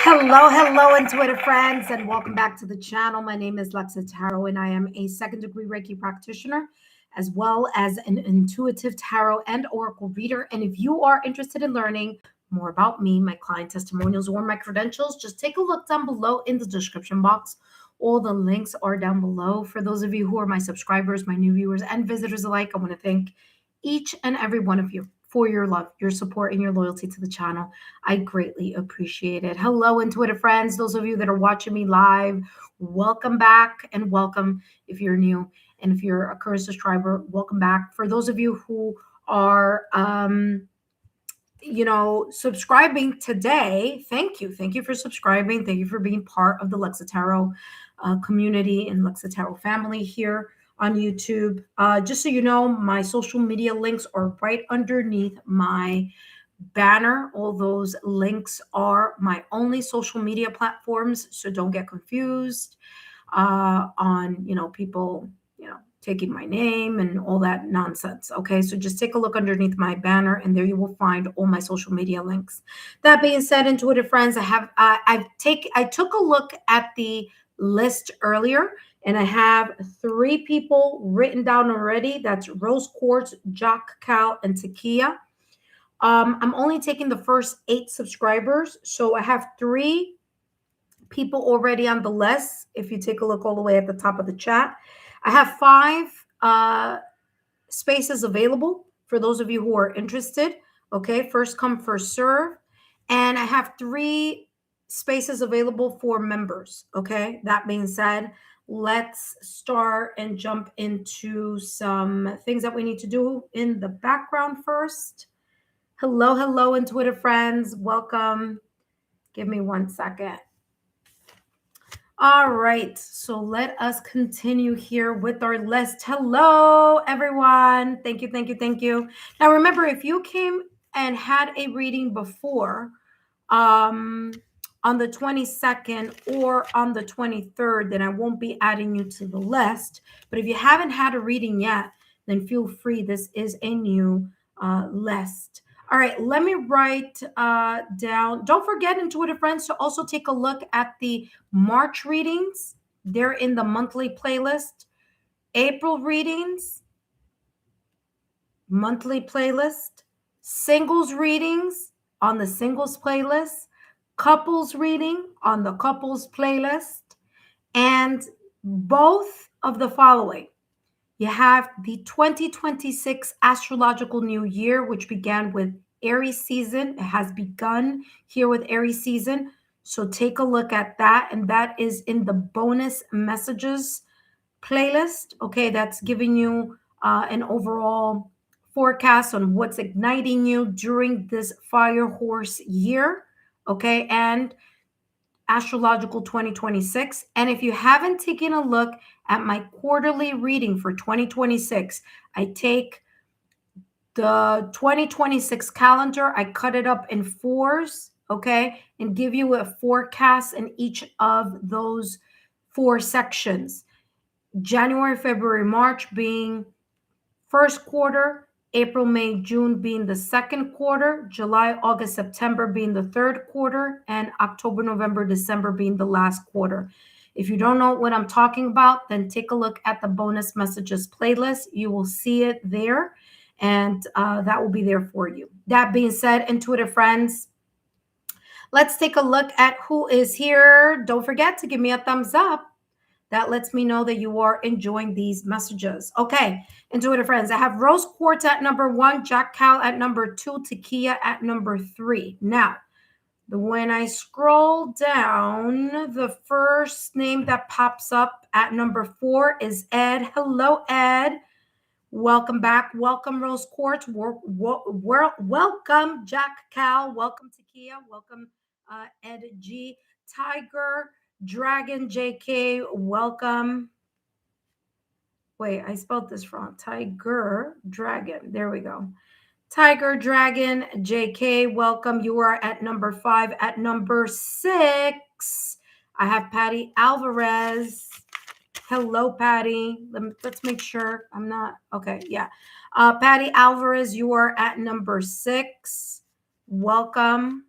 Hello, intuitive friends, and welcome back to the channel. My name is Lexa Tarot, and I am a second-degree Reiki practitioner, as well as an intuitive tarot and oracle reader. And if you are interested in learning more about me, my client testimonials, or my credentials, just take a look down below in the description box. All the links are down below. For those of you who are my subscribers, my new viewers, and visitors alike, I want to thank each and every one of you for your love, your support, and your loyalty to the channel. I greatly appreciate it. Hello, intuitive friends. Those of you that are watching me live, welcome back and welcome if you're new. And if you're a current subscriber, welcome back. For those of you who are, subscribing today, thank you. Thank you for subscribing. Thank you for being part of the Lexa Tarot community and Lexa Tarot family here on YouTube. Just so you know, my social media links are right underneath my banner. All those links are my only social media platforms, so don't get confused on people taking my name and all that nonsense. Okay, so just take a look underneath my banner, and there you will find all my social media links. That being said, intuitive friends, I took a look at the list earlier, and I have 3 people written down already. That's Rose Quartz, Jack Cal, and Takia. I'm only taking the first 8 subscribers, so I have 3 people already on the list. If you take a look all the way at the top of the chat, I have 5 spaces available for those of you who are interested. Okay, first come, first serve. And I have 3 spaces available for members. Okay, that being said, let's start and jump into some things that we need to do in the background first. Hello, intuitive friends. Welcome. Give me 1 second. All right, so let us continue here with our list. Hello, everyone. Thank you. Now, remember, if you came and had a reading before on the 22nd or on the 23rd, then I won't be adding you to the list. But if you haven't had a reading yet, then feel free. This is a new list. All right, let me write down. Don't forget, intuitive friends, to also take a look at the March readings. They're in the monthly playlist. April readings, monthly playlist. Singles readings on the singles playlist. Couples reading on the couples playlist. And both of the following. You have the 2026 astrological new year, which began with Aries season. It has begun here with Aries season. So take a look at that. And that is in the bonus messages playlist. Okay, that's giving you an overall forecast on what's igniting you during this fire horse year. Okay, and astrological 2026. And if you haven't taken a look at my quarterly reading for 2026, I take the 2026 calendar, I cut it up in 4s, okay, and give you a forecast in each of those 4 sections. January, February, March being first quarter, April, May, June being the second quarter, July, August, September being the third quarter, and October, November, December being the last quarter. If you don't know what I'm talking about, then take a look at the bonus messages playlist. You will see it there, and that will be there for you. That being said, intuitive friends, let's take a look at who is here. Don't forget to give me a thumbs up. That lets me know that you are enjoying these messages. Okay, intuitive friends, I have Rose Quartz at number 1, Jack Cal at number 2, Takia at number 3. Now, when I scroll down, the first name that pops up at number 4 is Ed. Hello, Ed. Welcome back. Welcome, Rose Quartz. Welcome, Jack Cal. Welcome, Takia. Welcome, Ed G. Tiger Dragon JK, welcome. Wait, I spelled this wrong. Tiger Dragon. There we go. Tiger Dragon JK, welcome. You are at number 5. At number 6, I have Patty Alvarez. Hello, Patty. Let's make sure I'm not. Okay, yeah. Patty Alvarez, you are at number 6. Welcome.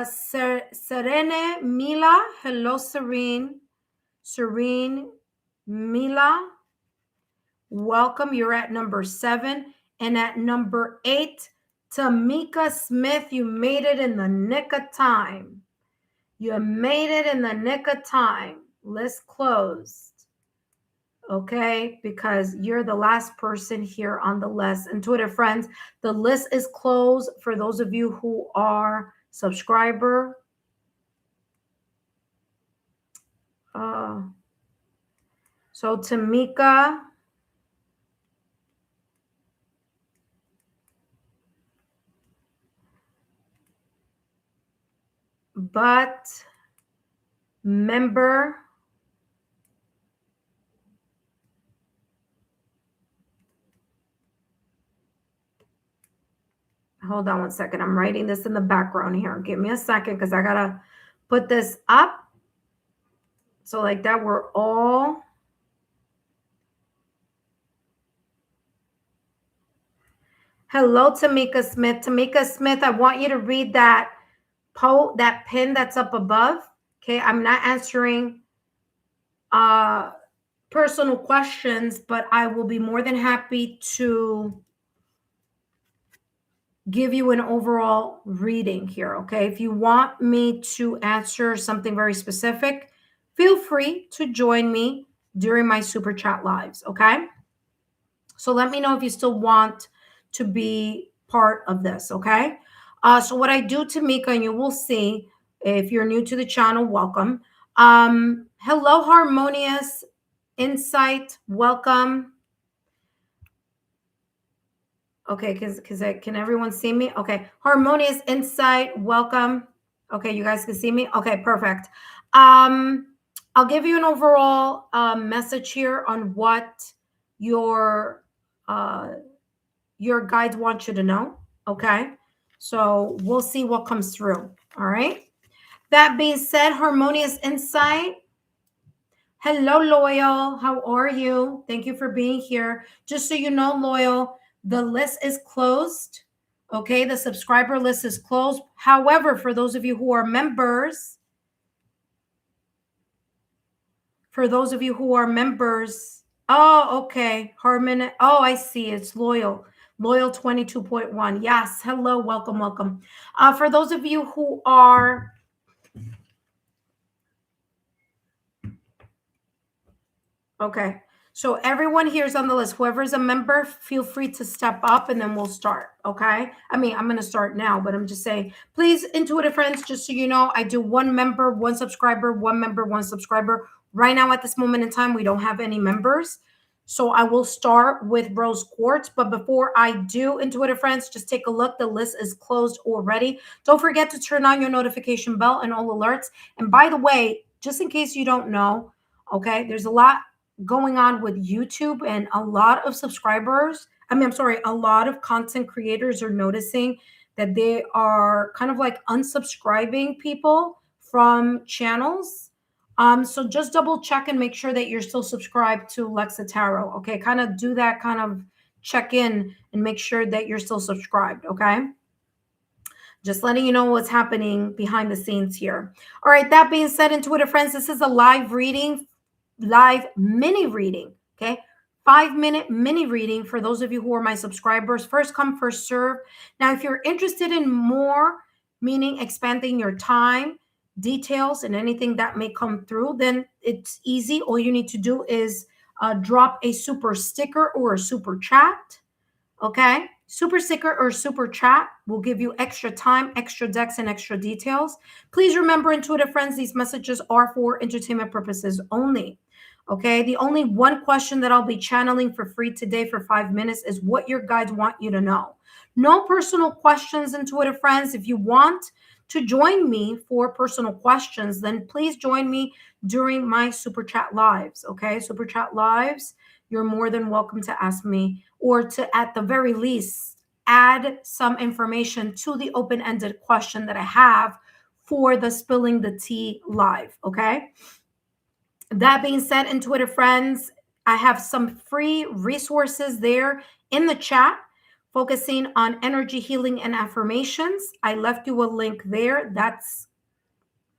Serene Mila. Hello, Serene. Serene Mila. Welcome. You're at number 7. And at number 8, Tamika Smith. You made it in the nick of time. You made it in the nick of time. List closed. Okay, because you're the last person here on the list. And Twitter friends, the list is closed for those of you who are subscriber. So Tamika, but member. Hold on one second. I'm writing this in the background here. Give me a second because I got to put this up. So like that, we're all. Hello, Tamika Smith. Tamika Smith, I want you to read that pin that's up above. Okay, I'm not answering personal questions, but I will be more than happy to give you an overall reading here. Okay, if you want me to answer something very specific, feel free to join me during my super chat lives. Okay, so let me know if you still want to be part of this. Okay, so what I do, Tamika, and you will see if you're new to the channel, welcome. Hello, Harmonious Insight, welcome. Okay, because can everyone see me? Okay, Harmonious Insight, welcome. Okay, you guys can see me. Okay, perfect. I'll give you an overall message here on what your guides want you to know. Okay, so we'll see what comes through. All right. That being said, Harmonious Insight. Hello, Loyal. How are you? Thank you for being here. Just so you know, Loyal, the list is closed. Okay, the subscriber list is closed. However, for those of you who are members, oh, okay. Harmon. Oh, I see. It's Loyal. Loyal 22.1. Yes. Hello. Welcome. Welcome. For those of you who are okay. So everyone here is on the list. Whoever's a member, feel free to step up and then we'll start. Okay. I mean, I'm going to start now, but I'm just saying, please, intuitive friends, just so you know, I do one member, one subscriber, one member, one subscriber. Right now at this moment in time, we don't have any members. So I will start with Rose Quartz. But before I do, intuitive friends, just take a look. The list is closed already. Don't forget to turn on your notification bell and all alerts. And by the way, just in case you don't know, okay, there's a lot going on with YouTube, and a lot of a lot of content creators are noticing that they are kind of like unsubscribing people from channels. So just double check and make sure that you're still subscribed to Lexa Tarot. Okay, kind of do that kind of check in and make sure that you're still subscribed. Okay. Just letting you know what's happening behind the scenes here. All right, that being said, intuitive friends, this is a live mini reading. Okay, 5-minute mini reading for those of you who are my subscribers. First come, first serve. Now, if you're interested in more, meaning expanding your time, details, and anything that may come through, then it's easy. All you need to do is drop a super sticker or a super chat. Okay, super sticker or super chat will give you extra time, extra decks, and extra details. Please remember, intuitive friends, these messages are for entertainment purposes only. Okay, the only one question that I'll be channeling for free today for 5 minutes is what your guides want you to know. No personal questions, intuitive friends. If you want to join me for personal questions, then please join me during my super chat lives. Okay, super chat lives, you're more than welcome to ask me, or to, at the very least, add some information to the open-ended question that I have for the Spilling the Tea live. Okay. That being said, intuitive friends, I have some free resources there in the chat focusing on energy healing and affirmations. I left you a link there. That's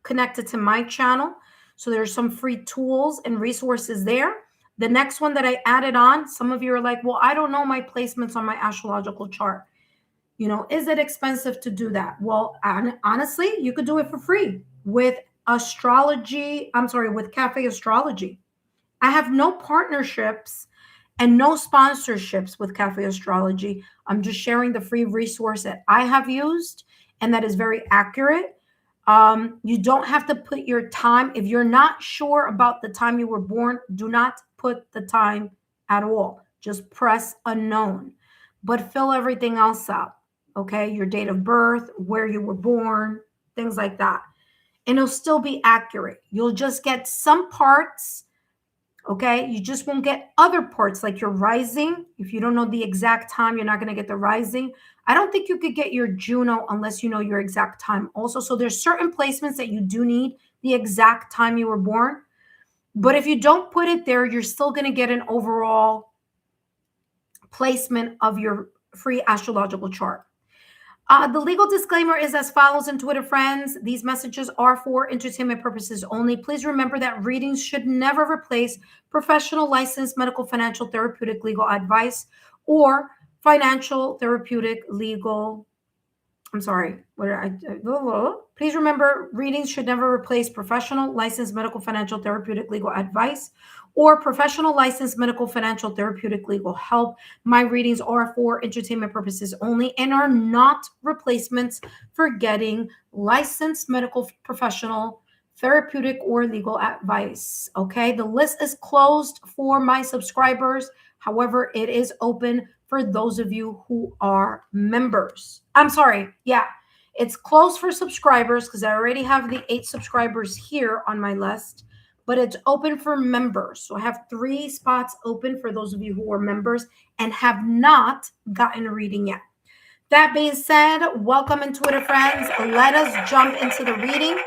connected to my channel. So there's some free tools and resources there. The next one that I added on, some of you are like, well, I don't know my placements on my astrological chart. You know, is it expensive to do that? Well, honestly, you could do it for free with astrology. I'm sorry, with Cafe Astrology. I have no partnerships and no sponsorships with Cafe Astrology. I'm just sharing the free resource that I have used and that is very accurate. You don't have to put your time. If you're not sure about the time you were born, do not put the time at all. Just press unknown, but fill everything else out. Okay, your date of birth, where you were born, things like that. And it'll still be accurate. You'll just get some parts. Okay, you just won't get other parts like your rising. If you don't know the exact time, you're not going to get the rising. I don't think you could get your Juno unless you know your exact time also. So there's certain placements that you do need the exact time you were born. But if you don't put it there, you're still going to get an overall placement of your free astrological chart. The legal disclaimer is as follows in Twitter friends. These messages are for entertainment purposes only. Please remember that readings should never replace professional, licensed, medical, financial, therapeutic, legal advice or financial, therapeutic, legal. I'm sorry. Please remember readings should never replace professional, licensed, medical, financial, therapeutic, legal advice or professional, licensed, medical, financial, therapeutic, legal help. My readings are for entertainment purposes only and are not replacements for getting licensed medical professional, therapeutic, or legal advice. Okay, the list is closed for my subscribers. However, it is open for those of you who are members. I'm sorry. Yeah, it's closed for subscribers because I already have the 8 subscribers here on my list. But it's open for members. So I have 3 spots open for those of you who are members and have not gotten a reading yet. That being said, welcome in Twitter friends. Let us jump into the reading.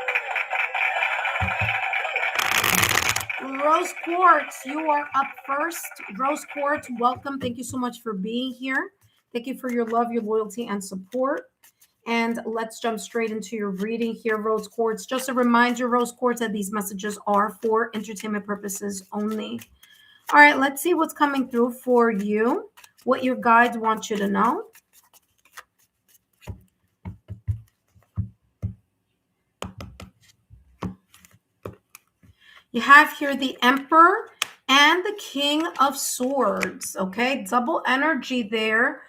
Rose Quartz, you are up first. Rose Quartz, welcome. Thank you so much for being here. Thank you for your love, your loyalty, and support. And let's jump straight into your reading here, Rose Quartz. Just a reminder, Rose Quartz, that these messages are for entertainment purposes only. All right, let's see what's coming through for you, what your guides want you to know. You have here the Emperor and the King of Swords, okay? Double energy there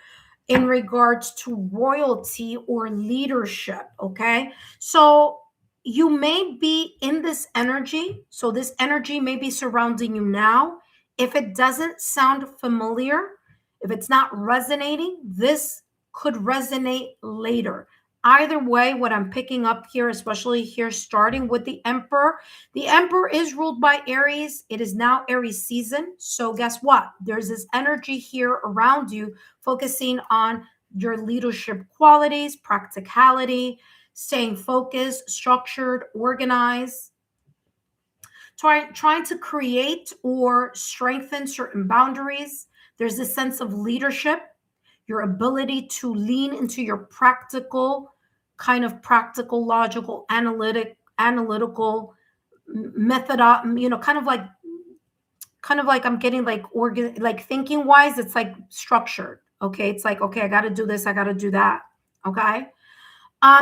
in regards to royalty or leadership, okay? So you may be in this energy. So this energy may be surrounding you now. If it doesn't sound familiar, if it's not resonating, this could resonate later. Either way, what I'm picking up here, especially here, starting with the Emperor is ruled by Aries. It is now Aries season. So guess what? There's this energy here around you focusing on your leadership qualities, practicality, staying focused, structured, organized, trying to create or strengthen certain boundaries. There's this sense of leadership, your ability to lean into your practical, logical, analytical method, kind of like I'm getting like thinking wise, it's like structured. Okay. It's like, okay, I got to do this. I got to do that. Okay.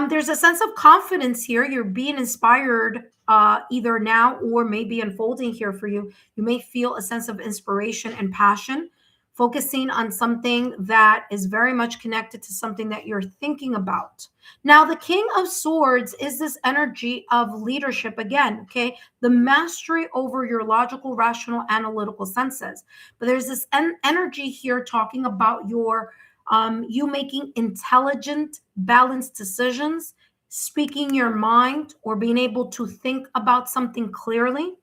There's a sense of confidence here. You're being inspired either now or maybe unfolding here for you. You may feel a sense of inspiration and passion, focusing on something that is very much connected to something that you're thinking about. Now, the King of Swords is this energy of leadership again, okay? The mastery over your logical, rational, analytical senses. But there's this energy here talking about you making intelligent, balanced decisions, speaking your mind, or being able to think about something clearly.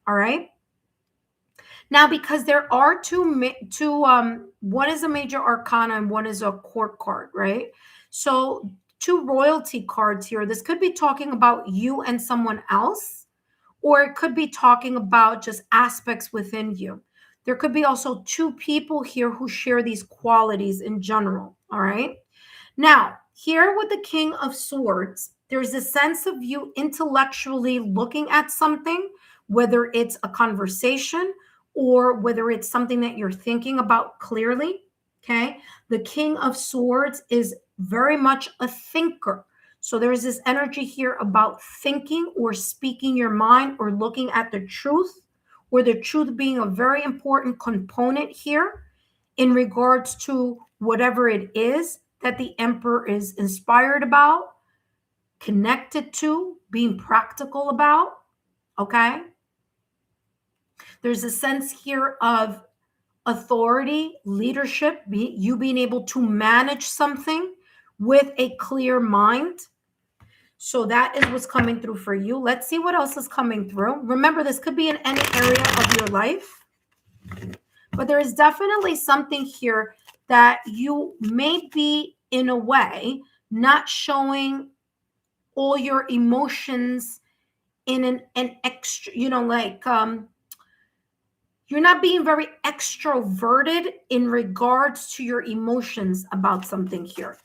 All right. Now, because there are two, one is a major arcana and one is a court card, right? So 2 royalty cards here. This could be talking about you and someone else, or it could be talking about just aspects within you. There could be also 2 people here who share these qualities in general. All right. Now, here with the King of Swords, there's a sense of you intellectually looking at something, whether it's a conversation or whether it's something that you're thinking about clearly. Okay. The King of Swords is very much a thinker. So there's this energy here about thinking or speaking your mind or looking at the truth, or the truth being a very important component here in regards to whatever it is that the emperor is inspired about, connected to, being practical about. Okay. There's a sense here of authority, leadership, you being able to manage something with a clear mind. So that is what's coming through for you. Let's see what else is coming through. Remember, this could be in any area of your life, but there is definitely something here that you may be, in a way, not showing all your emotions in an extra, you're not being very extroverted in regards to your emotions about something here.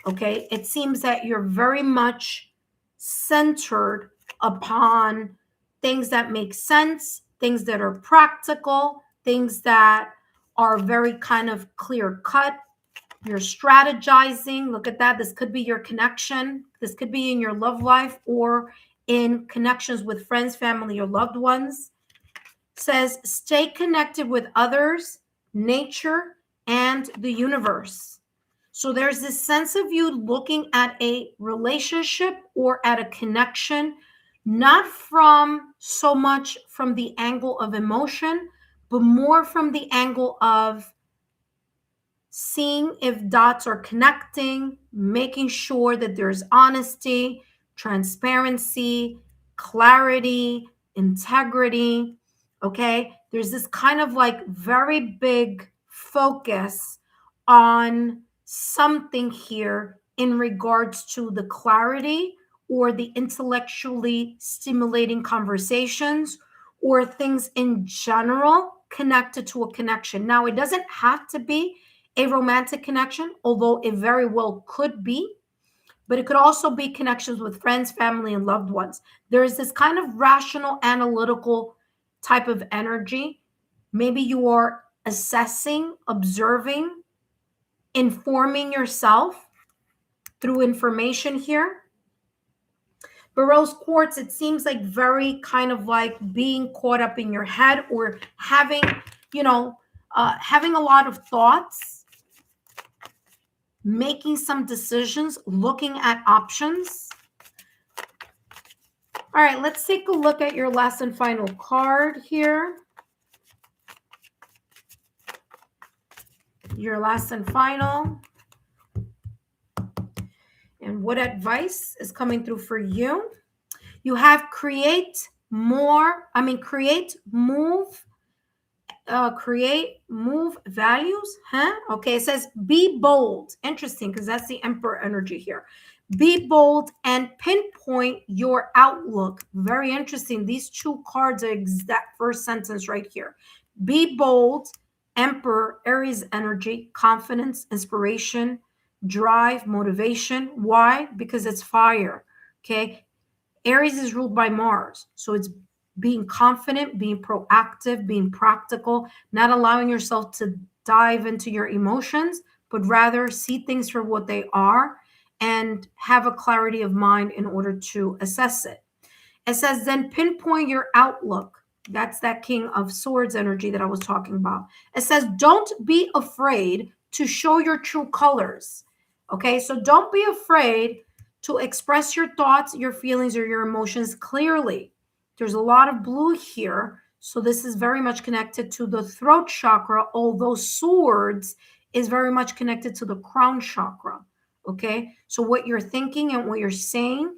Okay. It seems that you're very much centered upon things that make sense, things that are practical, things that are very kind of clear cut. You're strategizing. Look at that. This could be your connection. This could be in your love life or in connections with friends, family, or loved ones. Says, stay connected with others, nature, and the universe. So there's this sense of you looking at a relationship or at a connection, not from so much from the angle of emotion, but more from the angle of seeing if dots are connecting, making sure that there's honesty, transparency, clarity, integrity. Okay. There's this kind of like very big focus on something here in regards to the clarity or the intellectually stimulating conversations or things in general connected to a connection. Now, it doesn't have to be a romantic connection, although it very well could be, but it could also be connections with friends, family, and loved ones. There is this kind of rational, analytical type of energy. Maybe you are assessing, observing, informing yourself through information here. But rose quartz, it seems like very kind of like being caught up in your head or having, having a lot of thoughts, making some decisions, looking at options. All right, let's take a look at your last and final card here. Your last and final. And what advice is coming through for you? You have create, move, values. Okay, it says be bold. Interesting, because that's the emperor energy here. Be bold and pinpoint your outlook. Very interesting. These two cards are exact first sentence right here. Be bold, emperor, Aries energy, confidence, inspiration, drive, motivation. Why? Because it's fire. Okay. Aries is ruled by Mars. So it's being confident, being proactive, being practical, not allowing yourself to dive into your emotions, but rather see things for what they are and have a clarity of mind in order to assess it. It says, then pinpoint your outlook. That's that King of Swords energy that I was talking about. It says, don't be afraid to show your true colors. Okay, so don't be afraid to express your thoughts, your feelings, or your emotions clearly. There's a lot of blue here. So this is very much connected to the throat chakra, although swords is very much connected to the crown chakra. Okay, so what you're thinking and what you're saying,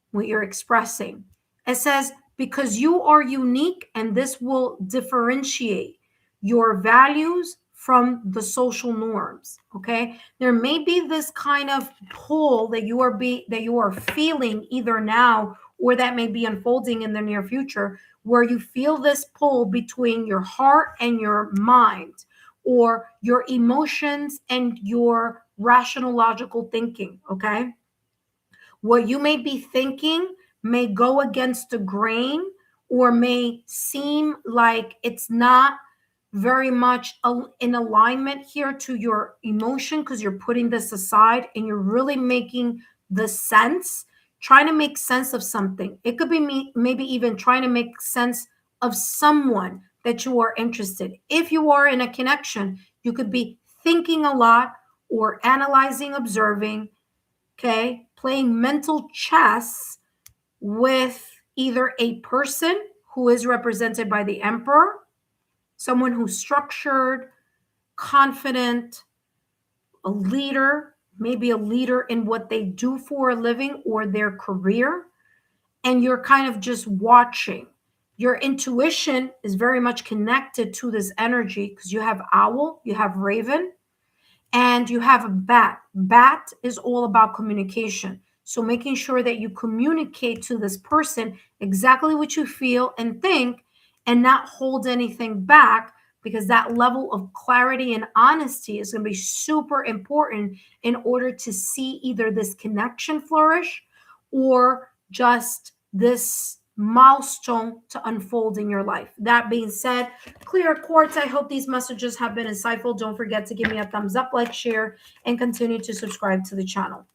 what you're expressing. It says, because you are unique and this will differentiate your values from the social norms. Okay, there may be this kind of pull that you are feeling either now or that may be unfolding in the near future, where you feel this pull between your heart and your mind, or your emotions and your rational, logical thinking, okay? What you may be thinking may go against the grain or may seem like it's not very much in alignment here to your emotion because you're putting this aside and you're really making the sense, trying to make sense of something. It could be maybe even trying to make sense of someone that you are interested. If you are in a connection, you could be thinking a lot or analyzing, observing, okay, playing mental chess with either a person who is represented by the emperor, someone who's structured, confident, a leader, maybe a leader in what they do for a living or their career, and you're kind of just watching. Your intuition is very much connected to this energy because you have owl, you have raven, and you have a bat. Bat is all about communication. So making sure that you communicate to this person exactly what you feel and think and not hold anything back, because that level of clarity and honesty is going to be super important in order to see either this connection flourish or just this milestone to unfold in your life. That being said, clear quartz, I hope these messages have been insightful. Don't forget to give me a thumbs up, like, share, and continue to subscribe to the channel.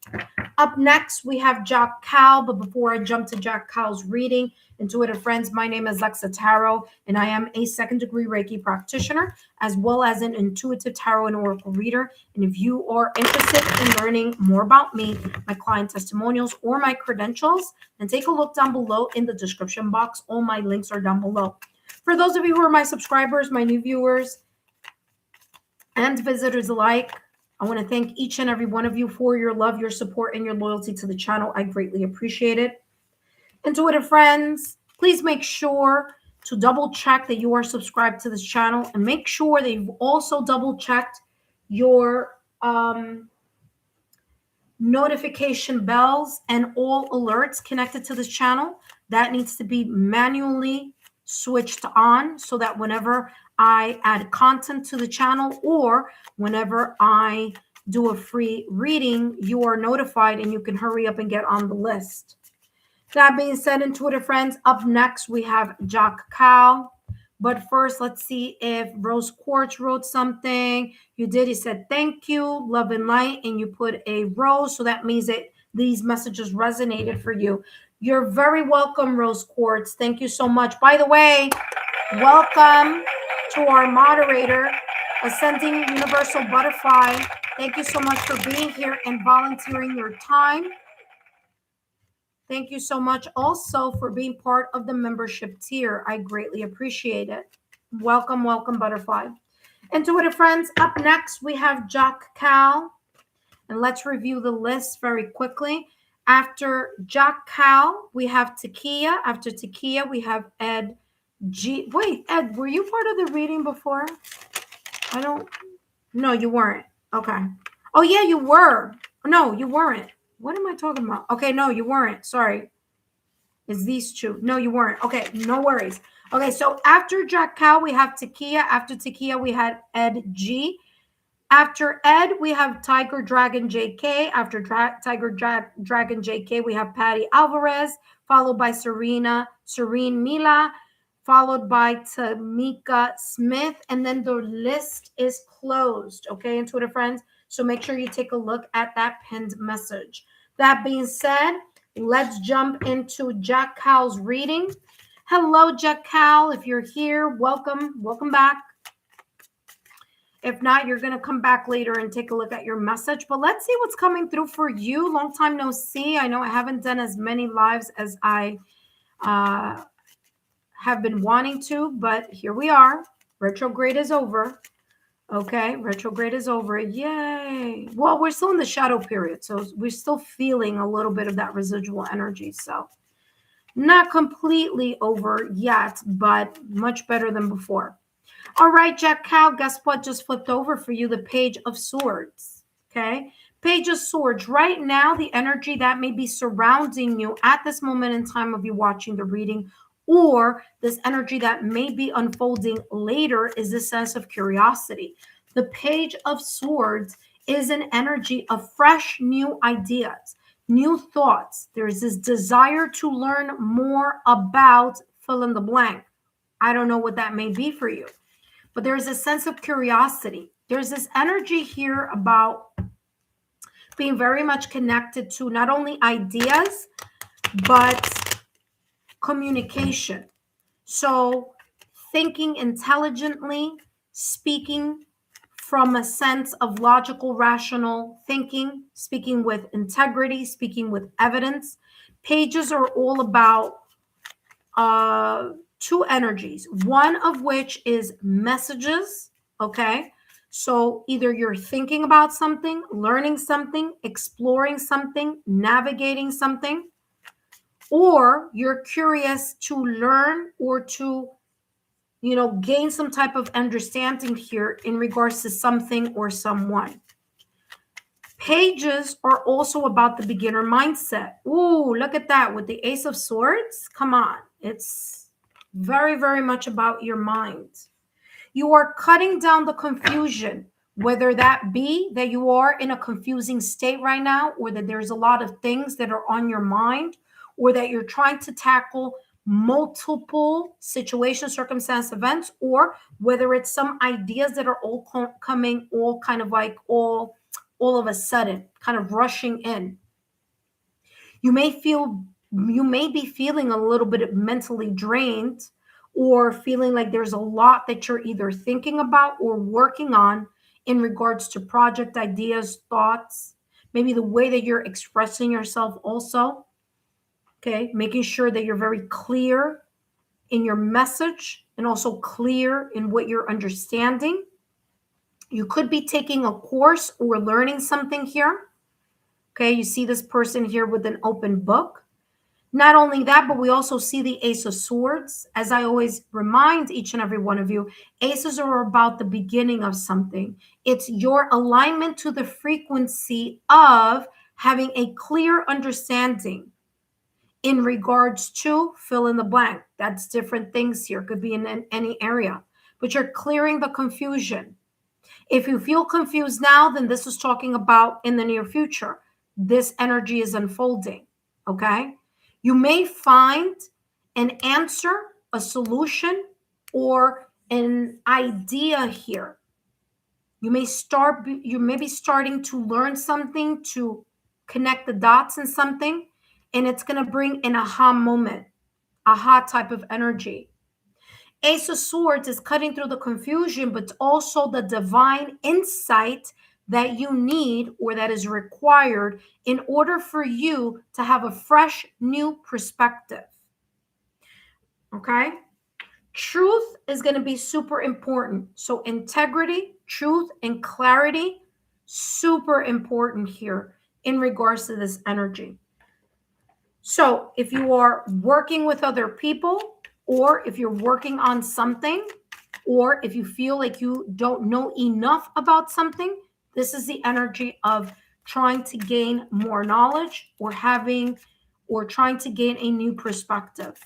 Up next, we have Jack Cal. But before I jump to Jack Cal's reading, intuitive friends, my name is Lexa Tarot, and I am a second-degree Reiki practitioner, as well as an intuitive tarot and oracle reader. And if you are interested in learning more about me, my client testimonials, or my credentials, then take a look down below in the description box. All my links are down below. For those of you who are my subscribers, my new viewers, and visitors alike, I want to thank each and every one of you for your love, your support, and your loyalty to the channel. I greatly appreciate it. Intuitive friends, please make sure to double check that you are subscribed to this channel, and make sure that you've also double checked your notification bells and all alerts connected to this channel. That needs to be manually switched on so that whenever I add content to the channel or whenever I do a free reading, you are notified and you can hurry up and get on the list. That being said, intuitive friends, up next we have Jack Cal. But first, let's see if Rose Quartz wrote something. You did. He said, thank you, love and light. And you put a rose. So that means that these messages resonated for you. You're very welcome, Rose Quartz. Thank you so much. By the way, welcome to our moderator, Ascending Universal Butterfly. Thank you so much for being here and volunteering your time. Thank you so much also for being part of the membership tier. I greatly appreciate it. Welcome, welcome, Butterfly. Intuitive friends, up next we have Jack Cal. And let's review the list very quickly. After Jack Cal, we have Takia. After Takia, we have Ed G. Wait, Ed, were you part of the reading before? No, you weren't. Okay. Oh, yeah, you were. No, you weren't. What am I talking about? Okay, no, you weren't. Sorry. It's these two. No, you weren't. Okay, no worries. Okay, so after Jack Cal, we have Takia. After Takia, we had Ed G. After Ed, we have Tiger Dragon JK. After Tiger Dragon JK, we have Patty Alvarez, followed by Serene Mila, followed by Tamika Smith, and then the list is closed. Okay, intuitive friends? So make sure you take a look at that pinned message. That being said, let's jump into Jack Cal's reading. Hello, Jack Cal. If you're here, welcome. Welcome back. If not, you're going to come back later and take a look at your message. But let's see what's coming through for you. Long time no see. I know I haven't done as many lives as I have been wanting to, but here we are. Retrograde is over. Okay, retrograde is over. Yay. Well, we're still in the shadow period, so we're still feeling a little bit of that residual energy. So not completely over yet, but much better than before. All right, Jack Cal, guess what just flipped over for you? The Page of Swords. Okay, Page of Swords. Right now, the energy that may be surrounding you at this moment in time of you watching the reading, or this energy that may be unfolding later, is this sense of curiosity. The Page of Swords is an energy of fresh new ideas, new thoughts. There's this desire to learn more about fill in the blank. I don't know what that may be for you, but there's a sense of curiosity. There's this energy here about being very much connected to not only ideas, but communication. So thinking intelligently, speaking from a sense of logical, rational thinking, speaking with integrity, speaking with evidence. Pages are all about two energies, one of which is messages, okay? So either you're thinking about something, learning something, exploring something, navigating something, or you're curious to learn or to gain some type of understanding here in regards to something or someone. Pages are also about the beginner mindset. Ooh, look at that with the Ace of Swords. Come on. It's very, very much about your mind. You are cutting down the confusion, whether that be that you are in a confusing state right now, or that there's a lot of things that are on your mind, or that you're trying to tackle multiple situations, circumstance, events, or whether it's some ideas that are all coming all kind of like all of a sudden, kind of rushing in. You may be feeling a little bit mentally drained, or feeling like there's a lot that you're either thinking about or working on in regards to project ideas, thoughts, maybe the way that you're expressing yourself also. Okay, making sure that you're very clear in your message and also clear in what you're understanding. You could be taking a course or learning something here. Okay, you see this person here with an open book. Not only that, but we also see the Ace of Swords. As I always remind each and every one of you, aces are about the beginning of something. It's your alignment to the frequency of having a clear understanding in regards to fill in the blank. That's different things here. Could be in any area, but you're clearing the confusion. If you feel confused now, then this is talking about in the near future. This energy is unfolding, okay? You may find an answer, a solution, or an idea here. You may be starting to learn something, to connect the dots in something, and it's going to bring an aha moment, aha type of energy. Ace of Swords is cutting through the confusion, but also the divine insight that you need or that is required in order for you to have a fresh, new perspective. Okay? Truth is going to be super important. So integrity, truth, and clarity, super important here in regards to this energy. So if you are working with other people, or if you're working on something, or if you feel like you don't know enough about something, this is the energy of trying to gain more knowledge, or trying to gain a new perspective.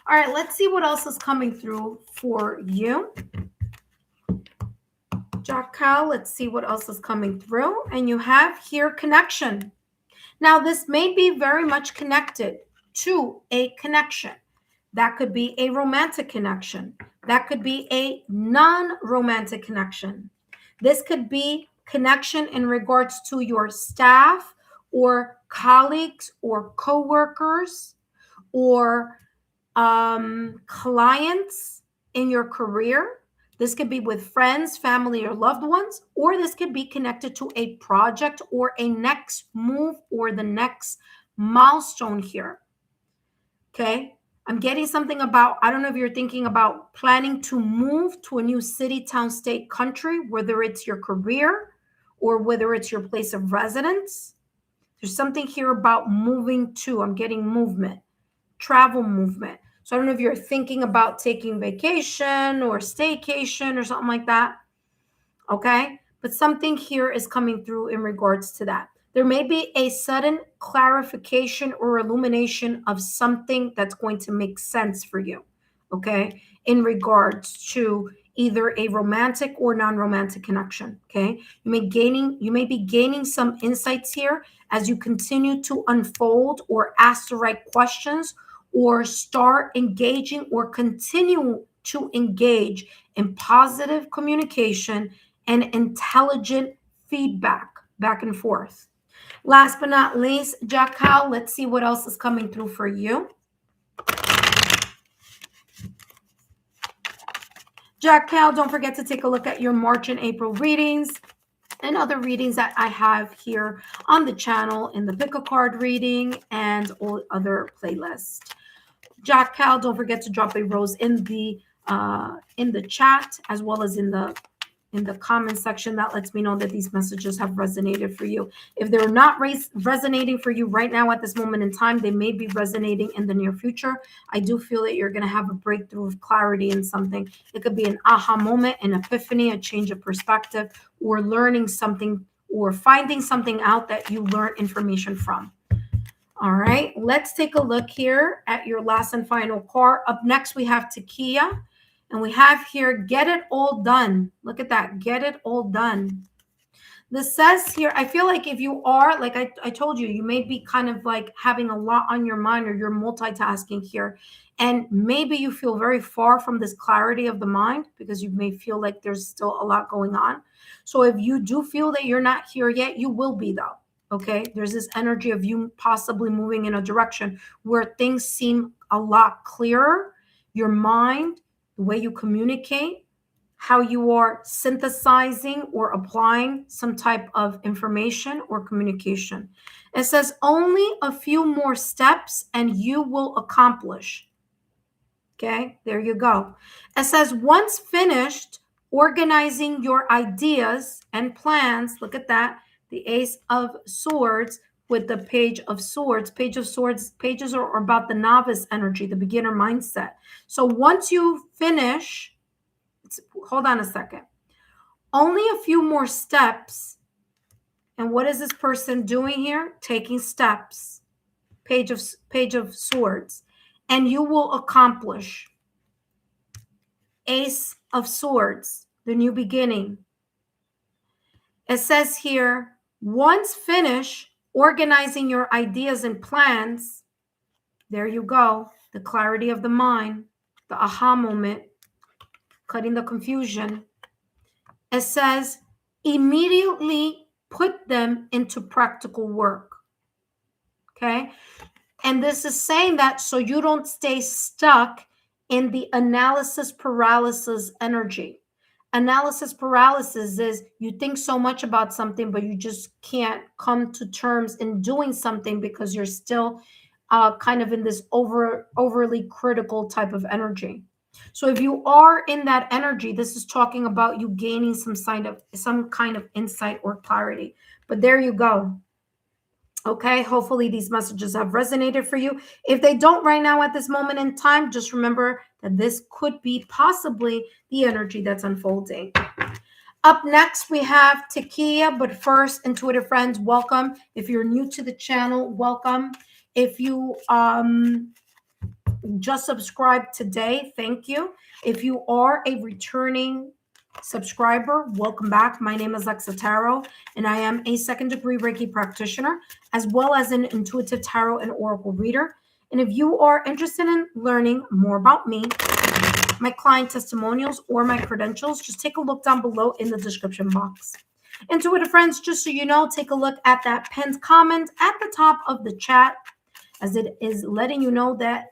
All right, let's see what else is coming through for you. Jackal, let's see what else is coming through. And you have here connection. Now, this may be very much connected to a connection. That could be a romantic connection. That could be a non-romantic connection. This could be connection in regards to your staff or colleagues or coworkers or clients in your career. This could be with friends, family, or loved ones, or this could be connected to a project or a next move or the next milestone here. Okay. I'm getting something about, I don't know if you're thinking about planning to move to a new city, town, state, country, whether it's your career or whether it's your place of residence. There's something here about moving to, I'm getting movement, travel movement. So I don't know if you're thinking about taking vacation or staycation or something like that. Okay. But something here is coming through in regards to that. There may be a sudden clarification or illumination of something that's going to make sense for you. Okay. In regards to either a romantic or non-romantic connection. Okay. You may be gaining some insights here as you continue to unfold or ask the right questions or start engaging or continue to engage in positive communication and intelligent feedback back and forth. Last but not least, Jackal, let's see what else is coming through for you. Jackal, don't forget to take a look at your March and April readings and other readings that I have here on the channel in the pick a card reading and all other playlists. Jackal, don't forget to drop a rose in the chat as well as in the comment section. That lets me know that these messages have resonated for you. If they're not resonating for you right now at this moment in time, they may be resonating in the near future. I do feel that you're going to have a breakthrough of clarity in something. It could be an aha moment, an epiphany, a change of perspective, or learning something or finding something out that you learned information from. All right, let's take a look here at your last and final card. Up next, we have Takia. And we have here, get it all done. Look at that, get it all done. This says here, I feel like if you are, like I told you, you may be kind of like having a lot on your mind or you're multitasking here. And maybe you feel very far from this clarity of the mind because you may feel like there's still a lot going on. So if you do feel that you're not here yet, you will be though. Okay, there's this energy of you possibly moving in a direction where things seem a lot clearer. Your mind, the way you communicate, how you are synthesizing or applying some type of information or communication. It says only a few more steps and you will accomplish. Okay, there you go. It says once finished organizing your ideas and plans, look at that, the Ace of Swords with the Page of Swords. Page of Swords, pages are about the novice energy, the beginner mindset. So once you finish, hold on a second, only a few more steps. And what is this person doing here? Taking steps. Page of Swords. And you will accomplish. Ace of Swords, the new beginning. It says here, once finish organizing your ideas and plans, there you go, the clarity of the mind, the aha moment, cutting the confusion. It says, immediately put them into practical work. Okay? And this is saying that so you don't stay stuck in the analysis paralysis energy. Analysis paralysis is you think so much about something, but you just can't come to terms in doing something because you're still kind of in this overly critical type of energy. So if you are in that energy, this is talking about you gaining some kind of insight or clarity. But there you go. Okay, hopefully these messages have resonated for you. If they don't right now at this moment in time, just remember that this could be possibly the energy that's unfolding. Up next, we have Takia, but first, intuitive friends, welcome. If you're new to the channel, welcome. If you just subscribed today, thank you. If you are a returning subscriber, welcome back. My name is Lexa Tarot, and I am a second-degree Reiki practitioner, as well as an intuitive tarot and oracle reader. And if you are interested in learning more about me, my client testimonials, or my credentials, just take a look down below in the description box. Intuitive friends, just so you know, take a look at that pinned comment at the top of the chat, as it is letting you know that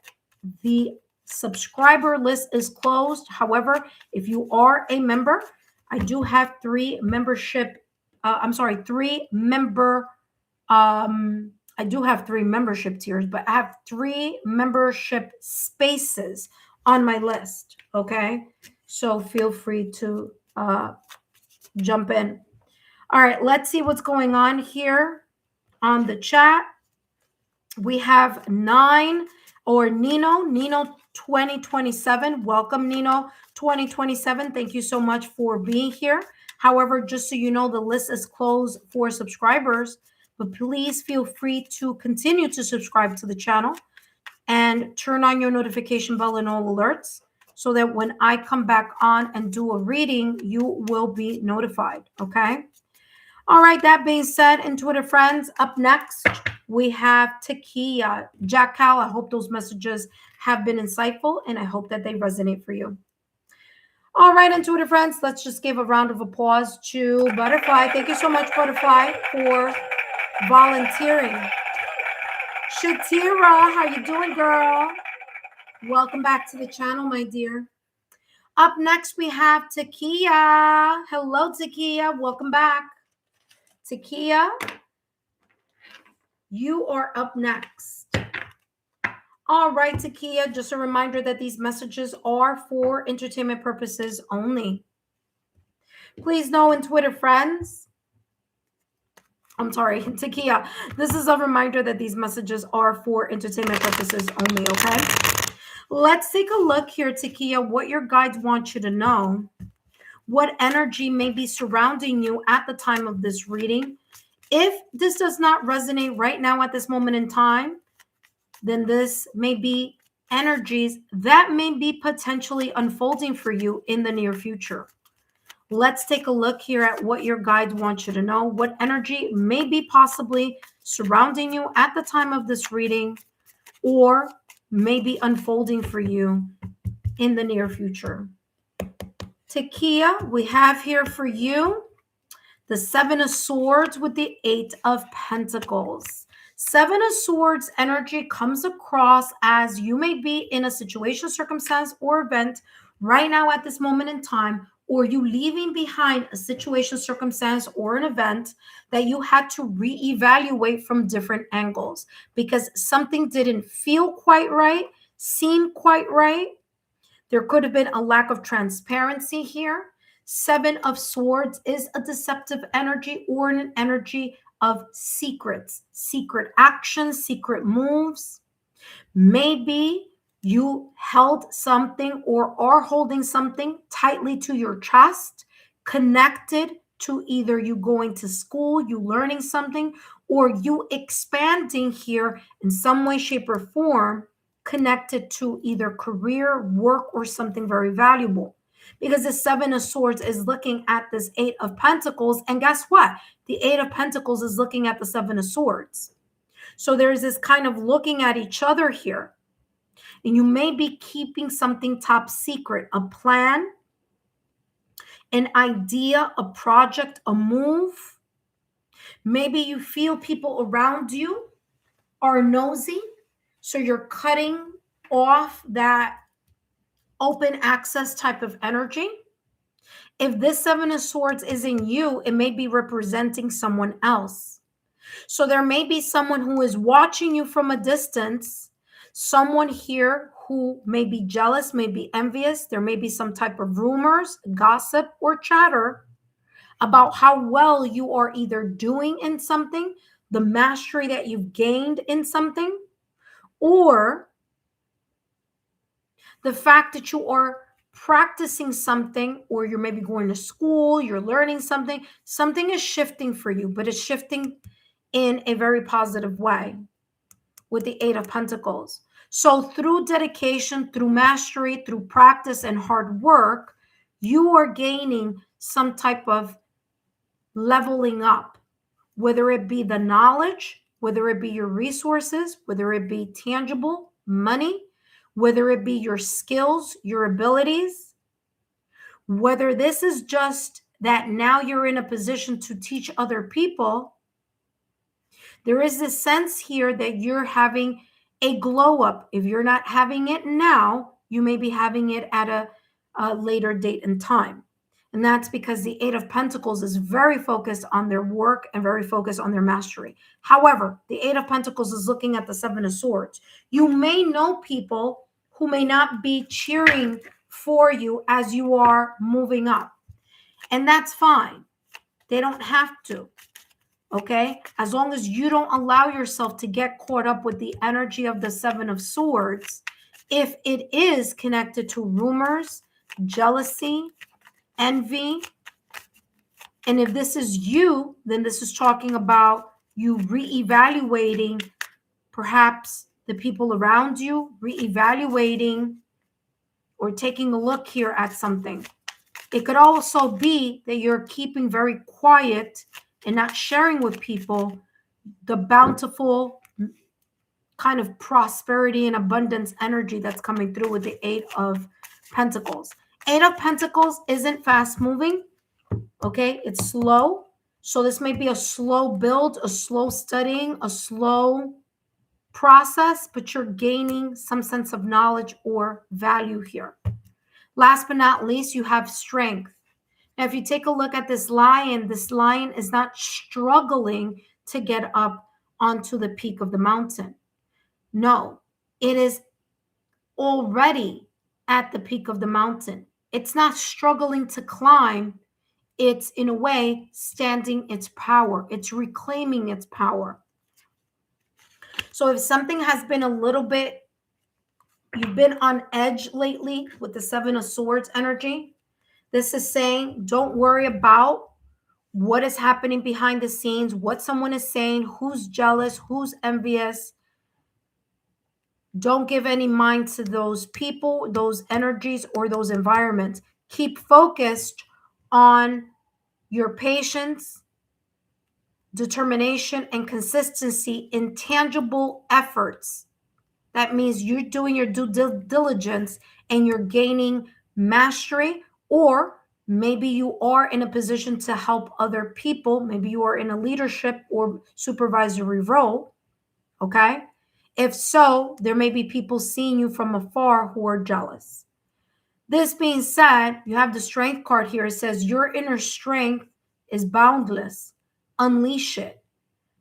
the subscriber list is closed. However, if you are a member, I do have I do have 3 membership tiers, but I have 3 membership spaces on my list. Okay, so feel free to jump in. All right, let's see what's going on here on the chat. We have 9 or Nino 2027. Welcome, Nino 2027. Thank you so much for being here. However, just so you know, the list is closed for subscribers, but please feel free to continue to subscribe to the channel and turn on your notification bell and all alerts so that when I come back on and do a reading, you will be notified, okay? All right, that being said, intuitive friends, up next, we have Takia. Jack Cal, I hope those messages have been insightful, and I hope that they resonate for you. All right, intuitive friends, let's just give a round of applause to Butterfly. Thank you so much, Butterfly, for volunteering. Shatira, how you doing, girl? Welcome back to the channel, my dear. Up next, we have Takia. Hello, Takia. Welcome back. Takia, you are up next. All right, Takia, just a reminder that these messages are for entertainment purposes only. Please know, intuitive friends, I'm sorry, Takia, this is a reminder that these messages are for entertainment purposes only, okay? Let's take a look here, Takia, what your guides want you to know. What energy may be surrounding you at the time of this reading. If this does not resonate right now at this moment in time, then this may be energies that may be potentially unfolding for you in the near future. Let's take a look here at what your guides want you to know. What energy may be possibly surrounding you at the time of this reading, or may be unfolding for you in the near future. Takia, we have here for you the Seven of Swords with the Eight of Pentacles. Seven of Swords energy comes across as you may be in a situation, circumstance, or event right now at this moment in time, or you leaving behind a situation, circumstance, or an event that you had to reevaluate from different angles because something didn't feel quite right, seem quite right. There could have been a lack of transparency here. Seven of Swords is a deceptive energy or an energy of secrets, secret actions, secret moves. Maybe you held something or are holding something tightly to your chest, connected to either you going to school, you learning something, or you expanding here in some way, shape, or form, connected to either career, work, or something very valuable. Because the Seven of Swords is looking at this Eight of Pentacles. And guess what? The Eight of Pentacles is looking at the Seven of Swords. So there's this kind of looking at each other here. And you may be keeping something top secret, a plan, an idea, a project, a move. Maybe you feel people around you are nosy. So you're cutting off that open access type of energy. If this Seven of Swords is in you, it may be representing someone else. So there may be someone who is watching you from a distance, someone here who may be jealous, may be envious. There may be some type of rumors, gossip, or chatter about how well you are either doing in something, the mastery that you've gained in something, or the fact that you are practicing something, or you're maybe going to school, you're learning something. Something is shifting for you, but it's shifting in a very positive way with the Eight of Pentacles. So through dedication, through mastery, through practice and hard work, you are gaining some type of leveling up, whether it be the knowledge, whether it be your resources, whether it be tangible money, whether it be your skills, your abilities, whether this is just that now you're in a position to teach other people. There is this sense here that you're having a glow up. If you're not having it now, you may be having it at a later date and time. And that's because the Eight of Pentacles is very focused on their work and very focused on their mastery. However, the Eight of Pentacles is looking at the Seven of Swords. You may know people who may not be cheering for you as you are moving up. And that's fine. They don't have to. Okay? As long as you don't allow yourself to get caught up with the energy of the Seven of Swords, if it is connected to rumors, jealousy, envy, and if this is you, then this is talking about you reevaluating perhaps the people around you, reevaluating or taking a look here at something. It could also be that you're keeping very quiet and not sharing with people the bountiful kind of prosperity and abundance energy that's coming through with the Eight of Pentacles. Eight of Pentacles isn't fast moving, okay? It's slow. So this may be a slow build, a slow studying, a slow process, but you're gaining some sense of knowledge or value here. Last but not least, you have strength. Now, if you take a look at this lion is not struggling to get up onto the peak of the mountain. No, it is already at the peak of the mountain. It's not struggling to climb. It's, in a way, standing its power. It's reclaiming its power. So if something has been a little bit, you've been on edge lately with the Seven of Swords energy, this is saying don't worry about what is happening behind the scenes, what someone is saying, who's jealous, who's envious. Don't give any mind to those people, those energies, or those environments. Keep focused on your patience, determination, and consistency in tangible efforts. That means you're doing your due diligence and you're gaining mastery, or maybe you are in a position to help other people. Maybe you are in a leadership or supervisory role. Okay. If so, there may be people seeing you from afar who are jealous. This being said, you have the strength card here. It says your inner strength is boundless. Unleash it.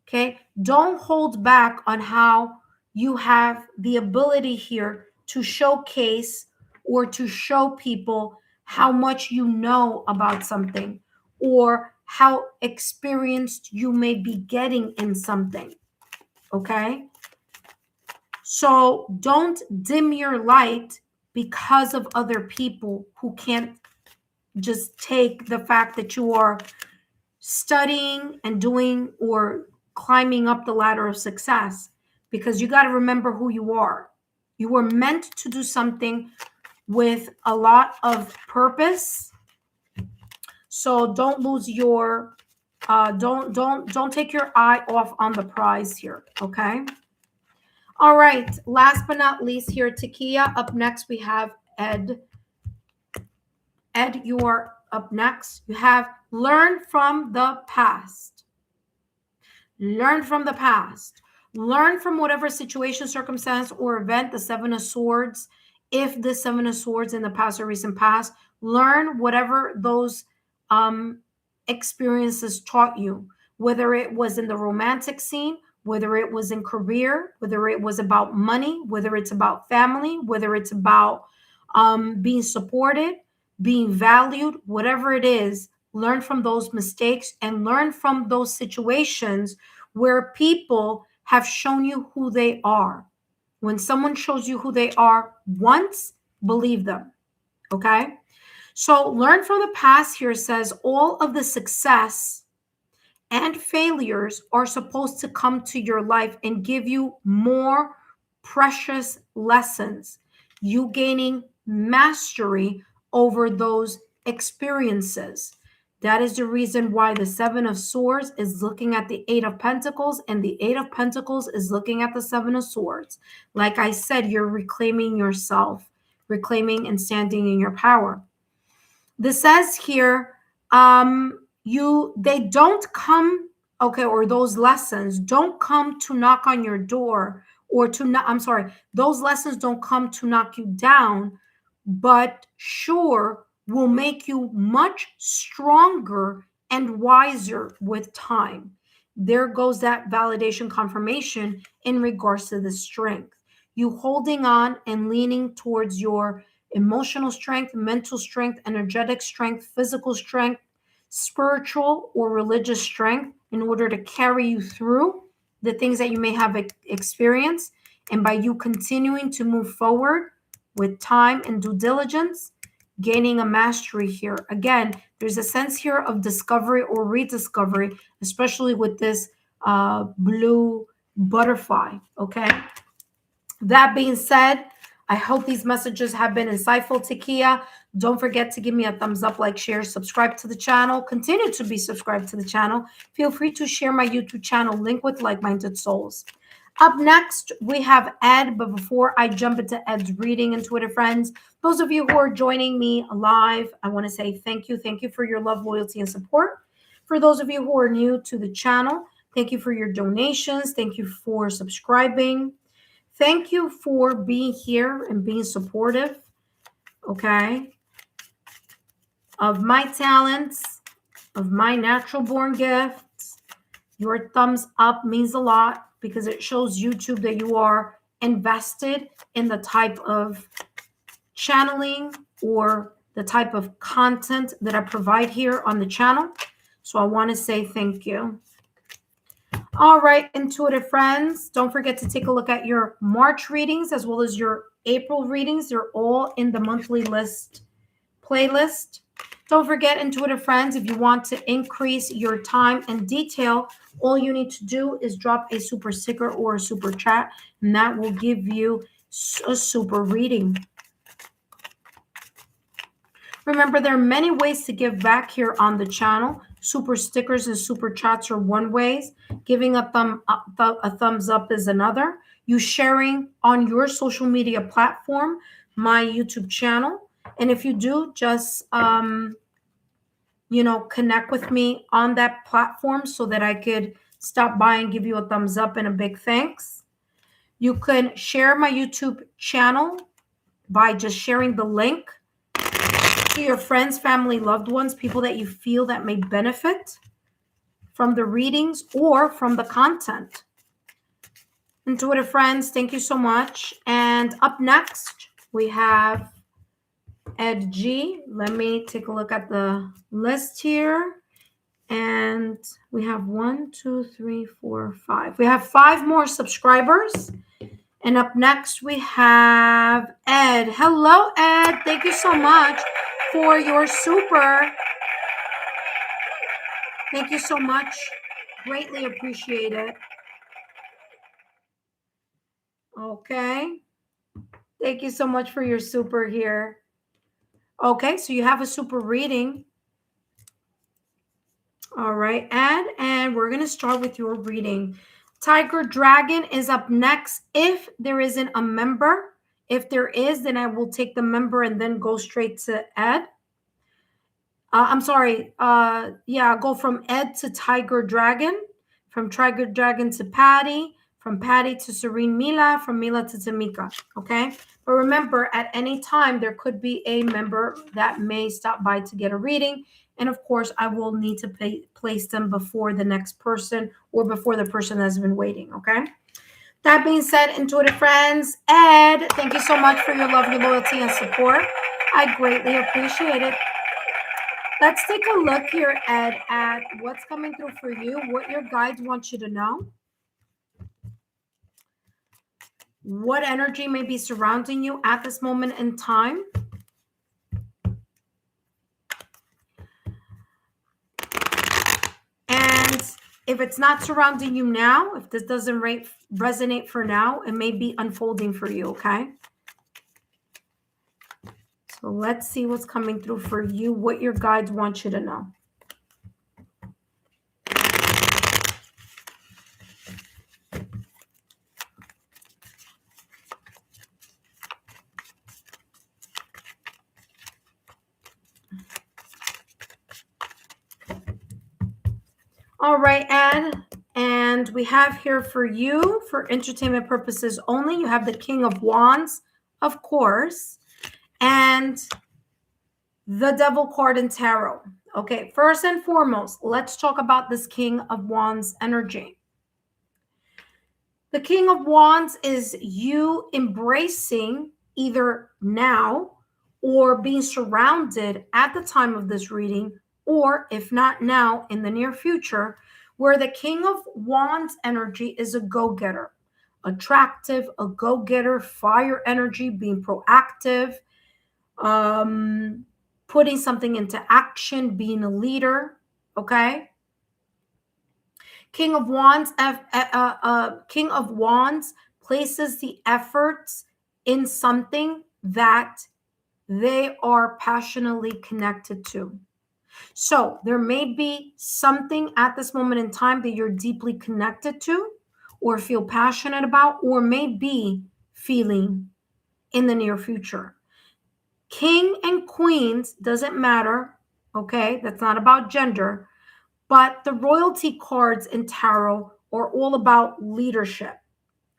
Okay. Don't hold back on how you have the ability here to showcase or to show people how much you know about something or how experienced you may be getting in something. Okay. So don't dim your light because of other people who can't just take the fact that you are studying and doing or climbing up the ladder of success, because you got to remember who you are. You were meant to do something with a lot of purpose. So don't lose your don't take your eye off on the prize here, okay? All right, last but not least here, Takia. Up next, we have Ed. Ed, you are up next. You have learn from the past. Learn from the past. Learn from whatever situation, circumstance, or event, the Seven of Swords. If the Seven of Swords in the past or recent past, learn whatever those experiences taught you, whether it was in the romantic scene, whether it was in career, whether it was about money, whether it's about family, whether it's about being supported, being valued, whatever it is. Learn from those mistakes and learn from those situations where people have shown you who they are. When someone shows you who they are once, believe them. Okay? So learn from the past here says all of the success and failures are supposed to come to your life and give you more precious lessons. You gaining mastery over those experiences. That is the reason why the Seven of Swords is looking at the Eight of Pentacles and the Eight of Pentacles is looking at the Seven of Swords. Like I said, you're reclaiming yourself, reclaiming and standing in your power. This says here, they don't come, okay, or those lessons don't come to knock on your door or to not, I'm sorry, those lessons don't come to knock you down, but sure will make you much stronger and wiser with time. There goes that validation confirmation in regards to the strength. You holding on and leaning towards your emotional strength, mental strength, energetic strength, physical strength, spiritual or religious strength in order to carry you through the things that you may have experienced. And by you continuing to move forward with time and due diligence, gaining a mastery here. Again, there's a sense here of discovery or rediscovery, especially with this blue butterfly, okay? That being said, I hope these messages have been insightful to Kia. Don't forget to give me a thumbs up, like, share, subscribe to the channel. Continue to be subscribed to the channel. Feel free to share my YouTube channel link with like-minded souls. Up next, we have Ed, but before I jump into Ed's reading, intuitive friends, those of you who are joining me live, I want to say thank you. Thank you for your love, loyalty, and support. For those of you who are new to the channel, thank you for your donations. Thank you for subscribing. Thank you for being here and being supportive, okay, of my talents, of my natural born gifts. Your thumbs up means a lot because it shows YouTube that you are invested in the type of channeling or the type of content that I provide here on the channel. So I want to say thank you. All right, intuitive friends, don't forget to take a look at your March readings as well as your April readings. They're all in the monthly list playlist. Don't forget, intuitive friends, if you want to increase your time and detail, all you need to do is drop a super sticker or a super chat, and that will give you a super reading. Remember, there are many ways to give back here on the channel. Super stickers and super chats are one way. Giving a thumbs up is another. You sharing on your social media platform, my YouTube channel. And if you do, just connect with me on that platform so that I could stop by and give you a thumbs up and a big thanks. You can share my YouTube channel by just sharing the link to your friends, family, loved ones, people that you feel that may benefit from the readings or from the content. Intuitive friends, thank you so much. And up next, we have Ed G. Let me take a look at the list here. And we have 1, 2, 3, 4, 5. We have 5 more subscribers. And up next, we have Ed. Hello, Ed. Thank you so much for your super. Thank you so much. Greatly appreciate it. Okay. Thank you so much for your super here. Okay, so you have a super reading. All right, Ed, and we're going to start with your reading. Tiger Dragon is up next. If there isn't a member, if there is, then I will take the member and then go straight to Ed. I'm sorry. Go from Ed to Tiger Dragon, from Tiger Dragon to Patty, from Patty to Serene Mila, from Mila to Tamika. Okay. But remember, at any time, there could be a member that may stop by to get a reading. And of course, I will need to place them before the next person or before the person that's been waiting. Okay. That being said, intuitive friends, Ed, thank you so much for your love, your loyalty, and support. I greatly appreciate it. Let's take a look here, Ed, at what's coming through for you, what your guides want you to know, what energy may be surrounding you at this moment in time. And if it's not surrounding you now, if this doesn't resonate for now, it may be unfolding for you, okay? So let's see what's coming through for you, what your guides want you to know. All right, Ed, and we have here for you, for entertainment purposes only, you have the King of Wands, of course, and the Devil card in Tarot. Okay, first and foremost, let's talk about this King of Wands energy. The King of Wands is you embracing either now or being surrounded at the time of this reading, or if not now, in the near future, where the King of Wands energy is a go-getter, attractive, a go-getter, fire energy, being proactive, putting something into action, being a leader, okay? King of Wands places the efforts in something that they are passionately connected to. So there may be something at this moment in time that you're deeply connected to or feel passionate about, or may be feeling in the near future. King and queens doesn't matter, okay? That's not about gender, but the royalty cards in tarot are all about leadership,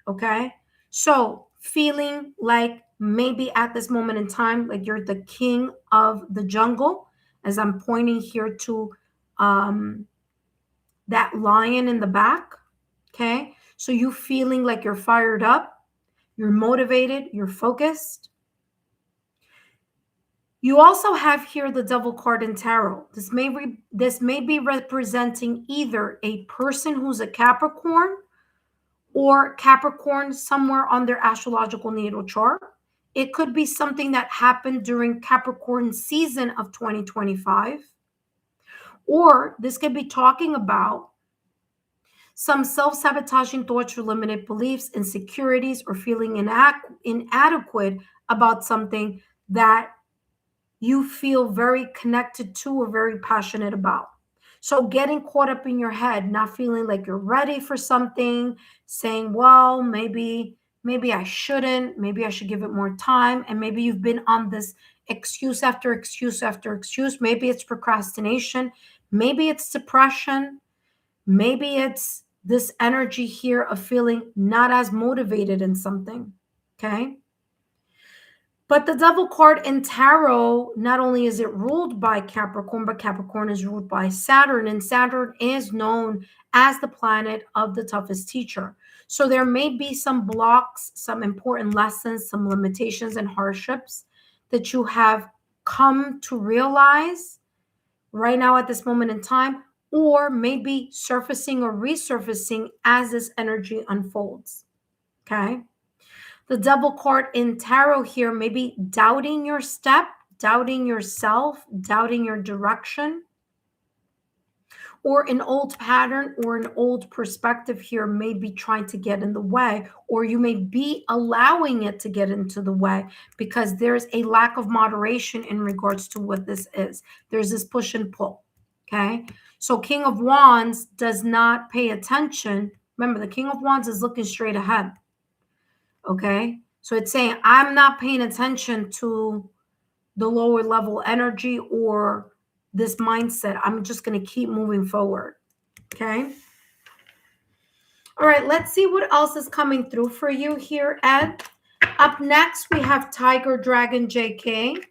okay? So feeling like maybe at this moment in time, like you're the king of the jungle, as I'm pointing here to that lion in the back, okay? So you feeling like you're fired up, you're motivated, you're focused. You also have here the Devil card in tarot. This may be representing either a person who's a Capricorn or Capricorn somewhere on their astrological natal chart. It could be something that happened during Capricorn season of 2025. Or this could be talking about some self-sabotaging thoughts or limited beliefs, insecurities, or feeling inadequate about something that you feel very connected to or very passionate about. So getting caught up in your head, not feeling like you're ready for something, saying, well, maybe I shouldn't, maybe I should give it more time. And maybe you've been on this excuse after excuse after excuse. Maybe it's procrastination. Maybe it's depression. Maybe it's this energy here of feeling not as motivated in something. Okay. But the Devil card in tarot, not only is it ruled by Capricorn, but Capricorn is ruled by Saturn, and Saturn is known as the planet of the toughest teacher. So there may be some blocks, some important lessons, some limitations and hardships that you have come to realize right now at this moment in time, or maybe surfacing or resurfacing as this energy unfolds. Okay. The Devil card in tarot here may be doubting your step, doubting yourself, doubting your direction, or an old pattern or an old perspective here may be trying to get in the way, or you may be allowing it to get into the way because there's a lack of moderation in regards to what this is. There's this push and pull, okay? So King of Wands does not pay attention. Remember, the King of Wands is looking straight ahead. Okay, so it's saying I'm not paying attention to the lower level energy or this mindset. I'm just going to keep moving forward. Okay. All right, let's see what else is coming through for you here, Ed. Up next, we have Tiger Dragon JK.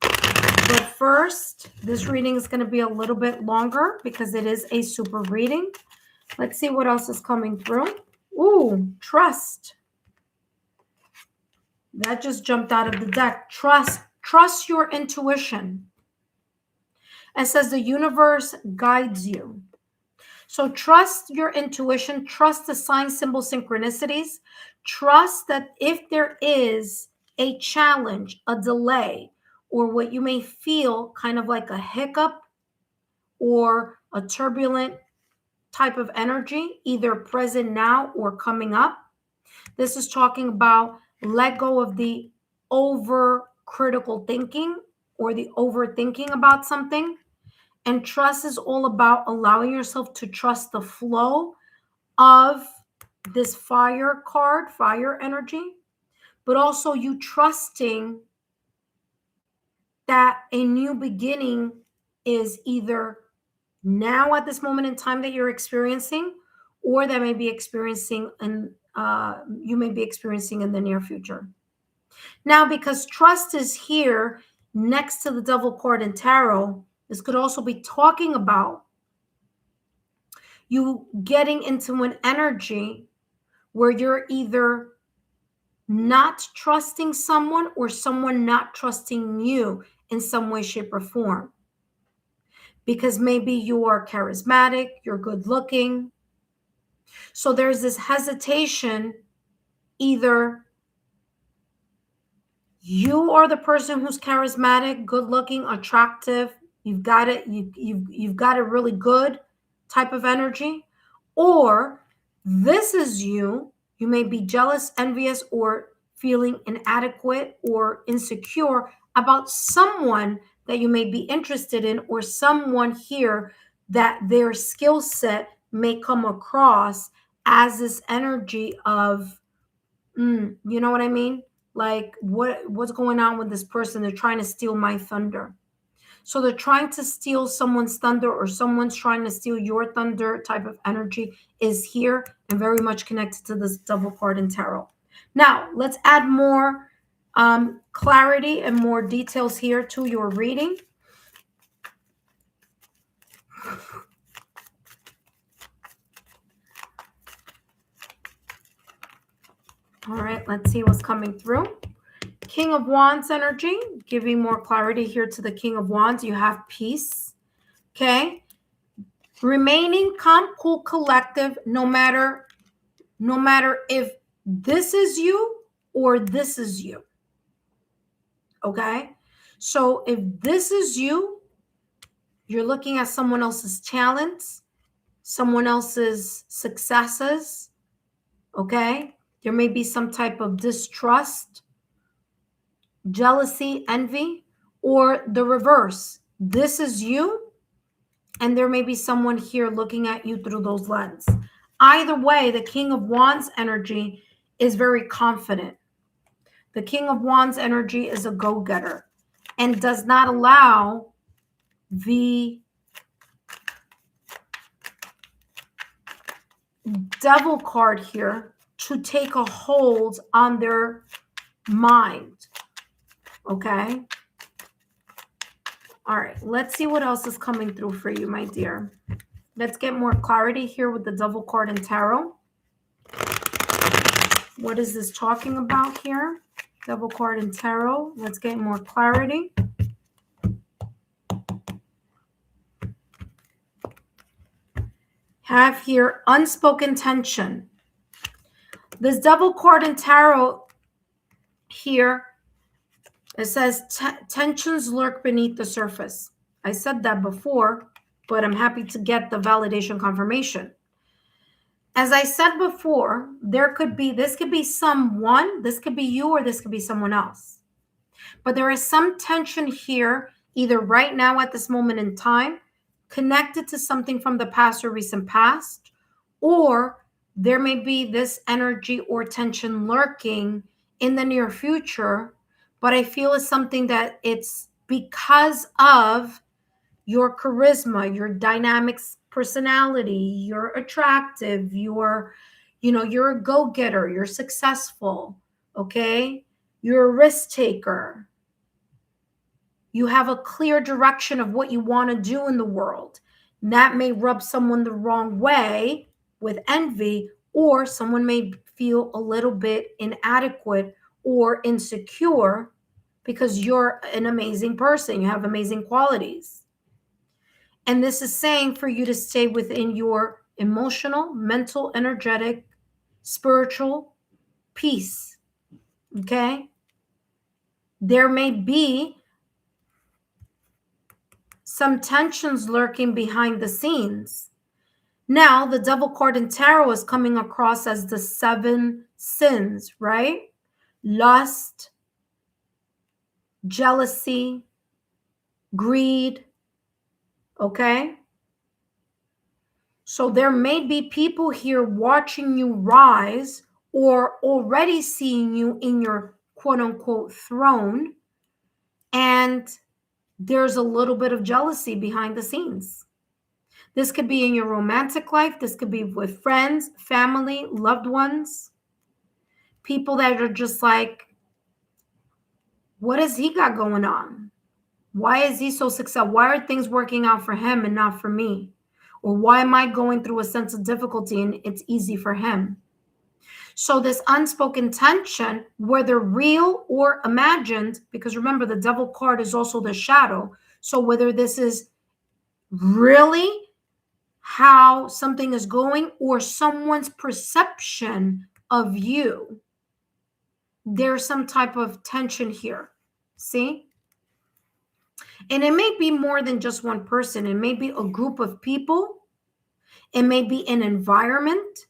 But first, this reading is going to be a little bit longer because it is a super reading. Let's see what else is coming through. Ooh, trust. That just jumped out of the deck. Trust your intuition. It says the universe guides you. So trust your intuition. Trust the sign, symbol, synchronicities. Trust that if there is a challenge, a delay, or what you may feel kind of like a hiccup or a turbulent type of energy, either present now or coming up. This is talking about let go of the over critical thinking or the overthinking about something. And trust is all about allowing yourself to trust the flow of this fire card, fire energy, but also you trusting that a new beginning is either now at this moment in time that you're experiencing, or that may be experiencing and you may be experiencing in the near future. Now, because trust is here next to the Devil card in tarot, this could also be talking about you getting into an energy where you're either not trusting someone or someone not trusting you in some way, shape, or form. Because maybe you are charismatic, you're good looking. So there's this hesitation, either you are the person who's charismatic, good looking, attractive, you've got it, you've got a really good type of energy, or this is you You may be jealous, envious, or feeling inadequate or insecure about someone that you may be interested in, or someone here that their skill set may come across as this energy of, you know what I mean? Like what's going on with this person? They're trying to steal my thunder. So they're trying to steal someone's thunder, or someone's trying to steal your thunder type of energy is here and very much connected to this double card in tarot. Now, let's add more clarity and more details here to your reading. All right, let's see what's coming through. King of Wands energy, giving more clarity here to the King of Wands. You have peace, okay? Remaining calm, cool, collective, no matter if this is you or this is you, okay? So if this is you, you're looking at someone else's talents, someone else's successes, okay? There may be some type of distrust, jealousy, envy, or the reverse. This is you, and there may be someone here looking at you through those lenses. Either way, the King of Wands energy is very confident. The King of Wands energy is a go-getter and does not allow the Devil card here to take a hold on their mind. Okay? All right, let's see what else is coming through for you, my dear. Let's get more clarity here with the Devil card in tarot. What is this talking about here? Devil card in tarot. Let's get more clarity. Have here unspoken tension. This Devil card in tarot here, it says tensions lurk beneath the surface. I said that before, but I'm happy to get the validation confirmation. As I said before, this could be someone, this could be you, or this could be someone else. But there is some tension here, either right now at this moment in time, connected to something from the past or recent past, or there may be this energy or tension lurking in the near future, but I feel it's something that it's because of your charisma, your dynamic personality, you're you're a go-getter, you're successful, okay? You're a risk taker. You have a clear direction of what you want to do in the world. And that may rub someone the wrong way with envy, or someone may feel a little bit inadequate or insecure because you're an amazing person. You have amazing qualities. And this is saying for you to stay within your emotional, mental, energetic, spiritual peace. Okay? There may be some tensions lurking behind the scenes. Now, the Devil card in tarot is coming across as the 7 sins, right? Lust, jealousy, greed, okay? So there may be people here watching you rise or already seeing you in your quote unquote throne. And there's a little bit of jealousy behind the scenes. This could be in your romantic life. This could be with friends, family, loved ones, people that are just like, what has he got going on? Why is he so successful? Why are things working out for him and not for me? Or why am I going through a sense of difficulty and it's easy for him? So this unspoken tension, whether real or imagined, because remember the Devil card is also the shadow. So whether this is really how something is going or someone's perception of you, there's some type of tension here. See? And it may be more than just one person. It may be a group of people. It may be an environment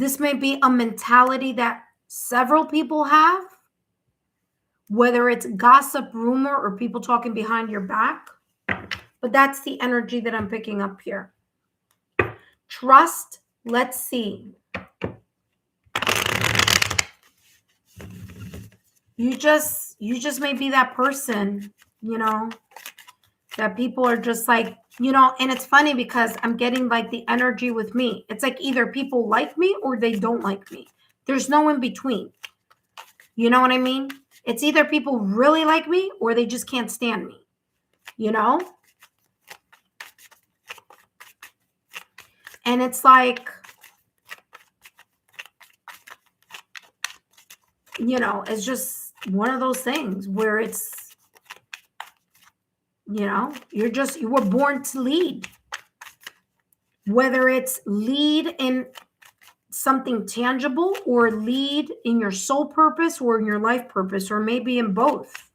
This may be a mentality that several people have, whether it's gossip, rumor, or people talking behind your back. But that's the energy that I'm picking up here. Trust. Let's see. You just may be that person, you know, that people are just like, you know, and it's funny because I'm getting like the energy with me. It's like either people like me or they don't like me. There's no in between. You know what I mean? It's either people really like me or they just can't stand me, you know? And it's like, you know, it's just one of those things where it's, you know, you were born to lead. Whether it's lead in something tangible or lead in your soul purpose or in your life purpose, or maybe in both.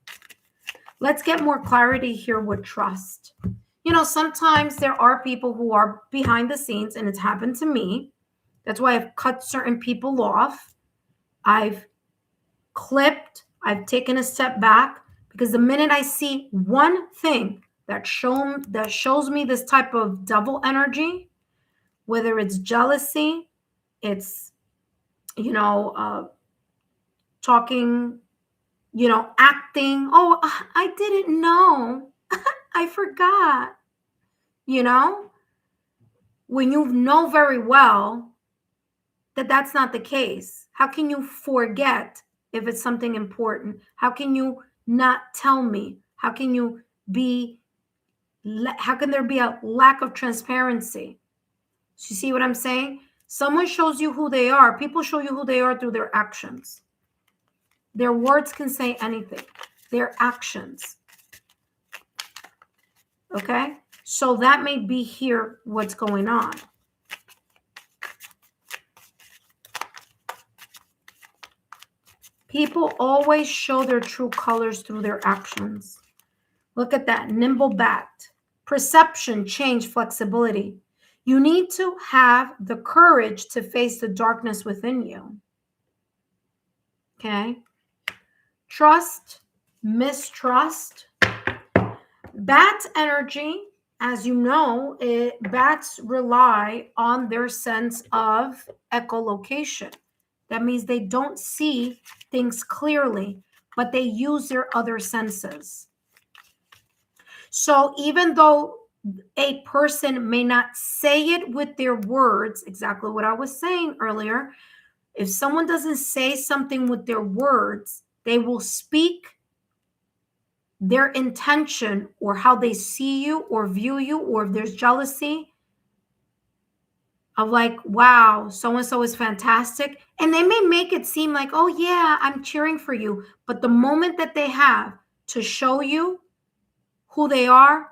Let's get more clarity here with trust. You know, sometimes there are people who are behind the scenes, and it's happened to me. That's why I've cut certain people off. I've clipped, I've taken a step back, because the minute I see one thing that shows me this type of devil energy, whether it's jealousy, it's, you know, talking, you know, acting, oh, I didn't know, I forgot, you know, when you know very well that that's not the case. How can you forget if it's something important? How can you not tell me? How can there be a lack of transparency? So you see what I'm saying? Someone shows you who they are. People show you who they are through their actions. Their words can say anything. Their actions. Okay? So that may be here what's going on. People always show their true colors through their actions. Look at that. Nimble bat. Perception, change, flexibility. You need to have the courage to face the darkness within you. Okay? Trust, mistrust. Bat energy, as you know, bats rely on their sense of echolocation. That means they don't see things clearly, but they use their other senses. So even though a person may not say it with their words, exactly what I was saying earlier, if someone doesn't say something with their words, they will speak their intention or how they see you or view you, or if there's jealousy of like, wow, so-and-so is fantastic. And they may make it seem like, oh yeah, I'm cheering for you. But the moment that they have to show you who they are,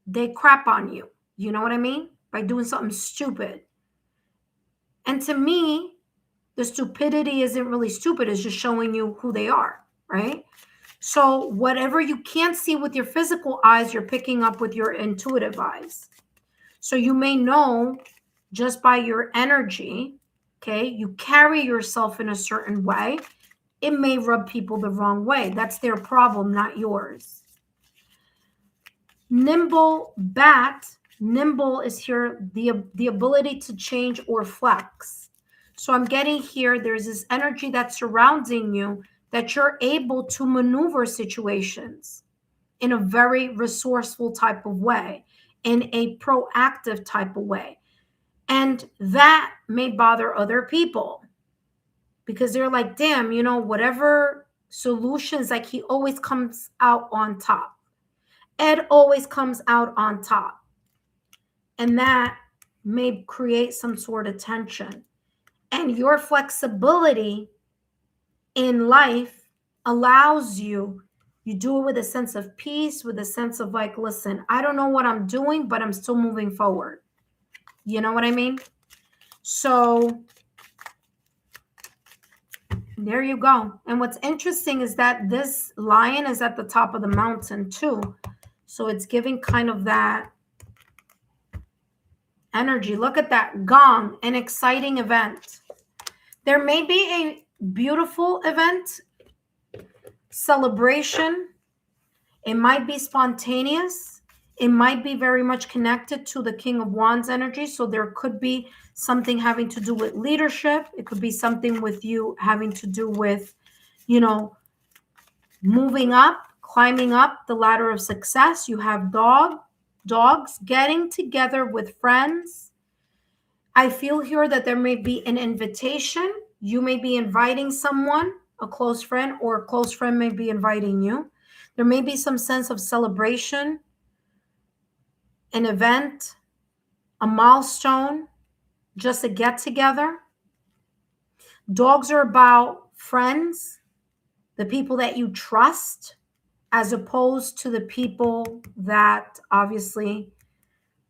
they crap on you. You know what I mean? By doing something stupid. And to me, the stupidity isn't really stupid. It's just showing you who they are, right? So whatever you can't see with your physical eyes, you're picking up with your intuitive eyes. So you may know just by your energy, okay, you carry yourself in a certain way. It may rub people the wrong way. That's their problem, not yours. Nimble bat. Nimble is here, the ability to change or flex. So I'm getting here, there's this energy that's surrounding you that you're able to maneuver situations in a very resourceful type of way, in a proactive type of way. And that may bother other people because they're like, damn, you know, whatever solutions, like he always comes out on top. Ed always comes out on top. And that may create some sort of tension. And your flexibility in life allows you do it with a sense of peace, with a sense of like, listen, I don't know what I'm doing, but I'm still moving forward. You know what I mean? So there you go. And what's interesting is that this lion is at the top of the mountain too. So it's giving kind of that energy. Look at that gong, an exciting event. There may be a beautiful event, celebration. It might be spontaneous. It might be very much connected to the King of Wands energy. So there could be something having to do with leadership. It could be something with you having to do with, you know, moving up, climbing up the ladder of success. You have dogs getting together with friends. I feel here that there may be an invitation. You may be inviting someone, a close friend, or a close friend may be inviting you. There may be some sense of celebration, an event, a milestone, just a get together. Dogs are about friends, the people that you trust, as opposed to the people that obviously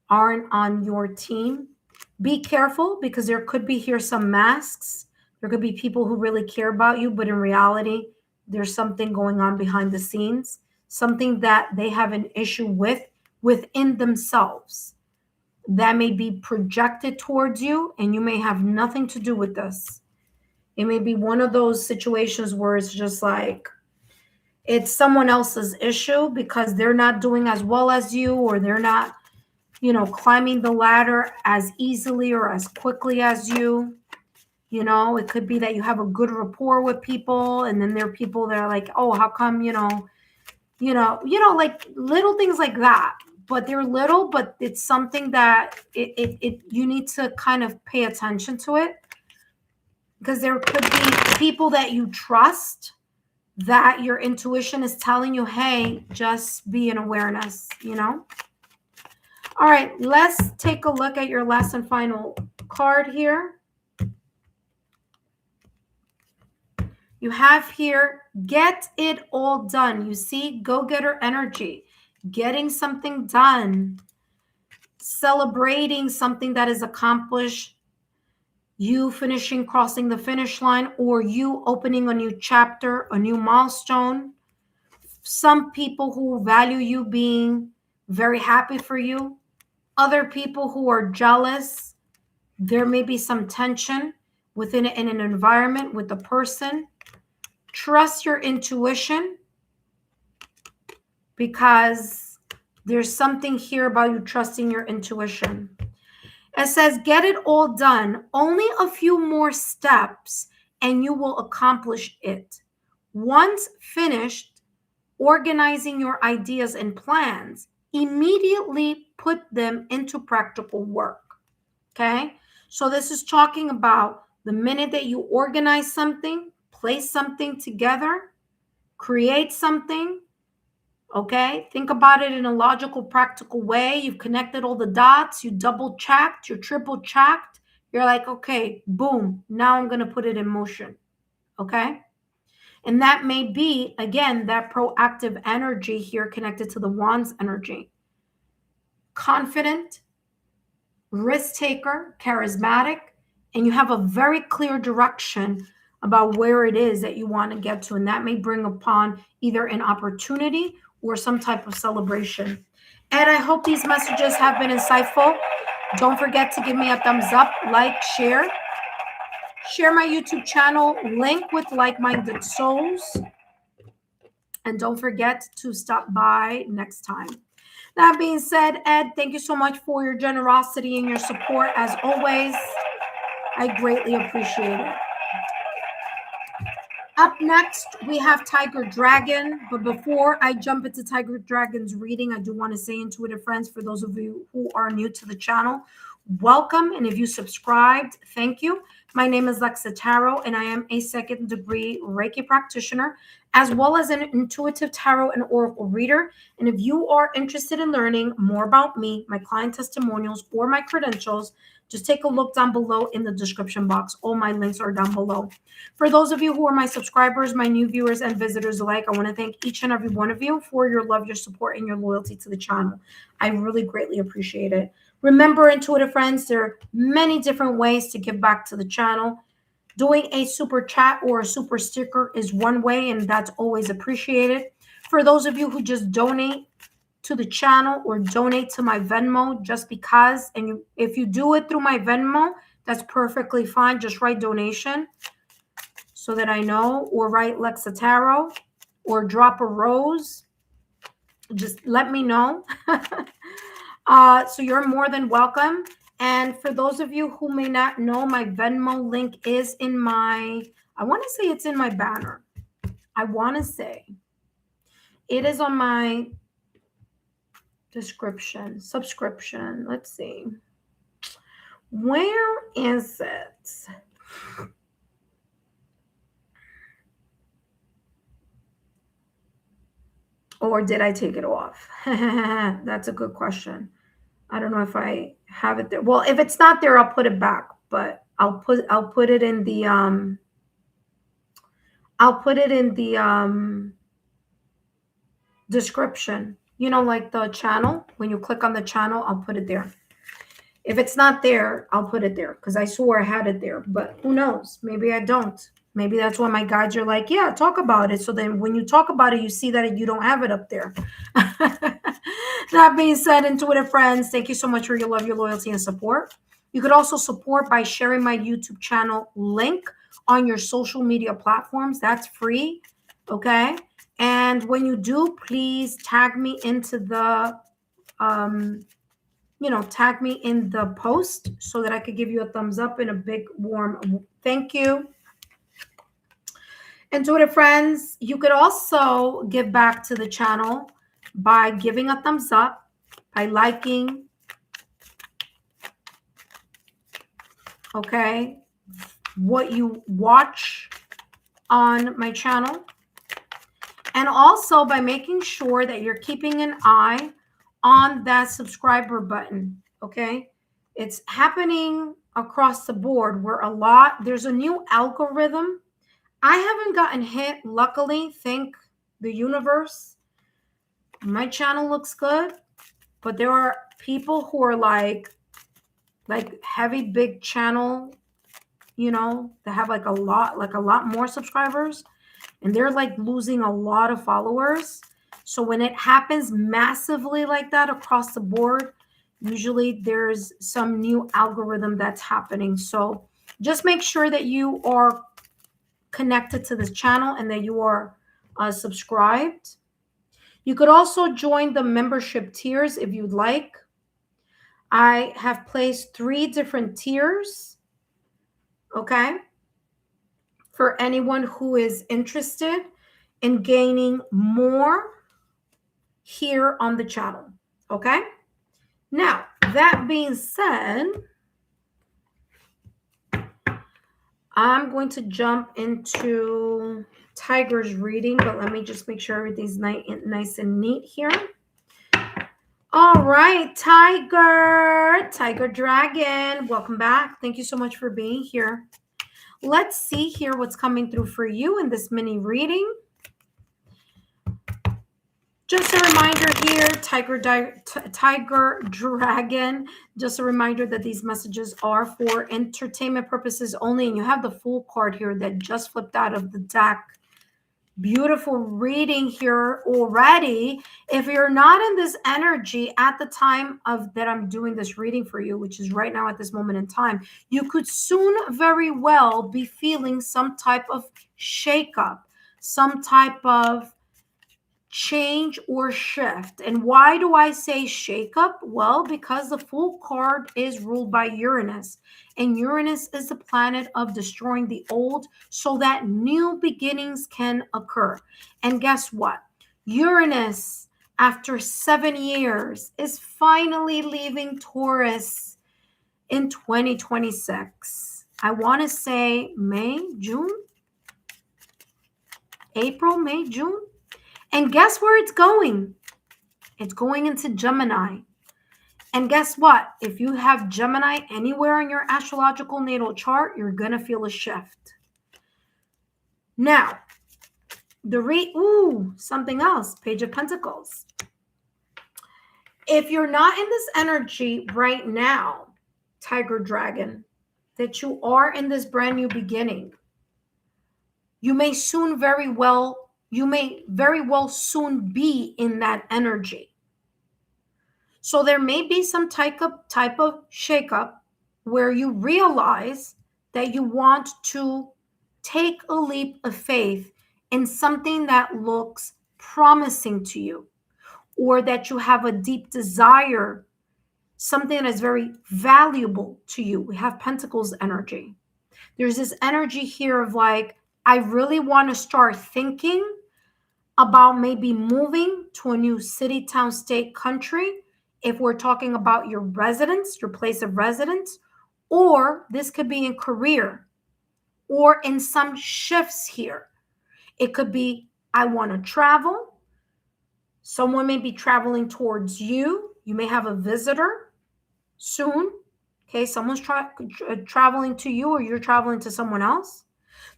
aren't on your team. Be careful because there could be here some masks. There could be people who really care about you, but in reality, there's something going on behind the scenes, something that they have an issue with within themselves that may be projected towards you, and you may have nothing to do with this. It may be one of those situations where it's just like it's someone else's issue because they're not doing as well as you, or they're not, climbing the ladder as easily or as quickly as you. It could be that you have a good rapport with people, and then there are people that are like, oh, how come, like little things like that. But they're little, but it's something that you need to kind of pay attention to it, because there could be people that you trust that your intuition is telling you, hey, just be in awareness, All right, let's take a look at your last and final card here. You have here, get it all done. You see, go-getter energy, getting something done, celebrating something that is accomplished, you finishing, crossing the finish line, or you opening a new chapter, a new milestone. Some people who value you being very happy for you. Other people who are jealous. There may be some tension in an environment with a person. Trust your intuition, because there's something here about you trusting your intuition. It says, get it all done. Only a few more steps and you will accomplish it. Once finished organizing your ideas and plans, immediately put them into practical work. Okay? So this is talking about the minute that you organize something, place something together, create something. Okay, think about it in a logical, practical way. You've connected all the dots, you double checked, you triple checked. You're like, okay, boom, now I'm going to put it in motion. Okay, and that may be, again, that proactive energy here connected to the Wands energy. Confident, risk taker, charismatic, and you have a very clear direction about where it is that you want to get to. And that may bring upon either an opportunity or some type of celebration. And I hope these messages have been insightful. Don't forget to give me a thumbs up, like, share. Share my YouTube channel, link with like-minded souls. And don't forget to stop by next time. That being said, Ed, thank you so much for your generosity and your support. As always, I greatly appreciate it. Up next, we have Tiger Dragon. But before I jump into Tiger Dragon's reading, I do want to say, intuitive friends, for those of you who are new to the channel, welcome. And if you subscribed, thank you. My name is Lexa Tarot, and I am a second-degree Reiki practitioner, as well as an intuitive tarot and oracle reader. And if you are interested in learning more about me, my client testimonials, or my credentials, just take a look down below in the description box. All my links are down below. For those of you who are my subscribers, my new viewers and visitors alike, I want to thank each and every one of you for your love, your support, and your loyalty to the channel. I really greatly appreciate it. Remember, intuitive friends, there are many different ways to give back to the channel. Doing a super chat or a super sticker is one way, and that's always appreciated. For those of you who just donate to the channel or donate to my Venmo just because. And if you do it through my Venmo, that's perfectly fine. Just write donation so that I know, or write Lexa Tarot, or drop a rose. Just let me know. So you're more than welcome. And for those of you who may not know, my Venmo link is in my, I want to say it's in my banner. I want to say it is on my subscription. Let's see. Where is it? Or did I take it off? That's a good question. I don't know if I have it there. Well, if it's not there, I'll put it back, but I'll put it in the description. You know, like the channel, when you click on the channel, I'll put it there. If it's not there, I'll put it there because I swore I had it there, but who knows? Maybe I don't. Maybe that's why my guides are like, yeah, talk about it. So then when you talk about it, you see that you don't have it up there. That being said, intuitive friends, thank you so much for your love, your loyalty, and support. You could also support by sharing my YouTube channel link on your social media platforms. That's free. Okay. And when you do, please tag me into the, tag me in the post so that I could give you a thumbs up and a big warm thank you. Intuitive friends, you could also give back to the channel by giving a thumbs up, by liking, okay, what you watch on my channel, and also by making sure that you're keeping an eye on that subscriber button, okay? It's happening across the board where there's a new algorithm. I haven't gotten hit, luckily, thank the universe. My channel looks good, but there are people who are like heavy, big channel, that have like a lot more subscribers, and they're like losing a lot of followers. So when it happens massively like that across the board, usually there's some new algorithm that's happening. So just make sure that you are connected to this channel and that you are subscribed. You could also join the membership tiers if you'd like. I have placed 3 different tiers, okay, for anyone who is interested in gaining more here on the channel, okay? Now, that being said, I'm going to jump into Tiger's reading, but let me just make sure everything's nice and neat here. All right, Tiger Dragon, welcome back. Thank you so much for being here. Let's see here what's coming through for you in this mini reading. Just a reminder here, Tiger Dragon, just a reminder that these messages are for entertainment purposes only. And you have the Fool card here that just flipped out of the deck. Beautiful reading here already. If you're not in this energy at the time that I'm doing this reading for you, which is right now at this moment in time, you could soon very well be feeling some type of shakeup, some type of change or shift. And why do I say shakeup? Well, because the Fool card is ruled by Uranus, and Uranus is the planet of destroying the old so that new beginnings can occur. And guess what? Uranus, after 7 years, is finally leaving Taurus in 2026. I want to say April, May, June. And guess where it's going? It's going into Gemini. And guess what? If you have Gemini anywhere in your astrological natal chart, you're going to feel a shift. Now, something else, Page of Pentacles. If you're not in this energy right now, Tiger Dragon, that you are in this brand new beginning, you may very well soon be in that energy. So there may be some type of shakeup where you realize that you want to take a leap of faith in something that looks promising to you, or that you have a deep desire, something that is very valuable to you. We have Pentacles energy. There's this energy here of like, I really want to start thinking about maybe moving to a new city, town, state, country, if we're talking about your residence, your place of residence, or this could be in career or in some shifts here. It could be, I want to travel. Someone may be traveling towards you. You may have a visitor soon. Okay, someone's traveling to you, or you're traveling to someone else.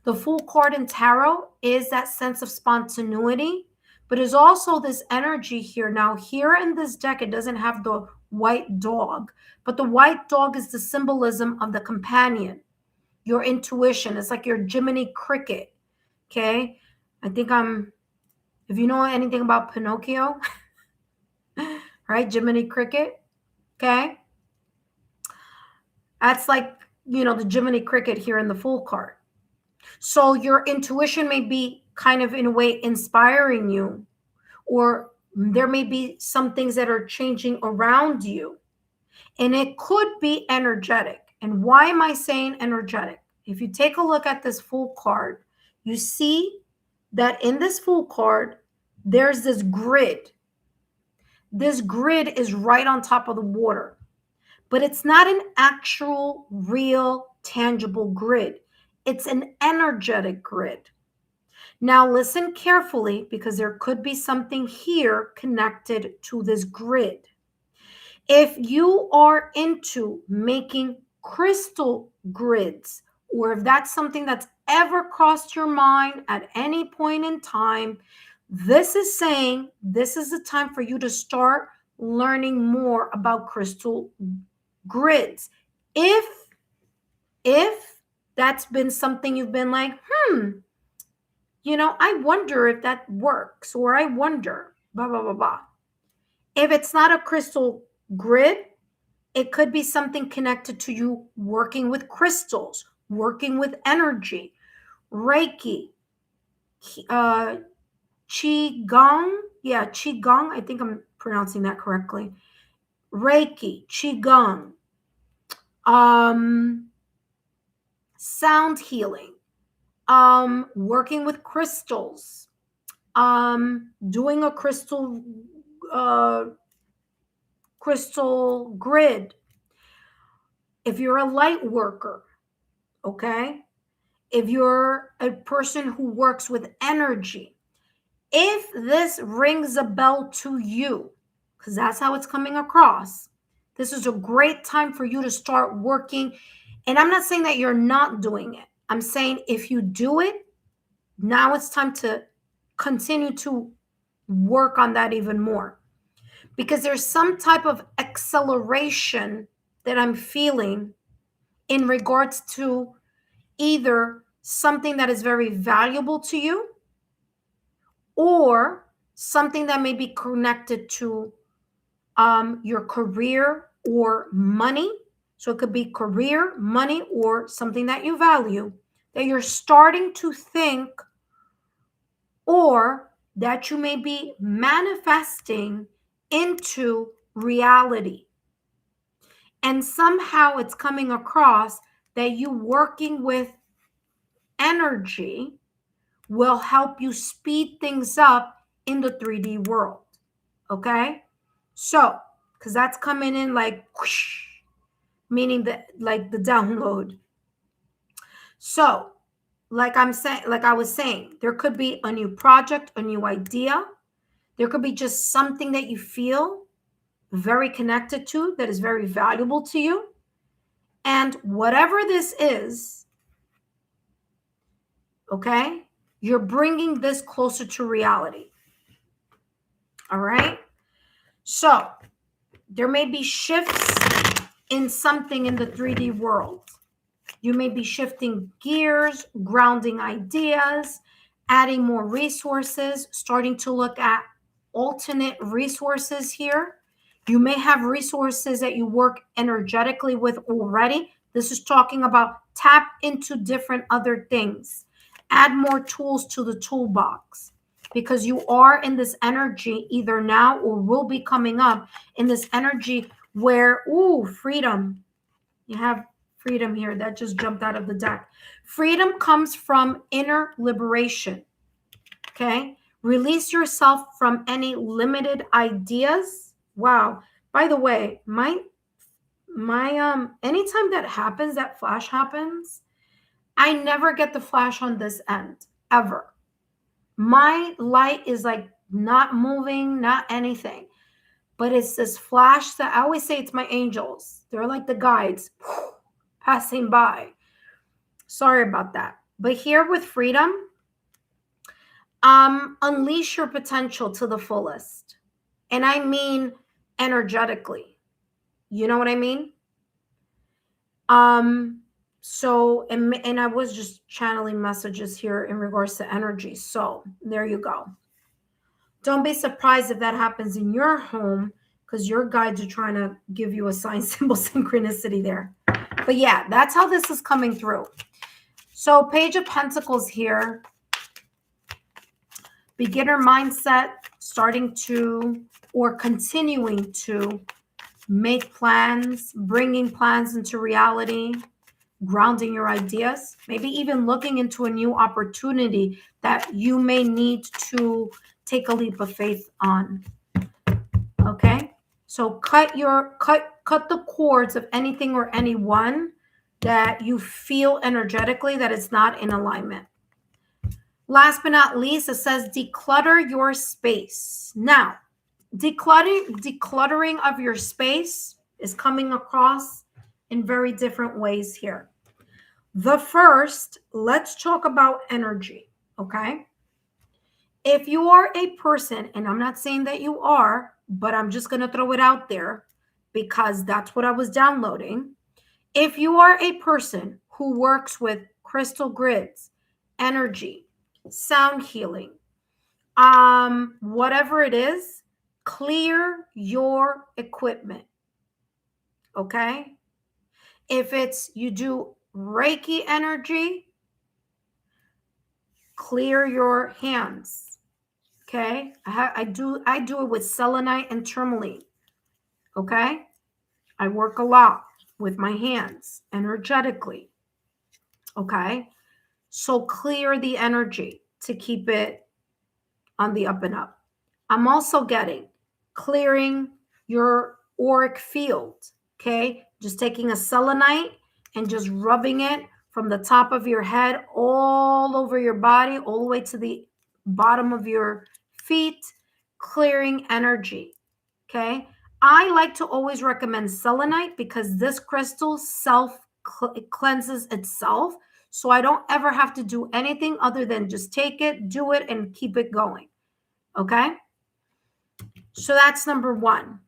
The Fool card in tarot is that sense of spontaneity, but is also this energy here. Now, here in this deck, it doesn't have the white dog, but the white dog is the symbolism of the companion, your intuition. It's like your Jiminy Cricket. Okay, I think if you know anything about Pinocchio, right? Jiminy Cricket. Okay, that's like, the Jiminy Cricket here in the Fool card. So your intuition may be kind of in a way inspiring you, or there may be some things that are changing around you, and it could be energetic. And why am I saying energetic? If you take a look at this Fool card, you see that in this Fool card, there's this grid. This grid is right on top of the water, but it's not an actual, real, tangible grid. It's an energetic grid. Now listen carefully, because there could be something here connected to this grid. If you are into making crystal grids, or if that's something that's ever crossed your mind at any point in time, this is saying this is the time for you to start learning more about crystal grids. If that's been something you've been like, I wonder if that works, or I wonder, blah, blah, blah, blah. If it's not a crystal grid, it could be something connected to you working with crystals, working with energy, Reiki, Qigong. Yeah, Qigong. I think I'm pronouncing that correctly. Reiki, Qigong, sound healing, working with crystals, doing a crystal grid. If you're a light worker, okay? If you're a person who works with energy, if this rings a bell to you, because that's how it's coming across, this is a great time for you to start working. And I'm not saying that you're not doing it. I'm saying if you do it, now it's time to continue to work on that even more, because there's some type of acceleration that I'm feeling in regards to either something that is very valuable to you, or something that may be connected to your career or money. So it could be career, money, or something that you value, that you're starting to think, or that you may be manifesting into reality. And somehow it's coming across that you working with energy will help you speed things up in the 3D world. Okay? So, because that's coming in like whoosh, meaning that like the download. So, like I was saying, there could be a new project, a new idea. There could be just something that you feel very connected to, that is very valuable to you. And whatever this is, okay, you're bringing this closer to reality. All right? So, there may be shifts in something in the 3D world. You may be shifting gears, grounding ideas, adding more resources, starting to look at alternate resources here. You may have resources that you work energetically with already. This is talking about tap into different other things. Add more tools to the toolbox because you are in this energy either now or will be coming up in this energy where, ooh, freedom. You have freedom here. That just jumped out of the deck. Freedom comes from inner liberation. Okay. Release yourself from any limited ideas. Wow. By the way, my anytime that happens, that flash happens, I never get the flash on this end ever. My light is like not moving, not anything. But it's this flash that I always say it's my angels. They're like the guides passing by. Sorry about that. But here with freedom, unleash your potential to the fullest. And I mean energetically. You know what I mean? So, and I was just channeling messages here in regards to energy. So there you go. Don't be surprised if that happens in your home because your guides are trying to give you a sign symbol synchronicity there. But yeah, that's how this is coming through. So Page of Pentacles here. Beginner mindset, starting to or continuing to make plans, bringing plans into reality, grounding your ideas, maybe even looking into a new opportunity that you may need to take a leap of faith on. Okay? So cut the cords of anything or anyone that you feel energetically that is not in alignment. Last but not least, it says declutter your space. Now, decluttering of your space is coming across in very different ways here. The first, let's talk about energy, okay? If you are a person, and I'm not saying that you are, but I'm just going to throw it out there because that's what I was downloading. If you are a person who works with crystal grids, energy, sound healing, whatever it is, clear your equipment. Okay? If it's you do Reiki energy, clear your hands. Okay? I do it with selenite and tourmaline. Okay? I work a lot with my hands energetically. Okay? So clear the energy to keep it on the up and up. I'm also getting clearing your auric field. Okay? Just taking a selenite and just rubbing it from the top of your head all over your body, all the way to the bottom of your feet, clearing energy. Okay? I like to always recommend selenite because this crystal cleanses itself. So I don't ever have to do anything other than just take it, do it, and keep it going. Okay? So that's number one.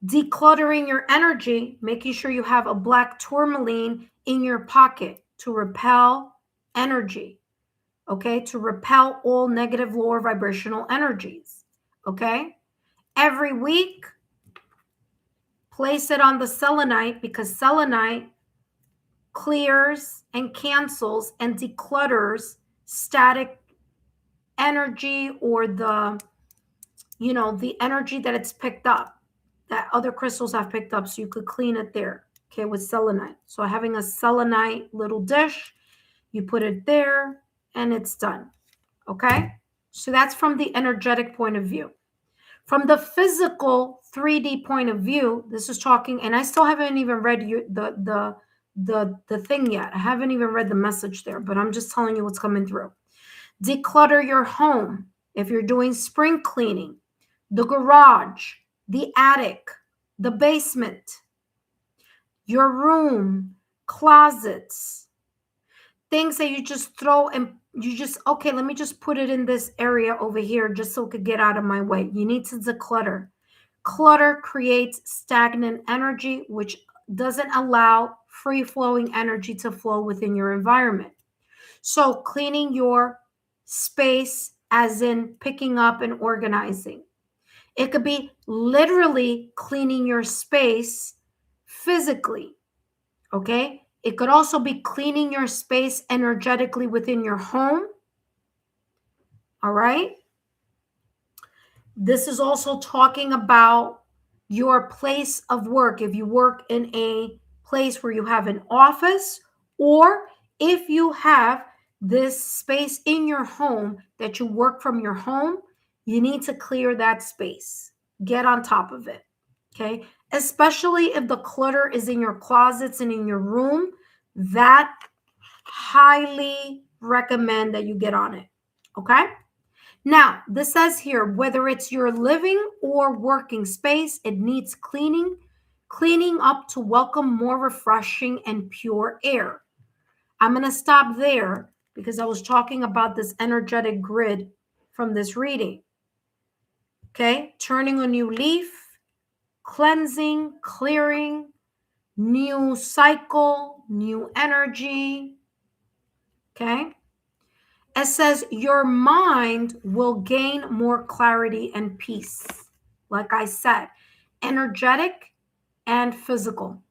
Decluttering your energy, making sure you have a black tourmaline in your pocket to repel energy. Okay? To repel all negative, lower vibrational energies. Okay? Every week, place it on the selenite because selenite clears and cancels and declutters static energy or the energy that it's picked up, that other crystals have picked up, so you could clean it there, okay, with selenite. So having a selenite little dish, you put it there and it's done, okay? So that's from the energetic point of view. From the physical 3D point of view, this is talking, and I still haven't even read the thing yet. I haven't even read the message there, but I'm just telling you what's coming through. Declutter your home. If you're doing spring cleaning, the garage, the attic, the basement, your room, closets, things that you just throw and you just, okay, let me just put it in this area over here just so it could get out of my way. You need to declutter. Clutter creates stagnant energy, which doesn't allow free-flowing energy to flow within your environment. So cleaning your space, as in picking up and organizing. It could be literally cleaning your space physically, okay? It could also be cleaning your space energetically within your home, all right? This is also talking about your place of work. If you work in a place where you have an office, or if you have this space in your home that you work from your home, you need to clear that space. Get on top of it, okay? Especially if the clutter is in your closets and in your room, that highly recommend that you get on it, okay? Now, this says here, whether it's your living or working space, it needs cleaning up to welcome more refreshing and pure air. I'm going to stop there because I was talking about this energetic grid from this reading. Okay, turning a new leaf, cleansing, clearing, new cycle, new energy. Okay. It says your mind will gain more clarity and peace. Like I said, energetic and physical.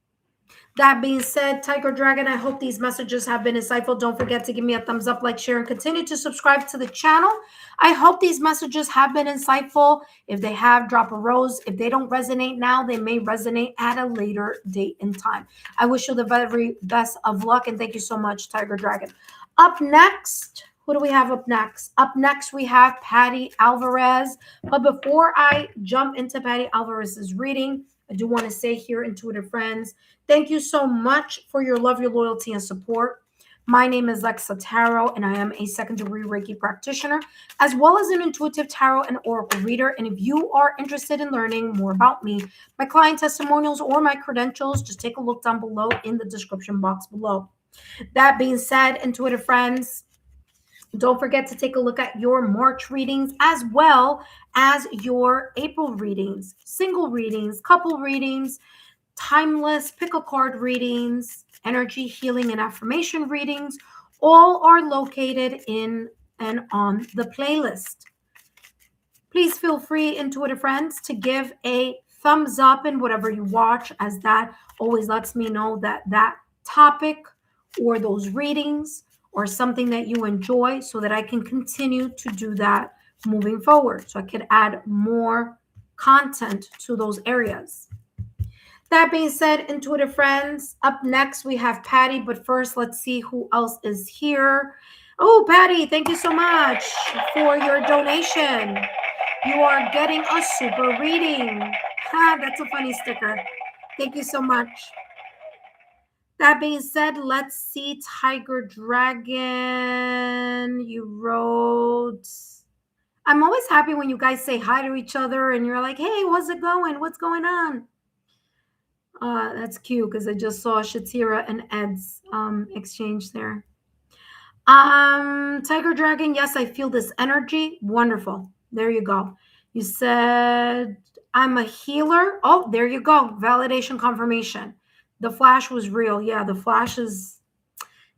That being said, Tiger Dragon, I hope these messages have been insightful. Don't forget to give me a thumbs up, like, share, and continue to subscribe to the channel. I hope these messages have been insightful. If they have, drop a rose. If they don't resonate now, they may resonate at a later date and time. I wish you the very best of luck, and thank you so much, Tiger Dragon. Up next, who do we have up next? Up next, we have Patty Alvarez. But before I jump into Patty Alvarez's reading, I do want to say here, intuitive friends, thank you so much for your love, your loyalty, and support. My name is Lexa Tarot, and I am a second-degree Reiki practitioner, as well as an intuitive tarot and oracle reader. And if you are interested in learning more about me, my client testimonials, or my credentials, just take a look down below in the description box below. That being said, intuitive friends, don't forget to take a look at your March readings as well as your April readings, single readings, couple readings, timeless pick a card readings, energy healing and affirmation readings. All are located in and on the playlist. Please feel free, intuitive friends, to give a thumbs up in whatever you watch, as that always lets me know that that topic or those readings or something that you enjoy, so that I can continue to do that moving forward, so I could add more content to those areas. That being said, intuitive friends, up next we have Patty, but first let's see who else is here. Oh, Patty, thank you so much for your donation. You are getting a super reading. Ha, that's a funny sticker. Thank you so much. That being said, let's see, Tiger Dragon. You wrote, I'm always happy when you guys say hi to each other and you're like, hey, how's it going? What's going on? That's cute because I just saw Shatira and Ed's exchange there. Tiger Dragon, yes, I feel this energy. Wonderful. There you go. You said, I'm a healer. Oh, there you go. Validation confirmation. The flash was real. Yeah, the flash is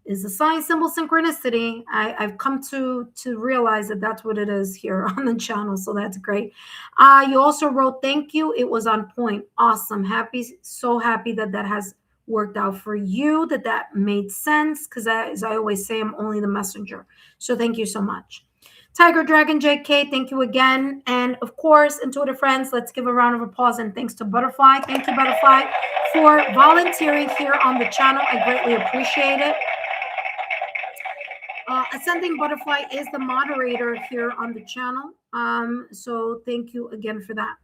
a sign, symbol, synchronicity. I've come to realize that that's what it is here on the channel. So that's great. You also wrote, thank you. It was on point. Awesome. Happy. So happy that that has worked out for you, that made sense. Because as I always say, I'm only the messenger. So thank you so much. Tiger Dragon JK, thank you again. And of course, intuitive friends, let's give a round of applause and thanks to Butterfly. Thank you, Butterfly, for volunteering here on the channel. I greatly appreciate it. Ascending Butterfly is the moderator here on the channel. So thank you again for that.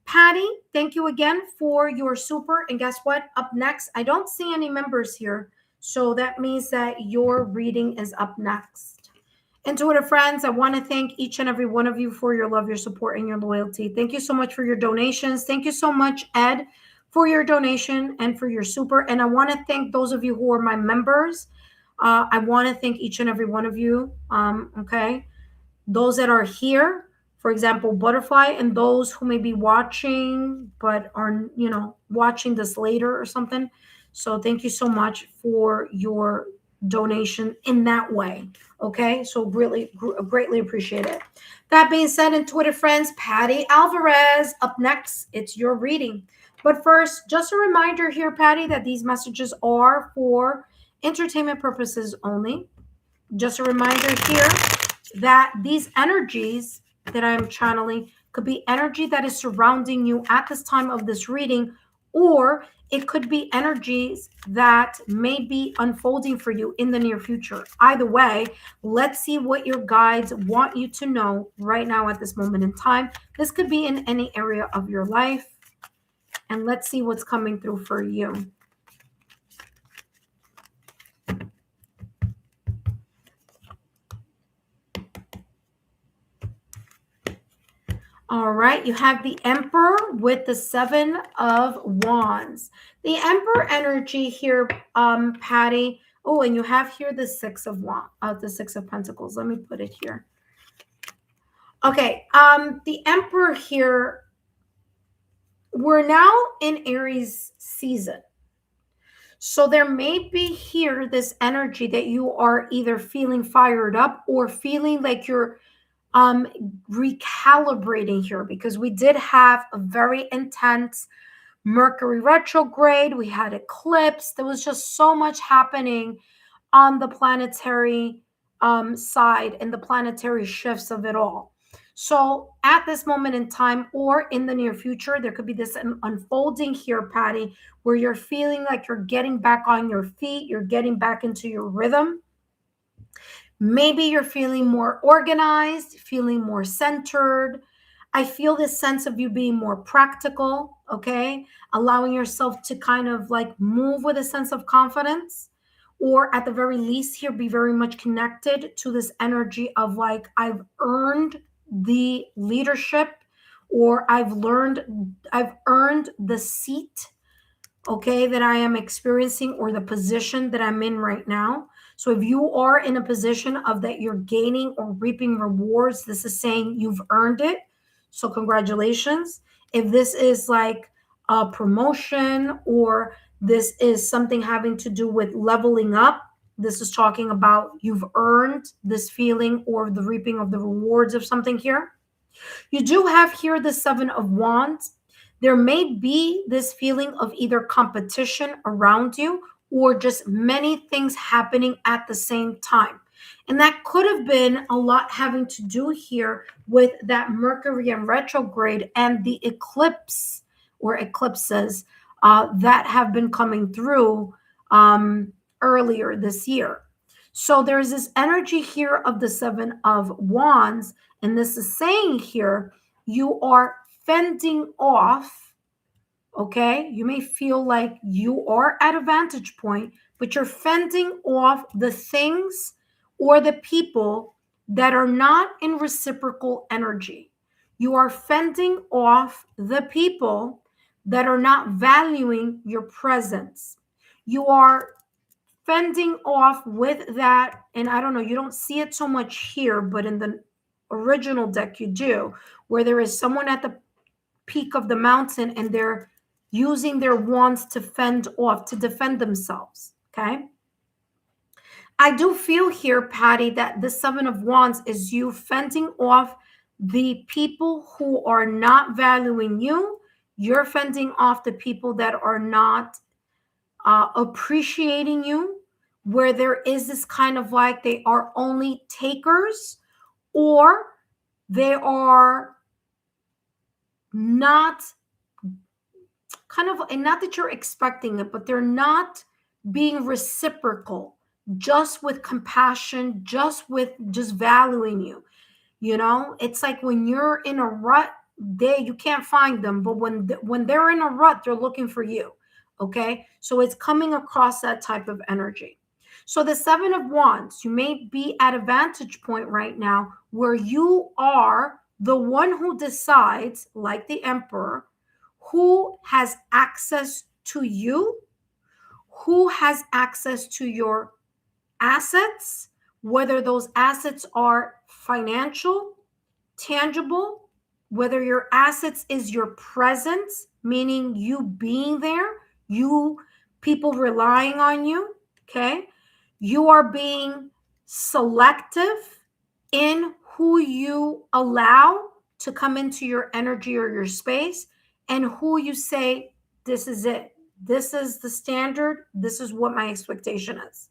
Patty, thank you again for your super. And guess what? Up next, I don't see any members here. So that means that your reading is up next. Intuitive friends, I want to thank each and every one of you for your love, your support, and your loyalty. Thank you so much for your donations. Thank you so much, Ed, for your donation and for your super. And I want to thank those of you who are my members. I want to thank each and every one of you. Okay. Those that are here, for example, Butterfly, and those who may be watching, but are, watching this later or something. So thank you so much for your donation in that way. Okay, so really greatly appreciate it. That being said, intuitive friends, Patty Alvarez up next. It's your reading. But first, just a reminder here, Patty, that these messages are for entertainment purposes only. Just a reminder here that these energies that I'm channeling could be energy that is surrounding you at this time of this reading, or it could be energies that may be unfolding for you in the near future. Either way, let's see what your guides want you to know right now at this moment in time. This could be in any area of your life, and let's see what's coming through for you. All right, you have the Emperor with the Seven of Wands. The Emperor energy here, Patty. Oh, and you have here the Six of the Six of Pentacles. Let me put it here. Okay, the Emperor here. We're now in Aries season. So there may be here this energy that you are either feeling fired up or feeling like you're recalibrating here, because we did have a very intense Mercury retrograde. We had eclipse. There was just so much happening on the planetary side and the planetary shifts of it all. So at this moment in time or in the near future, there could be this unfolding here, Patty, where you're feeling like you're getting back on your feet, you're getting back into your rhythm. Maybe you're feeling more organized, feeling more centered. I feel this sense of you being more practical, okay? Allowing yourself to kind of like move with a sense of confidence, or at the very least here, be very much connected to this energy of like, I've earned the leadership, or I've earned the seat, okay, that I am experiencing, or the position that I'm in right now. So if you are in a position of that you're gaining or reaping rewards, this is saying you've earned it. So congratulations. If this is like a promotion, or this is something having to do with leveling up, this is talking about you've earned this feeling or the reaping of the rewards of something here. You do have here the Seven of Wands. There may be this feeling of either competition around you or just many things happening at the same time. And that could have been a lot having to do here with that Mercury in retrograde and the eclipse or eclipses that have been coming through earlier this year. So there's this energy here of the Seven of Wands. And this is saying here, you are fending off, okay? You may feel like you are at a vantage point, but you're fending off the things or the people that are not in reciprocal energy. You are fending off the people that are not valuing your presence. You are fending off with that, and I don't know, you don't see it so much here, but in the original deck you do, where there is someone at the peak of the mountain and they're using their wands to fend off, to defend themselves. Okay, I do feel here, Patty, that the Seven of Wands is you fending off the people who are not valuing you. You're fending off the people that are not appreciating you, where there is this kind of like they are only takers, or they are not kind of, and not that you're expecting it, but they're not being reciprocal, just with compassion, just valuing you. You know, it's like when you're in a rut, you can't find them, but when they're in a rut, they're looking for you. Okay, so it's coming across that type of energy. So the Seven of Wands, you may be at a vantage point right now where you are the one who decides, like the Emperor, who has access to you, who has access to your assets, whether those assets are financial, tangible, whether your assets is your presence, meaning you being there, you people relying on you, okay? You are being selective in who you allow to come into your energy or your space, and who you say, this is it. This is the standard. This is what my expectation is.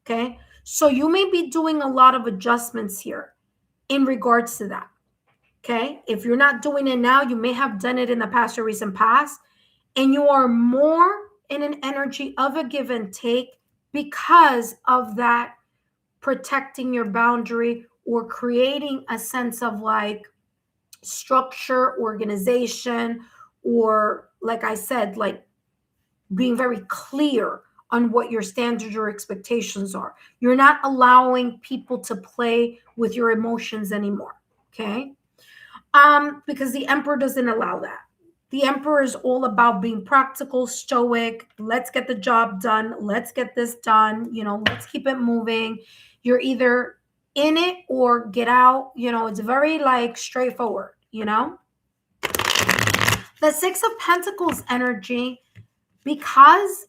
Okay. So you may be doing a lot of adjustments here in regards to that. Okay. If you're not doing it now, you may have done it in the past or recent past, and you are more in an energy of a give and take because of that protecting your boundary or creating a sense of like structure, organization, or like I said, like being very clear on what your standards or expectations are. You're not allowing people to play with your emotions anymore. Okay. Because the emperor doesn't allow that. The emperor is all about being practical, stoic. Let's get the job done. Let's get this done. Let's keep it moving. You're either in it or get out. It's very like straightforward. The Six of Pentacles energy, because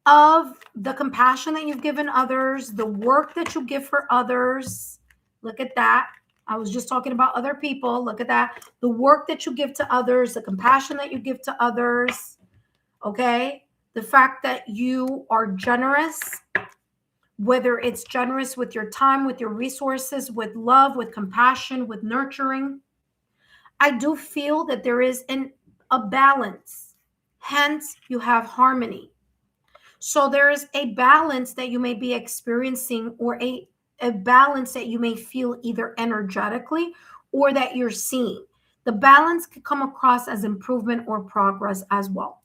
of the compassion that you've given others, the work that you give for others. Look at that. I was just talking about other people. Look at that. The work that you give to others, the compassion that you give to others. Okay. The fact that you are generous, whether it's generous with your time, with your resources, with love, with compassion, with nurturing. I do feel that there is a balance. Hence, you have harmony. So there is a balance that you may be experiencing, or a balance that you may feel either energetically or that you're seeing. The balance could come across as improvement or progress as well.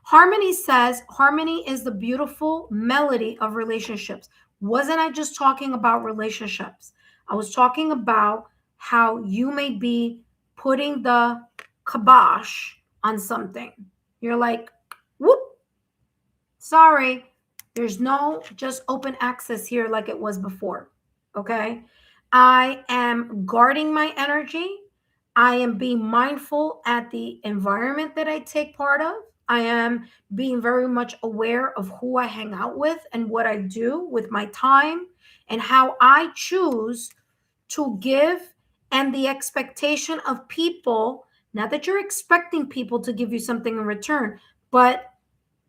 Harmony says harmony is the beautiful melody of relationships. Wasn't I just talking about relationships? I was talking about how you may be putting the kibosh on something. You're like, whoop, sorry, there's no just open access here like it was before. Okay. I am guarding my energy. I am being mindful at the environment that I take part of. I am being very much aware of who I hang out with and what I do with my time and how I choose to give, and the expectation of people. Not that you're expecting people to give you something in return, but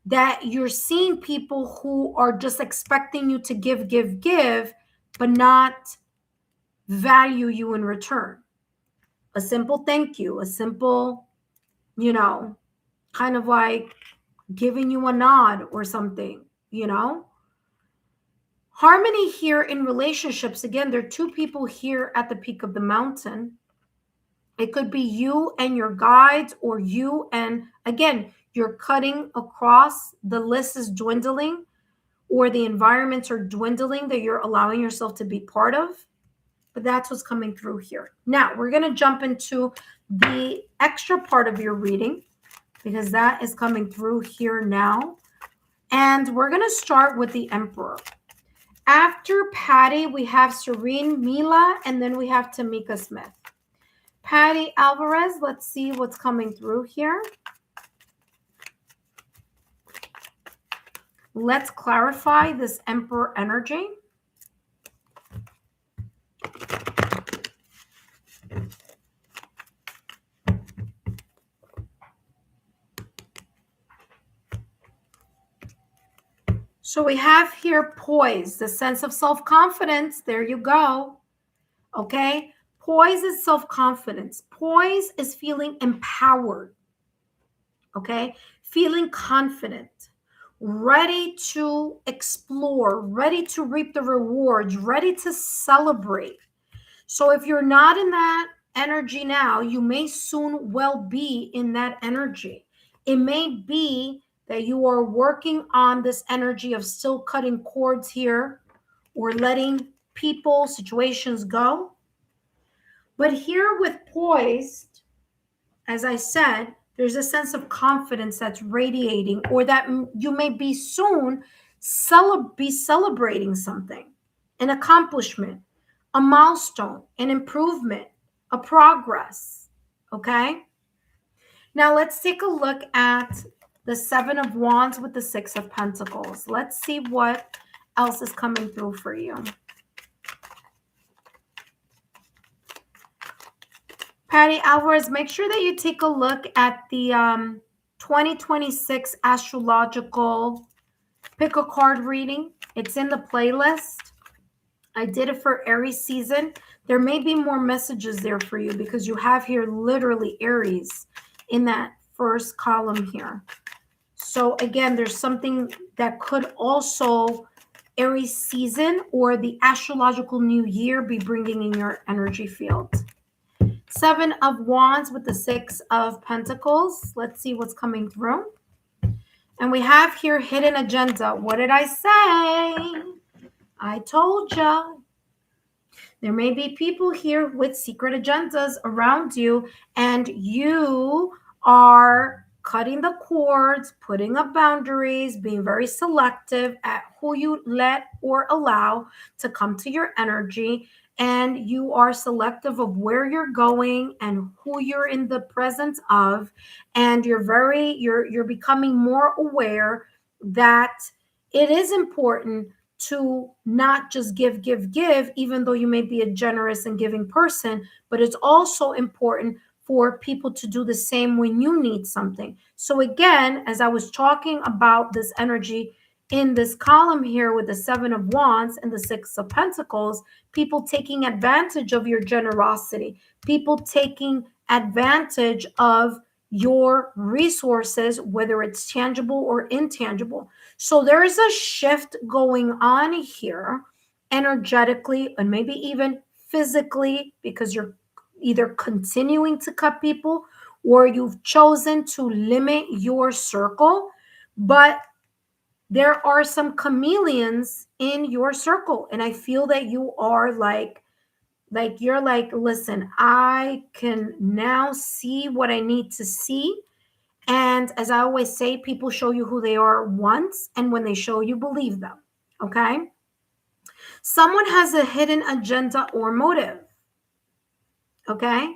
that you're seeing people who are just expecting you to give, but not value you in return. A simple thank you, a simple, kind of like giving you a nod or something. Harmony here in relationships. Again, there are two people here at the peak of the mountain. It could be you and your guides, or you and, again, you're cutting across, the list is dwindling, or the environments are dwindling that you're allowing yourself to be part of. But that's what's coming through here. Now, we're going to jump into the extra part of your reading, because that is coming through here now. And we're going to start with the Emperor. After Patty, we have Serene Mila, and then we have Tamika Smith. Patty Alvarez, let's see what's coming through here. Let's clarify this Emperor energy. So we have here poise, the sense of self-confidence. There you go. Okay. Poise is self-confidence. Poise is feeling empowered. Okay. Feeling confident, ready to explore, ready to reap the rewards, ready to celebrate. So if you're not in that energy now, you may soon well be in that energy. It may be that you are working on this energy of still cutting cords here, or letting people, situations go. But here with poised, as I said, there's a sense of confidence that's radiating, or that you may be soon be celebrating something, an accomplishment, a milestone, an improvement, a progress. Okay. Now let's take a look at the Seven of Wands with the Six of Pentacles. Let's see what else is coming through for you? Patty Alvarez, make sure that you take a look at the 2026 astrological pick a card reading. It's in the playlist. I did it for Aries season. There may be more messages there for you because you have here literally Aries in that first column here. So again, there's something that could also Aries season or the astrological new year be bringing in your energy field. 7 of Wands with the 6 of Pentacles. Let's see what's coming through. And we have here hidden agenda. What did I say? I told you. There may be people here with secret agendas around you, and you are cutting the cords, putting up boundaries, being very selective at who you let or allow to come to your energy. And you are selective of where you're going and who you're in the presence of. And you're becoming more aware that it is important to not just give, even though you may be a generous and giving person, but it's also important for people to do the same when you need something. So again, as I was talking about this energy in this column here with the 7 of Wands and the 6 of Pentacles, people taking advantage of your generosity, people taking advantage of your resources, whether it's tangible or intangible. So there is a shift going on here energetically and maybe even physically, because you're either continuing to cut people or you've chosen to limit your circle. But there are some chameleons in your circle, and I feel that you are like you're like, listen, I can now see what I need to see. And as I always say, people show you who they are once, and when they show you, believe them. Okay? Someone has a hidden agenda or motive. Okay?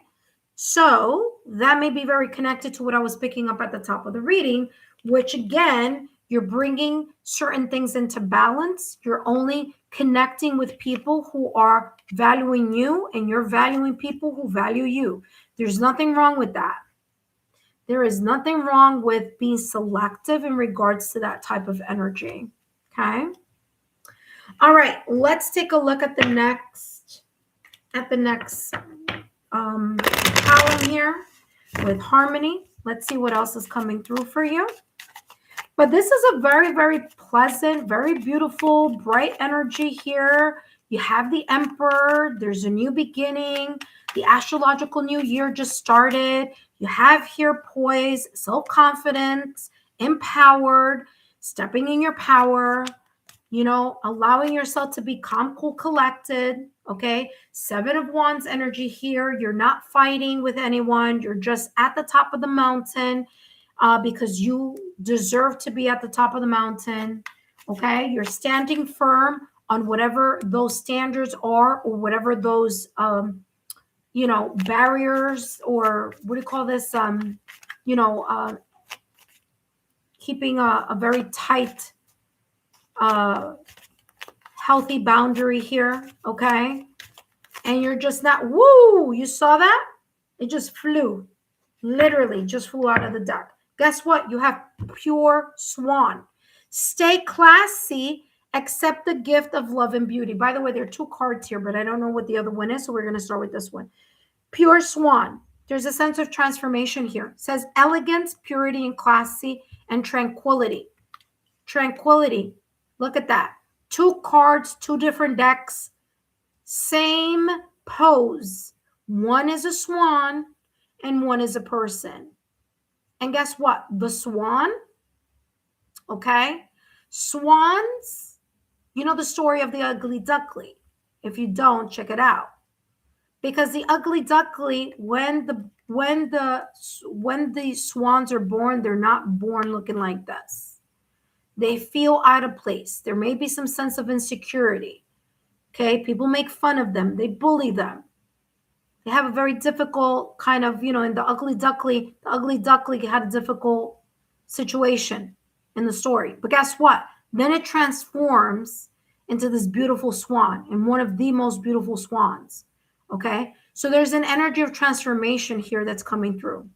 So that may be very connected to what I was picking up at the top of the reading, which again, you're bringing certain things into balance. You're only connecting with people who are valuing you, and you're valuing people who value you. There's nothing wrong with that. There is nothing wrong with being selective in regards to that type of energy. Okay. All right. Let's take a look at the next column here with harmony. Let's see what else is coming through for you. But this is a very, very pleasant, very beautiful, bright energy here. You have the Emperor. There's a new beginning. The astrological new year just started. You have here poise, self-confidence, empowered, stepping in your power, allowing yourself to be calm, cool, collected. Okay. 7 of Wands energy here. You're not fighting with anyone. You're just at the top of the mountain because you deserve to be at the top of the mountain. Okay. You're standing firm on whatever those standards are, or whatever those, barriers, or what do you call this? Keeping a very tight, healthy boundary here. Okay. And you're just not, woo, you saw that? It just flew, literally just flew out of the deck. Guess what? You have pure swan. Stay classy, accept the gift of love and beauty. By the way, there are 2 cards here, but I don't know what the other one is. So we're going to start with this one. Pure swan. There's a sense of transformation here. It says elegance, purity, and classy, and tranquility. Tranquility. Look at that. 2 cards, 2 different decks. Same pose. One is a swan and one is a person. And guess what? The swan, okay? Swans, you know the story of the ugly duckling. If you don't, check it out. Because the ugly duckling, when the swans are born, they're not born looking like this. They feel out of place. There may be some sense of insecurity. Okay, people make fun of them. They bully them. They have a very difficult kind of, in the ugly duckling had a difficult situation in the story. But guess what? Then it transforms into this beautiful swan, and one of the most beautiful swans. Okay? So there's an energy of transformation here that's coming through.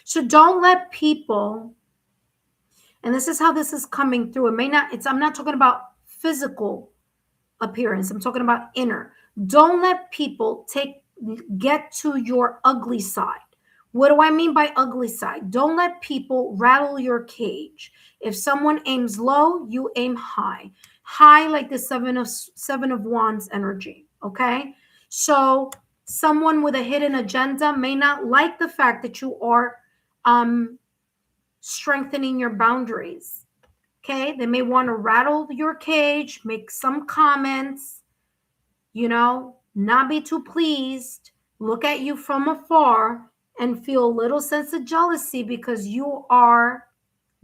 So don't let people, and this is how this is coming through. It may not, I'm not talking about physical appearance. I'm talking about inner. Don't let people get to your ugly side. What do I mean by ugly side? Don't let people rattle your cage. If someone aims low, you aim high. High like the seven of wands energy, okay? So someone with a hidden agenda may not like the fact that you are strengthening your boundaries. Okay, they may want to rattle your cage, make some comments, not be too pleased, look at you from afar, and feel a little sense of jealousy because you are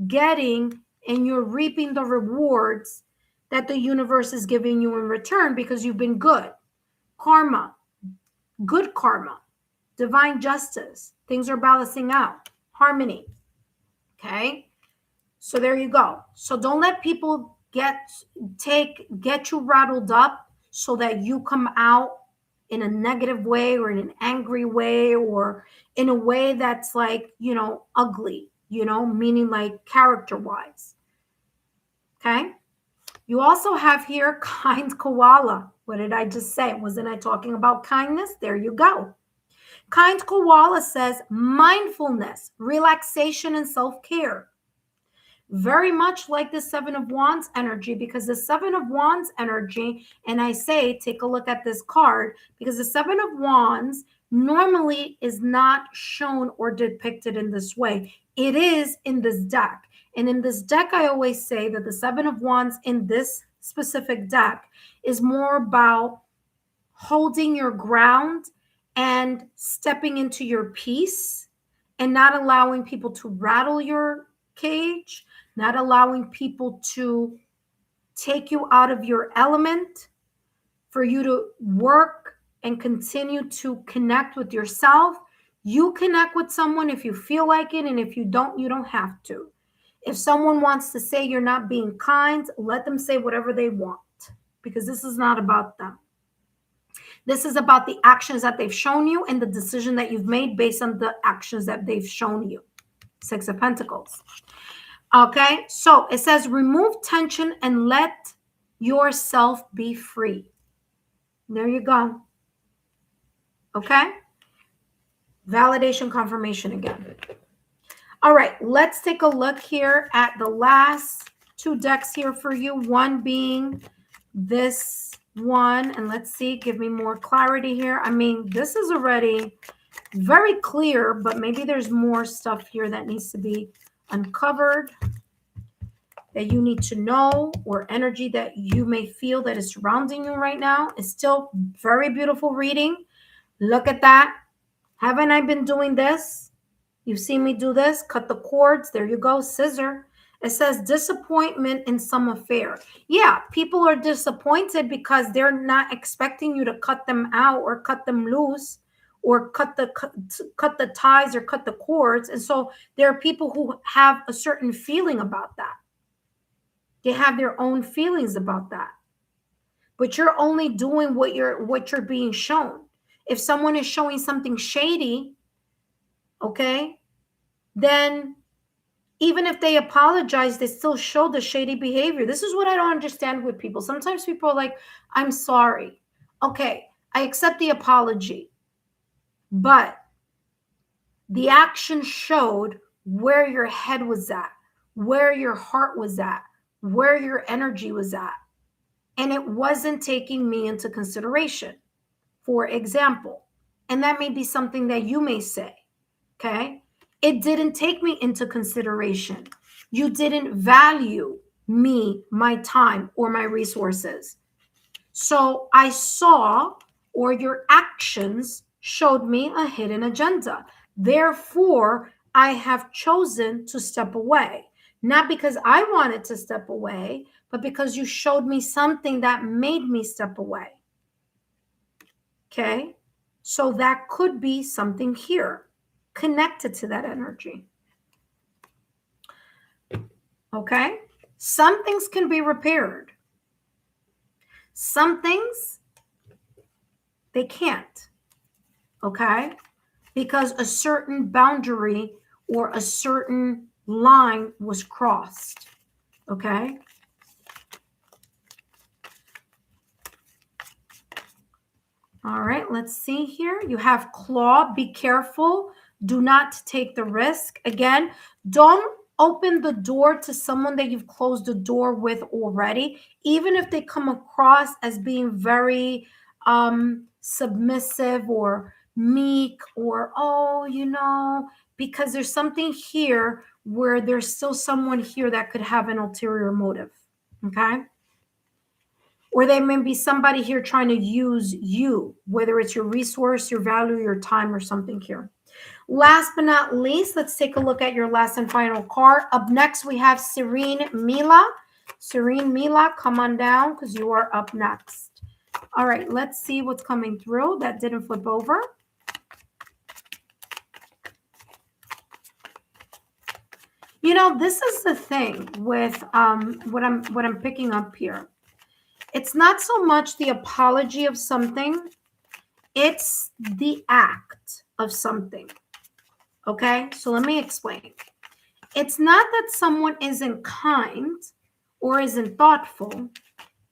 getting and you're reaping the rewards that the universe is giving you in return because you've been good. Karma, good karma, divine justice, things are balancing out, harmony. Okay. So there you go. So don't let people get you rattled up so that you come out in a negative way or in an angry way or in a way that's like, ugly, meaning like character wise. Okay. You also have here kind koala. What did I just say? Wasn't I talking about kindness? There you go. Kind koala says mindfulness, relaxation, and self-care. Very much like the Seven of Wands energy, because the Seven of Wands energy, and I say, take a look at this card, because the Seven of Wands normally is not shown or depicted in this way. It is in this deck. And in this deck, I always say that the Seven of Wands in this specific deck is more about holding your ground and stepping into your peace and not allowing people to rattle your cage, not allowing people to take you out of your element, for you to work and continue to connect with yourself. You connect with someone if you feel like it, and if you don't have to. If someone wants to say you're not being kind, let them say whatever they want, because this is not about them. This is about the actions that they've shown you and the decision that you've made based on the actions that they've shown you. Six of Pentacles. Okay, so it says remove tension and let yourself be free. There you go. Okay, validation, confirmation again. All right, let's take a look here at the last two decks here for you. One being this one, and let's see, give me more clarity here. I mean, this is already very clear, but maybe there's more stuff here that needs to be uncovered, that you need to know, or energy that you may feel that is surrounding you right now. It's still very beautiful reading. Look at that. Haven't I been doing this? You've seen me do this. Cut the cords. There you go. Scissor. It says disappointment in some affair. Yeah, people are disappointed because they're not expecting you to cut them out or cut them loose or cut the ties or cut the cords. And so there are people who have a certain feeling about that. They have their own feelings about that. But you're only doing what you're being shown. If someone is showing something shady, okay, then even if they apologize, they still show the shady behavior. This is what I don't understand with people. Sometimes people are like, I'm sorry. Okay, I accept the apology. But the action showed where your head was at, where your heart was at, where your energy was at. And it wasn't taking me into consideration, for example. And that may be something that you may say, okay? It didn't take me into consideration. You didn't value me, my time, or my resources. So I saw, or your actions showed me a hidden agenda. Therefore, I have chosen to step away. Not because I wanted to step away, but because you showed me something that made me step away. Okay? So that could be something here connected to that energy. Okay? Some things can be repaired. Some things, they can't, okay? Because a certain boundary or a certain line was crossed, okay? All right, let's see here. You have claw. Be careful. Do not take the risk. Again, don't open the door to someone that you've closed the door with already, even if they come across as being very submissive or meek or, oh, because there's something here where there's still someone here that could have an ulterior motive, okay? Or there may be somebody here trying to use you, whether it's your resource, your value, your time, or something here. Last but not least, let's take a look at your last and final card. Up next, we have Serene Mila. Serene Mila, come on down because you are up next. All right, let's see what's coming through. That didn't flip over. This is the thing with what I'm picking up here. It's not so much the apology of something, it's the act of something. Okay, so let me explain. It's not that someone isn't kind or isn't thoughtful.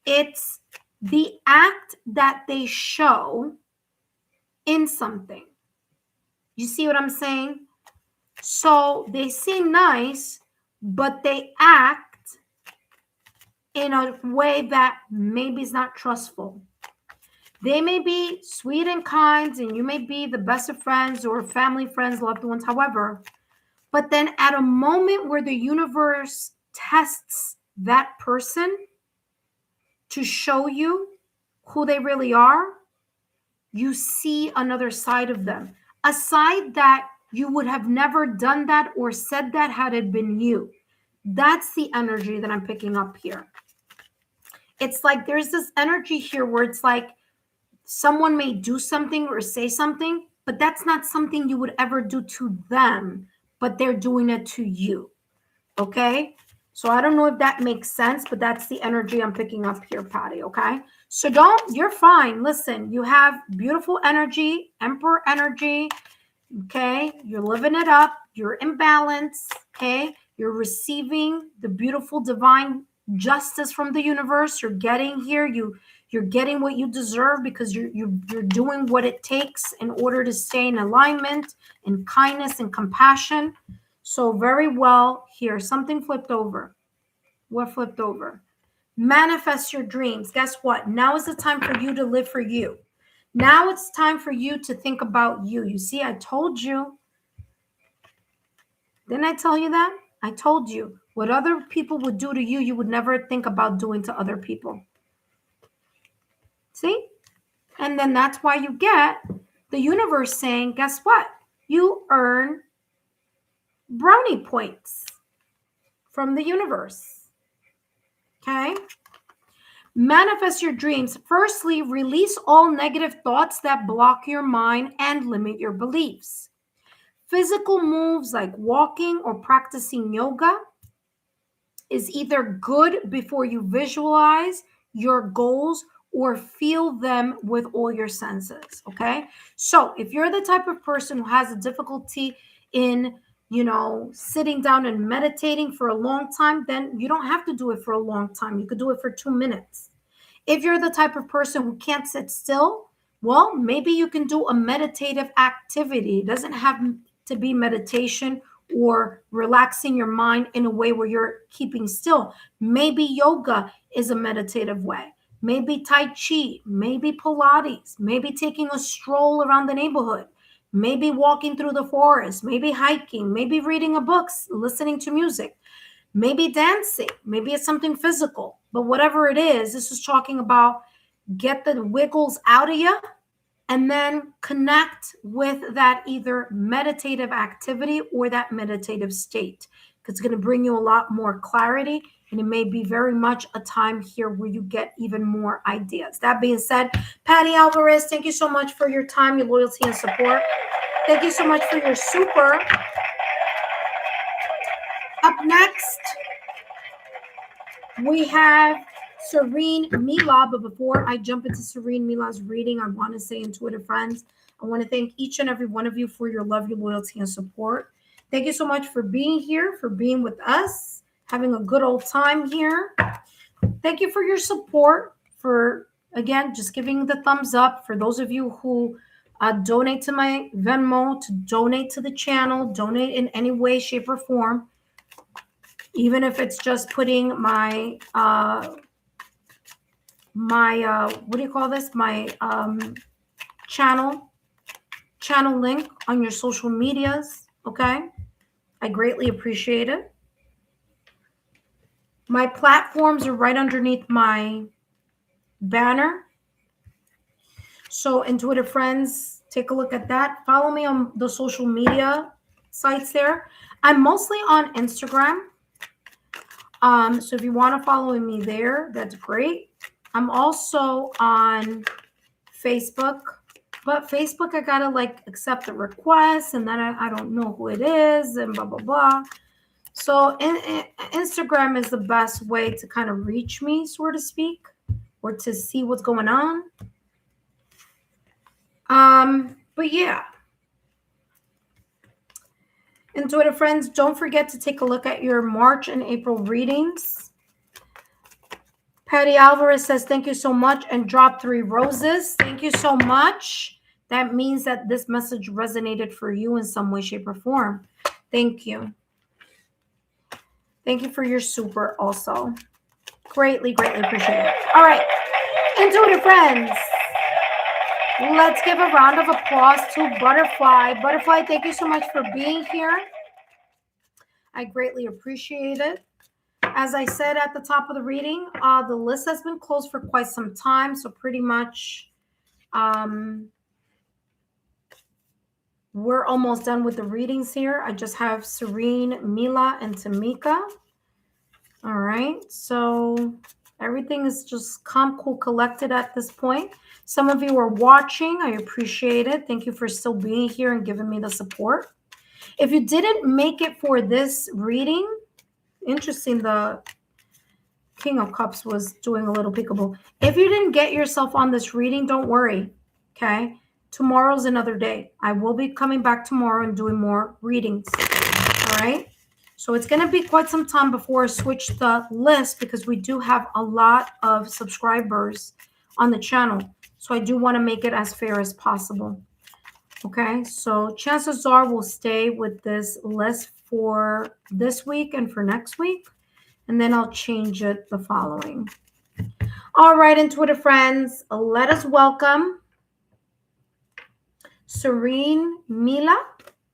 It's the act that they show in something. You see what I'm saying? So they seem nice, but they act in a way that maybe is not trustful. They may be sweet and kind, and you may be the best of friends or family, friends, loved ones, however. But then at a moment where the universe tests that person to show you who they really are, you see another side of them. A side that you would have never done that or said that had it been you. That's the energy that I'm picking up here. It's like there's this energy here where it's like someone may do something or say something, but that's not something you would ever do to them, but they're doing it to you. Okay? So I don't know if that makes sense, but that's the energy I'm picking up here, Patty. Okay? So you're fine. Listen, you have beautiful energy, Emperor energy. Okay? You're living it up. You're in balance. Okay? You're receiving the beautiful divine justice from the universe. You're getting here. You're getting what you deserve because you're doing what it takes in order to stay in alignment and kindness and compassion. So very well here. Something flipped over. What flipped over? Manifest your dreams. Guess what? Now is the time for you to live for you. Now it's time for you to think about you. You see, I told you. Didn't I tell you that? I told you. What other people would do to you, you would never think about doing to other people. See? And then that's why you get the universe saying, guess what? You earn brownie points from the universe. Okay? Manifest your dreams. Firstly, release all negative thoughts that block your mind and limit your beliefs. Physical moves like walking or practicing yoga is either good before you visualize your goals or feel them with all your senses, okay? So if you're the type of person who has a difficulty in, sitting down and meditating for a long time, then you don't have to do it for a long time. You could do it for 2 minutes. If you're the type of person who can't sit still, well, maybe you can do a meditative activity. It doesn't have to be meditation or relaxing your mind in a way where you're keeping still. Maybe yoga is a meditative way. Maybe Tai Chi, maybe Pilates, maybe taking a stroll around the neighborhood, maybe walking through the forest, maybe hiking, maybe reading a book, listening to music, maybe dancing, maybe it's something physical. But whatever it is, this is talking about get the wiggles out of you and then connect with that either meditative activity or that meditative state, because it's going to bring you a lot more clarity, and it may be very much a time here where you get even more ideas. That being said, Patty Alvarez, thank you so much for your time, your loyalty, and support. Thank you so much for your super. Up next, we have Serene Mila. But before I jump into Serene Mila's reading, I want to say, intuitive friends, I want to thank each and every one of you for your love, your loyalty, and support. Thank you so much for being here, for being with us, having a good old time here. Thank you for your support, for, again, just giving the thumbs up. For those of you who donate to my Venmo, to donate to the channel, donate in any way, shape, or form, even if it's just putting my what do you call this? My channel link on your social medias. Okay, I greatly appreciate it. My platforms are right underneath my banner. So intuitive friends, take a look at that. Follow me on the social media sites there. I'm mostly on Instagram. So if you want to follow me there, that's great. I'm also on Facebook, but Facebook, I gotta like accept the request, and then I don't know who it is, and blah, blah, blah. So Instagram is the best way to kind of reach me, so to speak, or to see what's going on. But yeah. Intuitive friends, don't forget to take a look at your March and April readings. Patty Alvarez says, thank you so much, and drop 3 roses. Thank you so much. That means that this message resonated for you in some way, shape, or form. Thank you. Thank you for your super also. Greatly, greatly appreciate it. All right, intuitive friends, let's give a round of applause to Butterfly. Butterfly, thank you so much for being here. I greatly appreciate it. As I said at the top of the reading, the list has been closed for quite some time. So pretty much we're almost done with the readings here. I just have Serene, Mila, and Tamika. All right. So everything is just calm, cool, collected at this point. Some of you are watching. I appreciate it. Thank you for still being here and giving me the support. If you didn't make it for this reading, interesting, the King of Cups was doing a little peekaboo. If you didn't get yourself on this reading, don't worry, okay? Tomorrow's another day. I will be coming back tomorrow and doing more readings, all right? So it's going to be quite some time before I switch the list, because we do have a lot of subscribers on the channel. So I do want to make it as fair as possible, okay? So chances are we'll stay with this list for this week and for next week, and then I'll change it the following. All right, intuitive friends, let us welcome Serene Mila.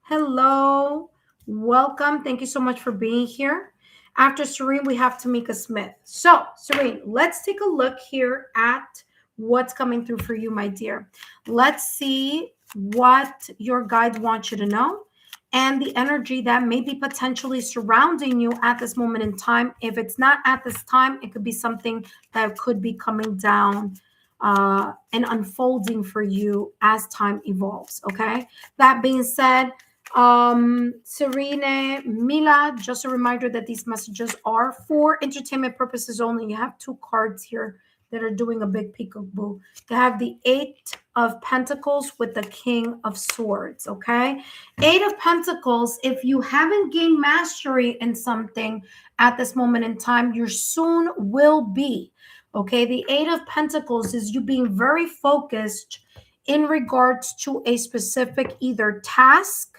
Hello, welcome. Thank you so much for being here. After Serene, we have Tamika Smith. So, Serene, let's take a look here at what's coming through for you, my dear. Let's see what your guides want you to know, and the energy that may be potentially surrounding you at this moment in time. If it's not at this time, it could be something that could be coming down and unfolding for you as time evolves, okay? That being said, Serene, Mila, just a reminder that these messages are for entertainment purposes only. You have 2 cards here that are doing a big peekaboo. They have the 8 of Pentacles with the King of Swords, okay? 8 of Pentacles, if you haven't gained mastery in something at this moment in time, you soon will be, okay? The 8 of Pentacles is you being very focused in regards to a specific either task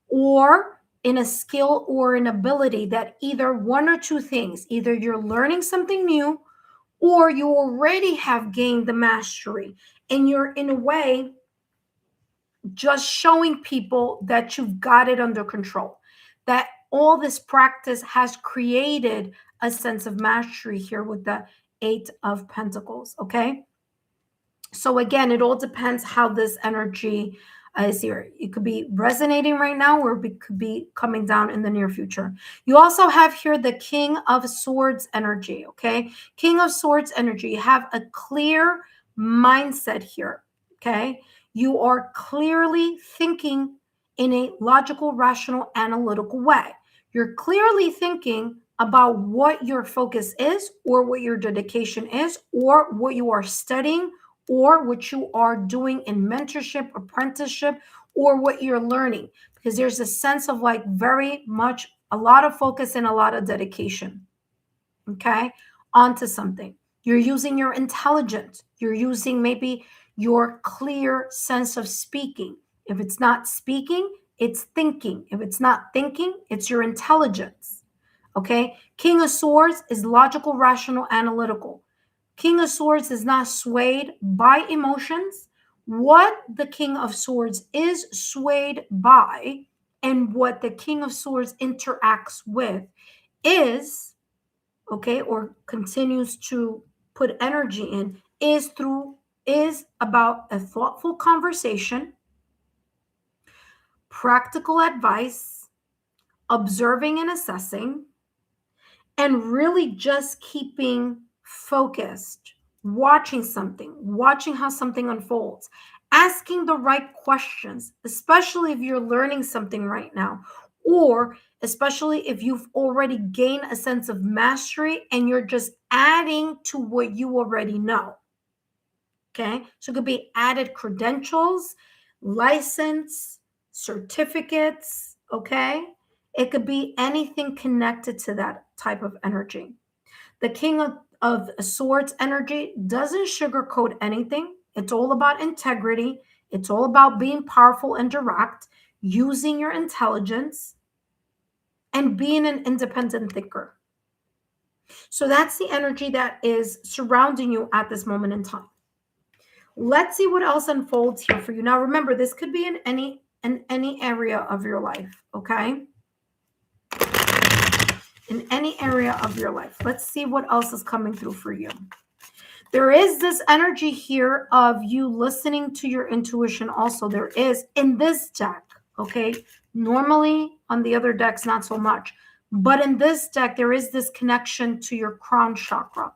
or in a skill or an ability that either one or 2 things, either you're learning something new or you already have gained the mastery, and you're in a way just showing people that you've got it under control, that all this practice has created a sense of mastery here with the 8 of Pentacles, okay? So again, it all depends how this energy is here. It could be resonating right now, or it could be coming down in the near future. You also have here the King of Swords energy, okay? King of Swords energy. You have a clear mindset here, okay? You are clearly thinking in a logical, rational, analytical way. You're clearly thinking about what your focus is, or what your dedication is, or what you are studying, or what you are doing in mentorship, apprenticeship, or what you're learning. Because there's a sense of like very much a lot of focus and a lot of dedication, okay, onto something. You're using your intelligence. You're using maybe your clear sense of speaking. If it's not speaking, it's thinking. If it's not thinking, it's your intelligence. Okay? King of Swords is logical, rational, analytical. King of Swords is not swayed by emotions. What the King of Swords is swayed by, and what the King of Swords interacts with, is, okay, or continues to put energy in, is about a thoughtful conversation, practical advice, observing and assessing, and really just keeping focused, watching something, watching how something unfolds, asking the right questions, especially if you're learning something right now, or especially if you've already gained a sense of mastery and you're just adding to what you already know. Okay, so it could be added credentials, license, certificates. Okay, it could be anything connected to that type of energy. The King of Swords energy doesn't sugarcoat anything. It's all about integrity. It's all about being powerful and direct, using your intelligence, and being an independent thinker. So that's the energy that is surrounding you at this moment in time. Let's see what else unfolds here for you. Now, remember, this could be in any area of your life, okay? In any area of your life. Let's see what else is coming through for you. There is this energy here of you listening to your intuition also. There is in this deck, okay? Normally on the other decks, not so much. But in this deck, there is this connection to your crown chakra.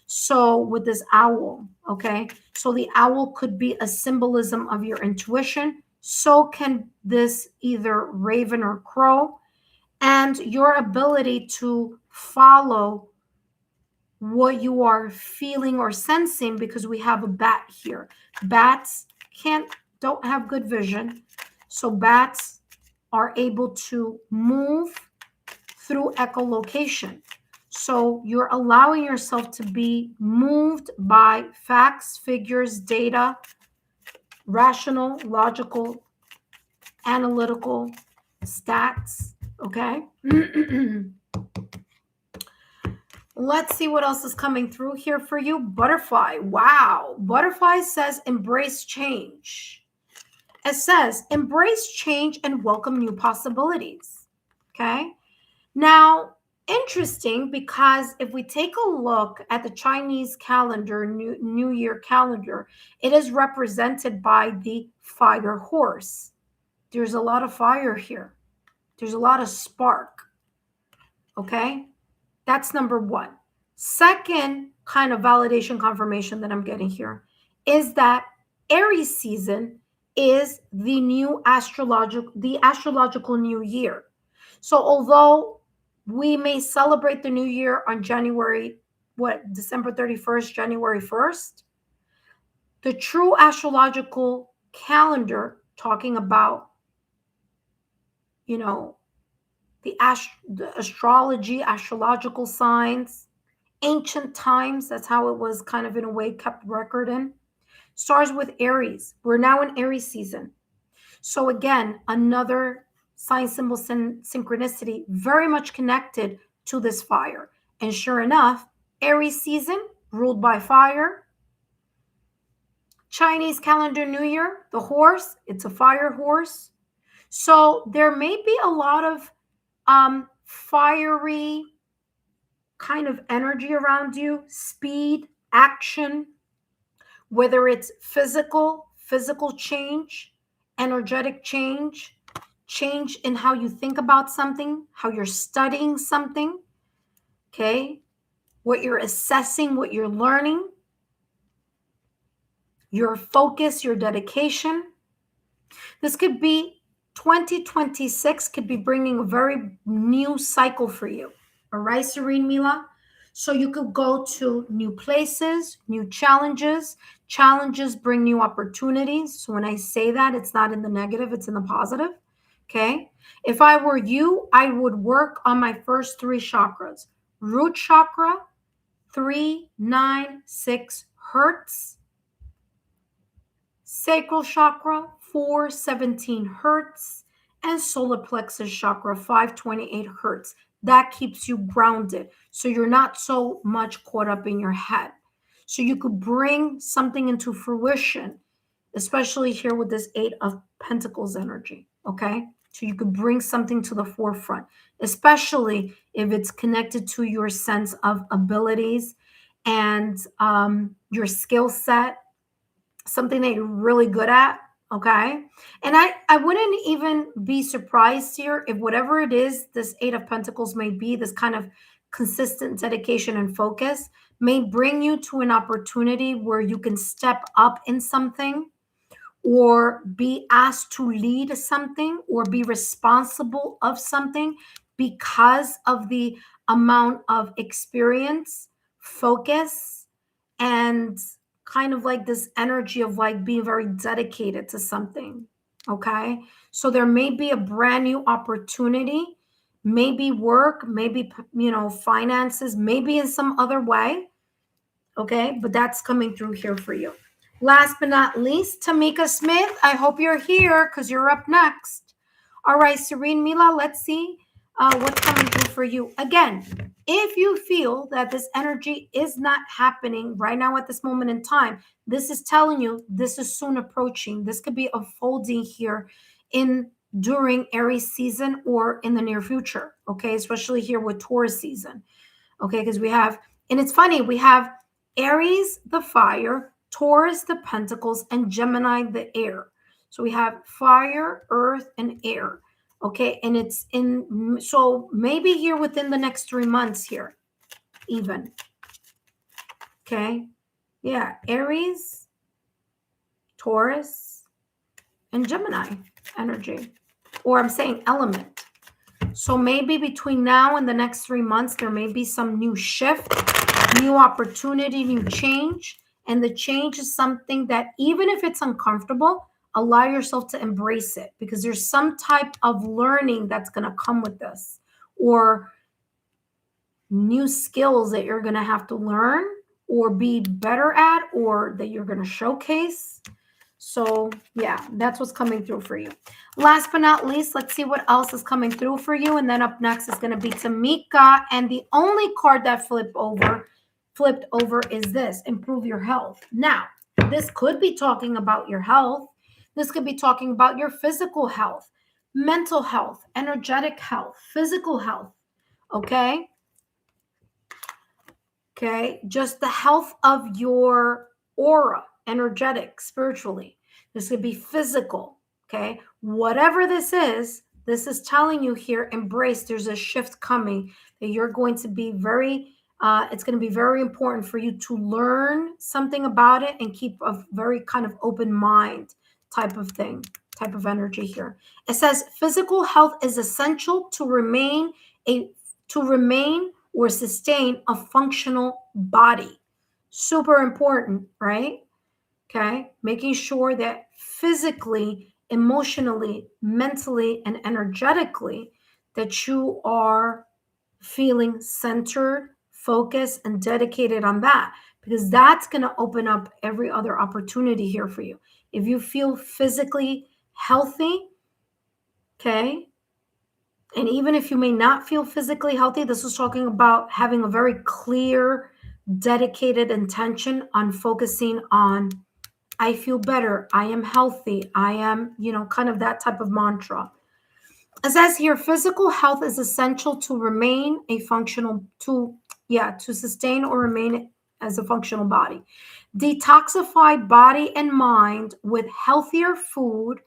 So with this owl, okay? So the owl could be a symbolism of your intuition. So can this either raven or crow. And your ability to follow what you are feeling or sensing, because we have a bat here. Bats don't have good vision. So bats are able to move through echolocation. So you're allowing yourself to be moved by facts, figures, data, rational, logical, analytical, stats, okay? Let's see what else is coming through here for you. Butterfly. Wow. Butterfly says embrace change. It says embrace change and welcome new possibilities. Okay. Now, interesting, because if we take a look at the Chinese calendar, New Year calendar, it is represented by the fire horse. There's a lot of fire here. There's a lot of spark. Okay. That's number one. Second kind of validation confirmation that I'm getting here is that Aries season is the astrological new year. So although we may celebrate the new year on December 31st, January 1st, the true astrological calendar, talking about, the astrology, astrological signs, ancient times, that's how it was kind of in a way kept record in, starts with Aries. We're now in Aries season. So again, another sign, symbol, synchronicity, very much connected to this fire. And sure enough, Aries season, ruled by fire. Chinese calendar New Year, the horse, it's a fire horse. So there may be a lot of fiery kind of energy around you, speed, action, whether it's physical change, energetic change in how you think about something, how you're studying something, okay, what you're assessing, what you're learning, your focus, your dedication. This could be 2026 could be bringing a very new cycle for you, All right, Serene Mila? So you could go to new places, new challenges. Challenges bring new opportunities. So when I say that, it's not in the negative, it's in the positive. Okay. If I were you, I would work on my first three chakras: root chakra, 396 hertz; sacral chakra, 417 hertz; and solar plexus chakra, 528 hertz. That keeps you grounded, so you're not so much caught up in your head. So you could bring something into fruition, especially here with this Eight of Pentacles energy, okay? So you could bring something to the forefront, especially if it's connected to your sense of abilities and your skill set, something that you're really good at, okay? And I wouldn't even be surprised here if whatever it is this Eight of Pentacles may be, this kind of consistent dedication and focus may bring you to an opportunity where you can step up in something, or be asked to lead something, or be responsible of something, because of the amount of experience, focus, and kind of like this energy of like being very dedicated to something. Okay. So there may be a brand new opportunity, maybe work, maybe, finances, maybe in some other way. Okay. But that's coming through here for you. Last but not least, Tamika Smith, I hope you're here because you're up next. All right, Serene Mila, let's see what's coming through for you. Again, if you feel that this energy is not happening right now at this moment in time, this is telling you this is soon approaching. This could be unfolding here during Aries season or in the near future, okay? Especially here with Taurus season, okay? Because and it's funny, we have Aries, the fire, Taurus, the pentacles, and Gemini, the air. So we have fire, earth, and air. Okay. And so maybe here within the next 3 months here, even. Okay. Yeah. Aries, Taurus, and Gemini energy. Or I'm saying element. So maybe between now and the next 3 months, there may be some new shift, new opportunity, new change. And the change is something that, even if it's uncomfortable, allow yourself to embrace it, because there's some type of learning that's going to come with this, or new skills that you're going to have to learn or be better at, or that you're going to showcase. So yeah, that's what's coming through for you. Last but not least, let's see what else is coming through for you. And then up next is going to be Tamika. And the only card that flipped over is this: improve your health. Now, this could be talking about your health. This could be talking about your physical health, mental health, energetic health, physical health. Okay. Okay. Just the health of your aura, energetic, spiritually. This could be physical. Okay. Whatever this is telling you here, embrace, there's a shift coming, that you're going to be it's going to be very important for you to learn something about it and keep a very kind of open mind type of thing, type of energy here. It says physical health is essential to remain or sustain a functional body. Super important, right? Okay. Making sure that physically, emotionally, mentally, and energetically, that you are feeling centered, focused, and dedicated on that, because that's going to open up every other opportunity here for you. If you feel physically healthy, okay, and even if you may not feel physically healthy, this is talking about having a very clear, dedicated intention on focusing on, I feel better, I am healthy, I am, kind of that type of mantra. It says here, physical health is essential to remain to sustain or remain as a functional body. Detoxify body and mind with healthier food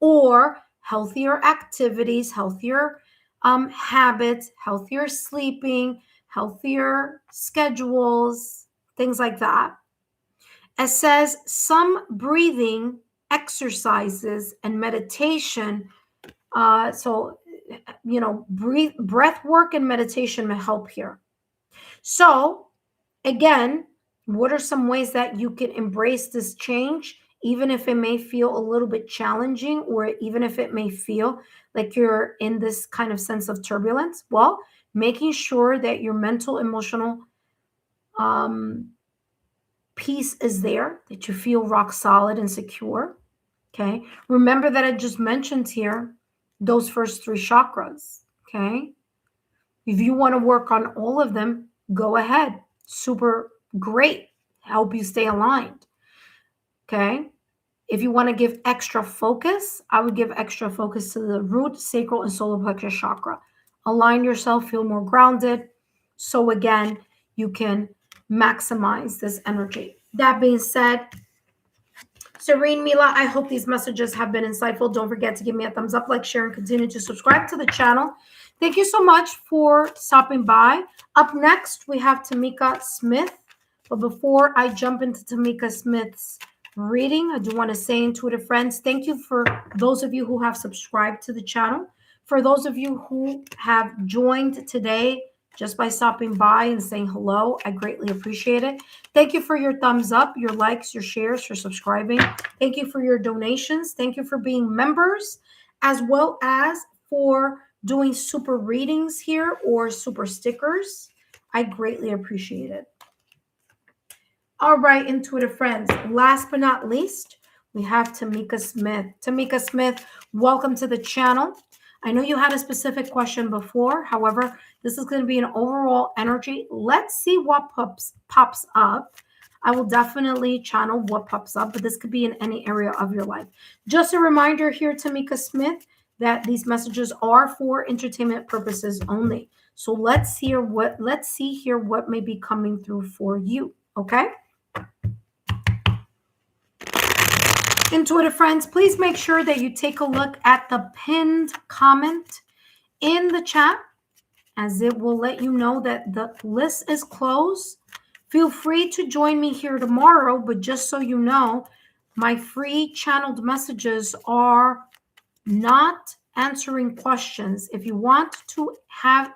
or healthier activities, healthier habits, healthier sleeping, healthier schedules, things like that. It says some breathing exercises and meditation. So breath work and meditation may help here. So again, what are some ways that you can embrace this change, even if it may feel a little bit challenging, or even if it may feel like you're in this kind of sense of turbulence? Well, making sure that your mental, emotional peace is there, that you feel rock solid and secure. Okay. Remember that I just mentioned here those first three chakras. Okay. If you want to work on all of them, go ahead. Super great. Help you stay aligned. Okay. If you want to give extra focus, I would give extra focus to the root, sacral, and solar plexus chakra. Align yourself, feel more grounded. So again, you can maximize this energy. That being said, Serene, Mila, I hope these messages have been insightful. Don't forget to give me a thumbs up, like, share, and continue to subscribe to the channel. Thank you so much for stopping by. Up next, we have Tamika Smith. But before I jump into Tamika Smith's reading, I do want to say, intuitive friends, thank you for those of you who have subscribed to the channel. For those of you who have joined today just by stopping by and saying hello, I greatly appreciate it. Thank you for your thumbs up, your likes, your shares, for subscribing. Thank you for your donations. Thank you for being members, as well as for doing super readings here or super stickers. I greatly appreciate it. All right, intuitive friends, last but not least, we have Tamika Smith. Tamika Smith, welcome to the channel. I know you had a specific question before. However, this is going to be an overall energy. Let's see what pops up. I will definitely channel what pops up, but this could be in any area of your life. Just a reminder here, Tamika Smith, that these messages are for entertainment purposes only. So let's see here what may be coming through for you. Okay? Intuitive friends, please make sure that you take a look at the pinned comment in the chat, as it will let you know that the list is closed. Feel free to join me here tomorrow, but just so you know, my free channeled messages are not answering questions. If you want to have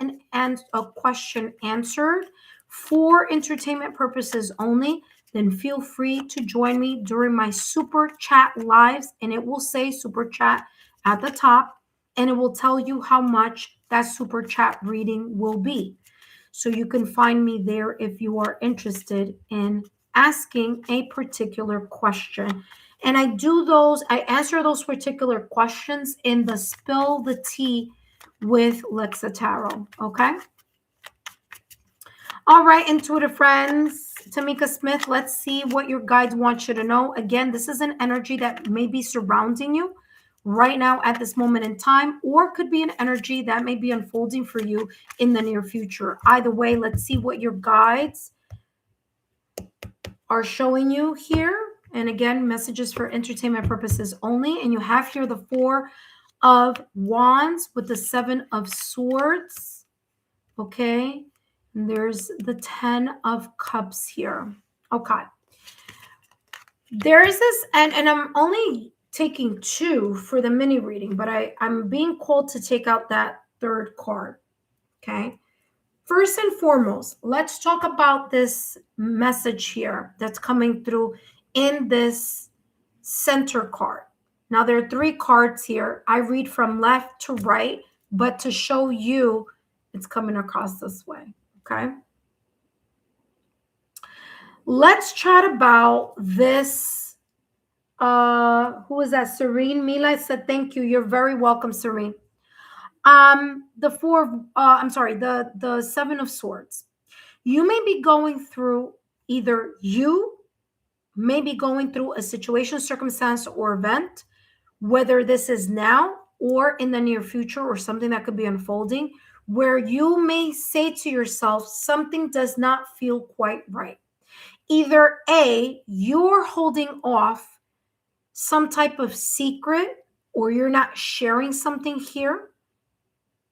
a question answered for entertainment purposes only, then feel free to join me during my super chat lives, and it will say super chat at the top, and it will tell you how much that super chat reading will be. So you can find me there if you are interested in asking a particular question. And I answer those particular questions in the Spill the Tea with Lexa Tarot. Okay? All right, intuitive friends. Tamika Smith, let's see what your guides want you to know. Again, this is an energy that may be surrounding you right now at this moment in time, or could be an energy that may be unfolding for you in the near future. Either way, let's see what your guides are showing you here. And again, messages for entertainment purposes only. And you have here the Four of Wands with the Seven of Swords. Okay. And there's the 10 of Cups here. Okay. There is this, and I'm only taking two for the mini reading, but I'm being called to take out that third card. Okay. First and foremost, let's talk about this message here that's coming through in this center card. Now, there are three cards here. I read from left to right, but to show you, it's coming across this way. Okay. Let's chat about this. Who is that? Serene. Mila said, thank you. You're very welcome, Serene. The Seven of Swords. You may be going through you may be going through a situation, circumstance, or event, whether this is now or in the near future or something that could be unfolding, where you may say to yourself, something does not feel quite right. Either A, you're holding off some type of secret, or you're not sharing something here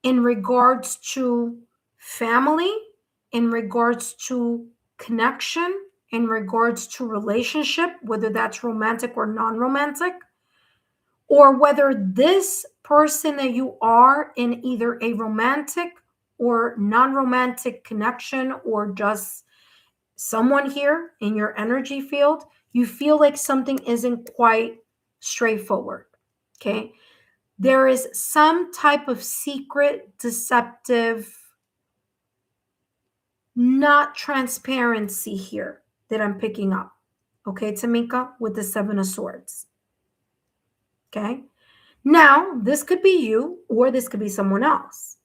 in regards to family, in regards to connection, in regards to relationship, whether that's romantic or non-romantic, or whether this person that you are in either a romantic or non-romantic connection, or just someone here in your energy field, you feel like something isn't quite straightforward. Okay. There is some type of secret, deceptive, not transparency here that I'm picking up. Okay, Tamika, with the Seven of Swords. Okay. Now, this could be you or this could be someone else.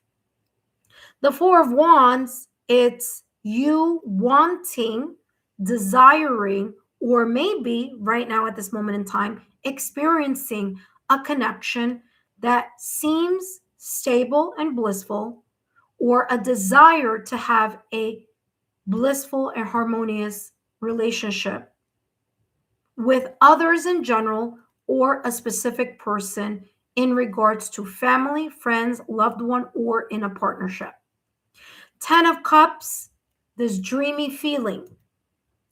The Four of Wands, it's you wanting, desiring, or maybe right now at this moment in time, experiencing a connection that seems stable and blissful, or a desire to have a blissful and harmonious relationship with others in general, or a specific person in regards to family, friends, loved one, or in a partnership. 10 of Cups, this dreamy feeling.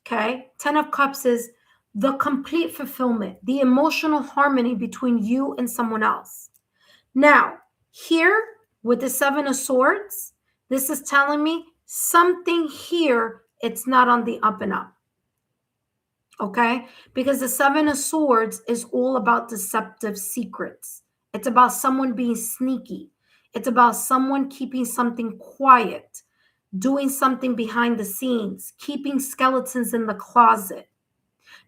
Okay. 10 of Cups is the complete fulfillment, the emotional harmony between you and someone else. Now, here with the Seven of Swords, this is telling me something here, it's not on the up and up. Okay? Because the Seven of Swords is all about deceptive secrets. It's about someone being sneaky. It's about someone keeping something quiet, doing something behind the scenes, keeping skeletons in the closet,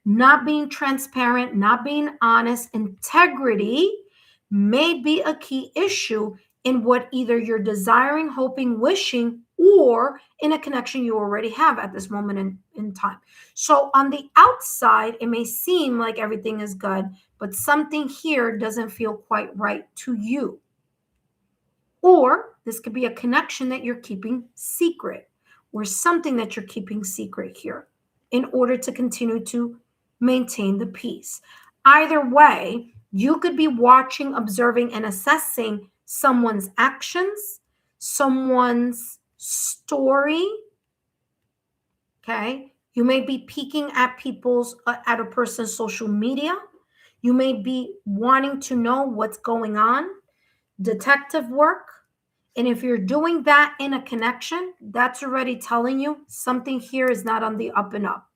not being transparent, not being honest. Integrity may be a key issue in what either you're desiring, hoping, wishing, or in a connection you already have at this moment in time. So on the outside, it may seem like everything is good, but something here doesn't feel quite right to you. Or this could be a connection that you're keeping secret, or something that you're keeping secret here in order to continue to maintain the peace. Either way, you could be watching, observing, and assessing someone's actions, someone's story. Okay. You may be peeking at at a person's social media. You may be wanting to know what's going on, detective work. And if you're doing that in a connection, that's already telling you something here is not on the up and up.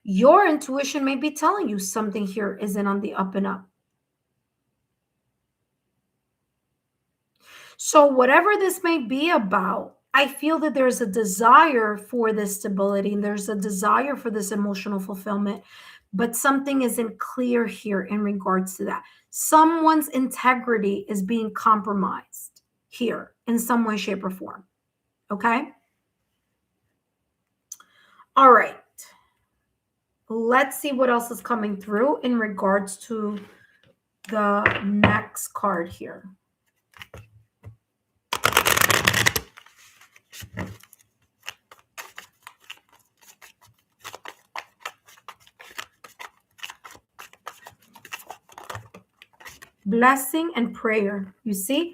Your intuition may be telling you something here isn't on the up and up. So whatever this may be about, I feel that there's a desire for this stability, and there's a desire for this emotional fulfillment, but something isn't clear here in regards to that. Someone's integrity is being compromised here in some way, shape, or form. Okay? All right. Let's see what else is coming through in regards to the next card here. Blessing and prayer. You see,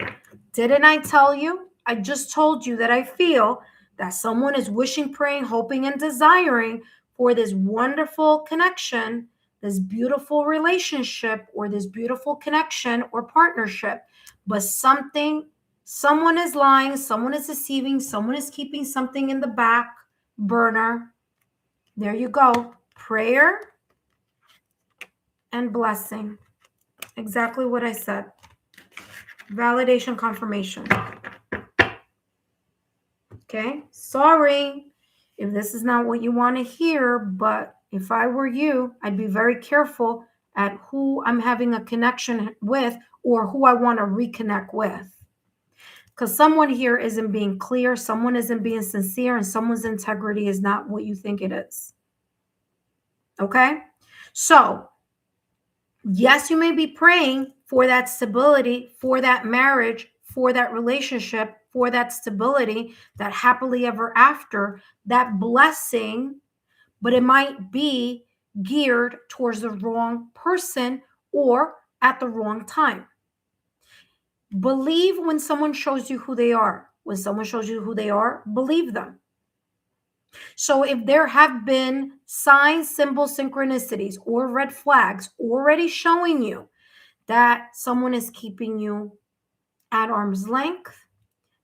didn't I tell you? I just told you that I feel that someone is wishing, praying, hoping, and desiring for this wonderful connection, this beautiful relationship, or this beautiful connection or partnership. But someone is lying, someone is deceiving, someone is keeping something in the back burner. There you go. Prayer and blessing. Exactly what I said. Validation, confirmation. Okay, sorry if this is not what you want to hear, but if I were you, I'd be very careful at who I'm having a connection with or who I want to reconnect with. Because someone here isn't being clear, someone isn't being sincere, and someone's integrity is not what you think it is. Okay, so yes, you may be praying for that stability, for that marriage, for that relationship, for that stability, that happily ever after, that blessing, but it might be geared towards the wrong person or at the wrong time. Believe when someone shows you who they are. When someone shows you who they are, believe them. So if there have been signs, symbols, synchronicities, or red flags already showing you that someone is keeping you at arm's length,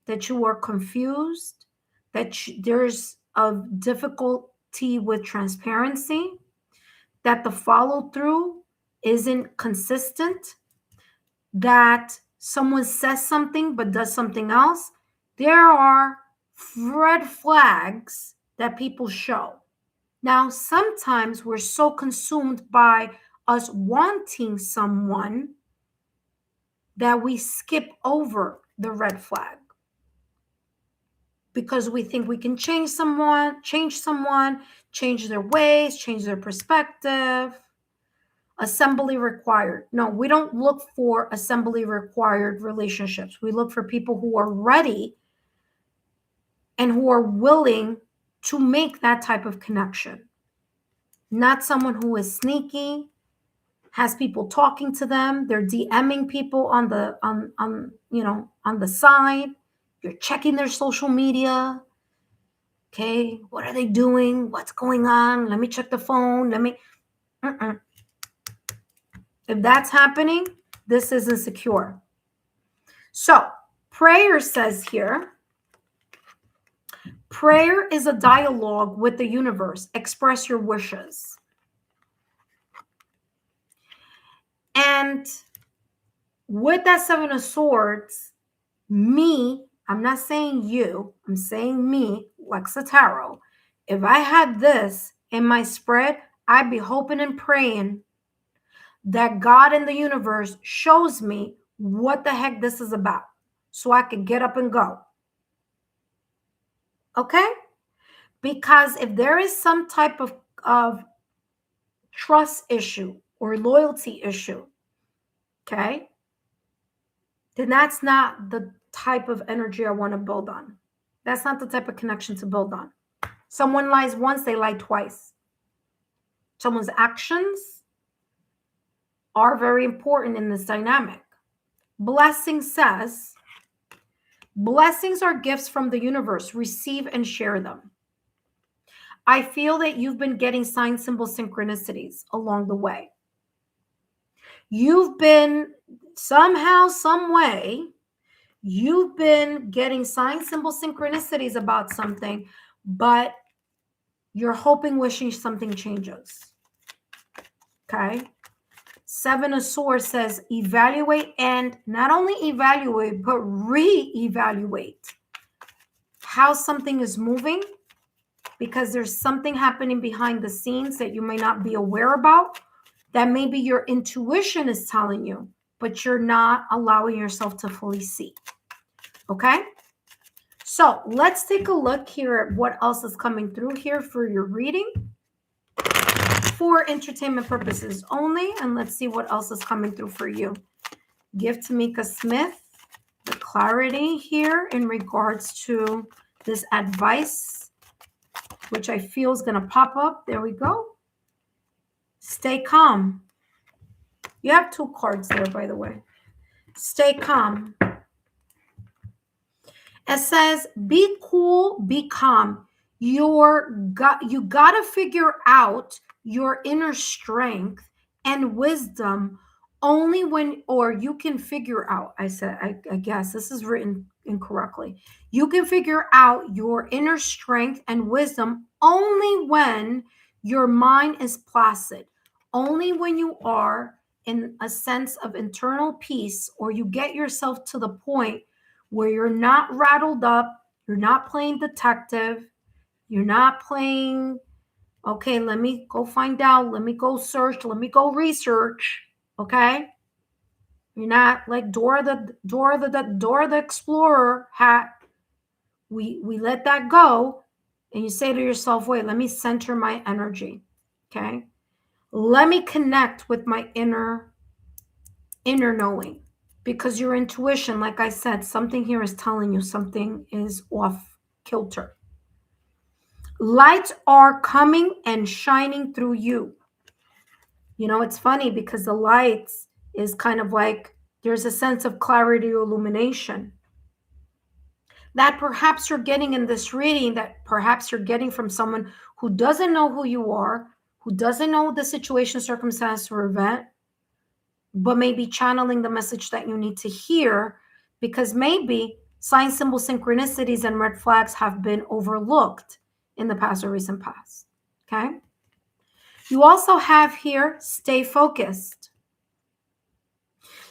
that you are confused, that there's a difficulty with transparency, that the follow through isn't consistent, that someone says something but does something else, there are red flags that people show. Now, sometimes we're so consumed by us wanting someone that we skip over the red flag because we think we can change someone, change their ways, change their perspective. Assembly required. No, we don't look for assembly required relationships. We look for people who are ready and who are willing to make that type of connection. Not someone who is sneaky, has people talking to them, they're DMing people on the side, you're checking their social media. Okay, what are they doing? What's going on? Let me check the phone. If that's happening, this isn't secure. So, prayer says here, prayer is a dialogue with the universe. Express your wishes. And with that Seven of Swords, I'm not saying you, I'm saying me, Lexa Tarot. If I had this in my spread, I'd be hoping and praying that God in the universe shows me what the heck this is about so I could get up and go. Okay? Because if there is some type of trust issue or loyalty issue, okay, then that's not the type of energy I want to build on. That's not the type of connection to build on. Someone lies once, they lie twice. Someone's actions are very important in this dynamic. Blessing says, blessings are gifts from the universe. Receive and share them. I feel that you've been getting sign, symbol, synchronicities along the way. You've been somehow, some way, you've been getting sign, symbol, synchronicities about something, but you're hoping, wishing something changes. Okay? Seven of Swords says evaluate, and not only evaluate, but re-evaluate how something is moving, because there's something happening behind the scenes that you may not be aware about, that maybe your intuition is telling you, but you're not allowing yourself to fully see. Okay? So let's take a look here at what else is coming through here for your reading. For entertainment purposes only, and let's see what else is coming through for you. Give Tamika Smith the clarity here in regards to this advice, which I feel is going to pop up. There we go. Stay calm. You have two cards there, by the way. Stay calm. It says, be cool, be calm. You gotta figure out your inner strength and wisdom only when, or you can figure out, I guess this is written incorrectly. You can figure out your inner strength and wisdom only when your mind is placid, only when you are in a sense of internal peace, or you get yourself to the point where you're not rattled up, you're not playing detective, you're not playing, okay, let me go find out, let me go search, let me go research, okay? You're not like Dora the Explorer hat. We let that go, and you say to yourself, wait, let me center my energy, okay? Let me connect with my inner knowing. Because your intuition, like I said, something here is telling you something is off kilter. Lights are coming and shining through you. You know, it's funny because the lights is kind of like there's a sense of clarity or illumination. that perhaps you're getting in this reading, that perhaps you're getting from someone who doesn't know who you are, who doesn't know the situation, circumstance, or event, but maybe channeling the message that you need to hear, because maybe sign, symbol, synchronicities, and red flags have been overlooked in the past or recent past. Okay. You also have here, stay focused.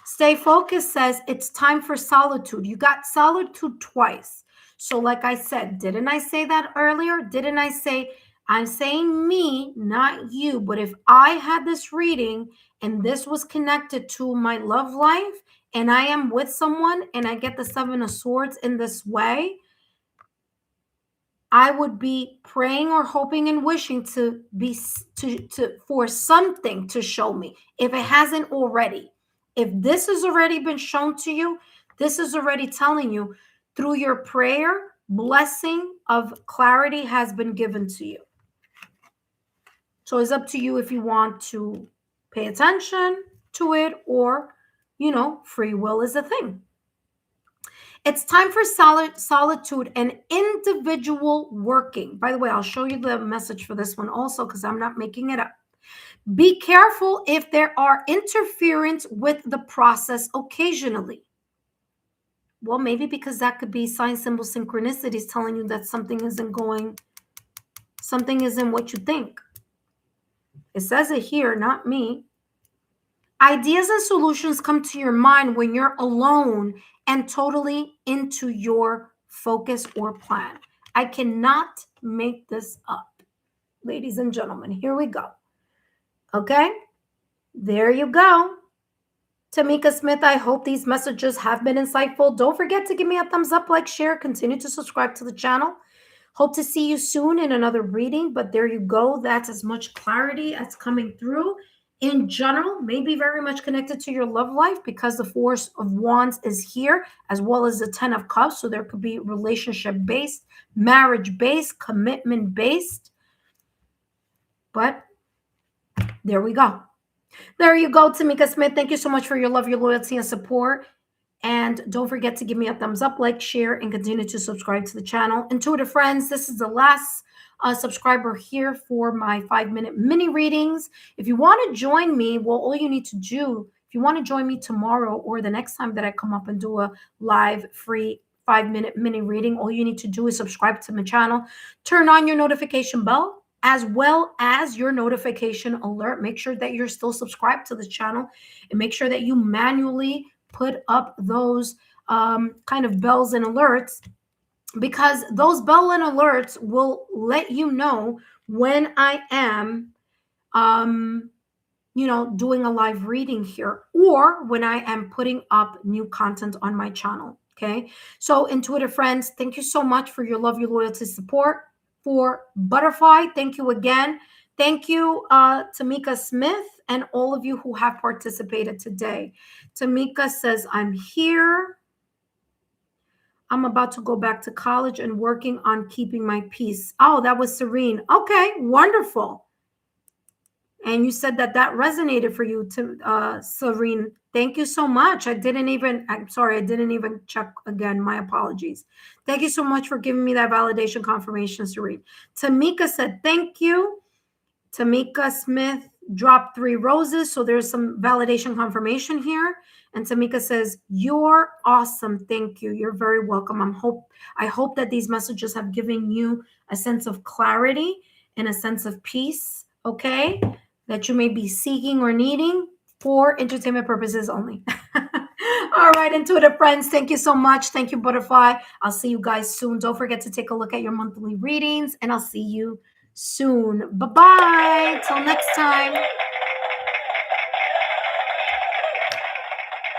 Stay focused says it's time for solitude. You got solitude twice. So like I said, didn't I say that earlier? Didn't I say, I'm saying me, not you, but if I had this reading and this was connected to my love life and I am with someone and I get the Seven of Swords in this way, I would be praying or hoping and wishing to be for something to show me, if it hasn't already. If this has already been shown to you, this is already telling you through your prayer, blessing of clarity has been given to you. So it's up to you if you want to pay attention to it, or, free will is a thing. It's time for solitude and individual working. By the way, I'll show you the message for this one also, because I'm not making it up. Be careful if there are interference with the process occasionally. Well, maybe because that could be sign, symbol, synchronicities telling you that something isn't what you think. It says it here, not me. Ideas and solutions come to your mind when you're alone and totally into your focus or plan. I cannot make this up. Ladies and gentlemen, here we go. Okay? There you go. Tamika Smith, I hope these messages have been insightful. Don't forget to give me a thumbs up, like, share, continue to subscribe to the channel. Hope to see you soon in another reading, but there you go. That's as much clarity as coming through. In general, may be very much connected to your love life, because the Four of Wands is here, as well as the Ten of Cups. So there could be relationship-based, marriage-based, commitment-based. But there we go. There you go, Tamika Smith. Thank you so much for your love, your loyalty, and support. And don't forget to give me a thumbs up, like, share, and continue to subscribe to the channel. Intuitive friends, this is the last subscriber here for my 5-minute mini readings. If you want to join me, well, all you need to do, if you want to join me tomorrow or the next time that I come up and do a live free 5-minute mini reading, all you need to do is subscribe to my channel, turn on your notification bell, as well as your notification alert. Make sure that you're still subscribed to the channel, and make sure that you manually put up those kind of bells and alerts, because those bell and alerts will let you know when I am, doing a live reading here, or when I am putting up new content on my channel. Okay. So intuitive friends, thank you so much for your love, your loyalty, support. For Butterfly, thank you again. Thank you, Tamika Smith, and all of you who have participated today. Tamika says, I'm here. I'm about to go back to college and working on keeping my peace. Oh, that was Serene. Okay, wonderful. And you said that resonated for you, Serene. Thank you so much. I'm sorry, I didn't even check again. My apologies. Thank you so much for giving me that validation confirmation, Serene. Tamika said, thank you. Tamika Smith dropped 3 roses. So there's some validation confirmation here. And Tamika says, you're awesome. Thank you. You're very welcome. I hope that these messages have given you a sense of clarity and a sense of peace, okay, that you may be seeking or needing for entertainment purposes only. All right, intuitive friends, thank you so much. Thank you, Butterfly. I'll see you guys soon. Don't forget to take a look at your monthly readings, and I'll see you soon. Bye-bye. Till next time.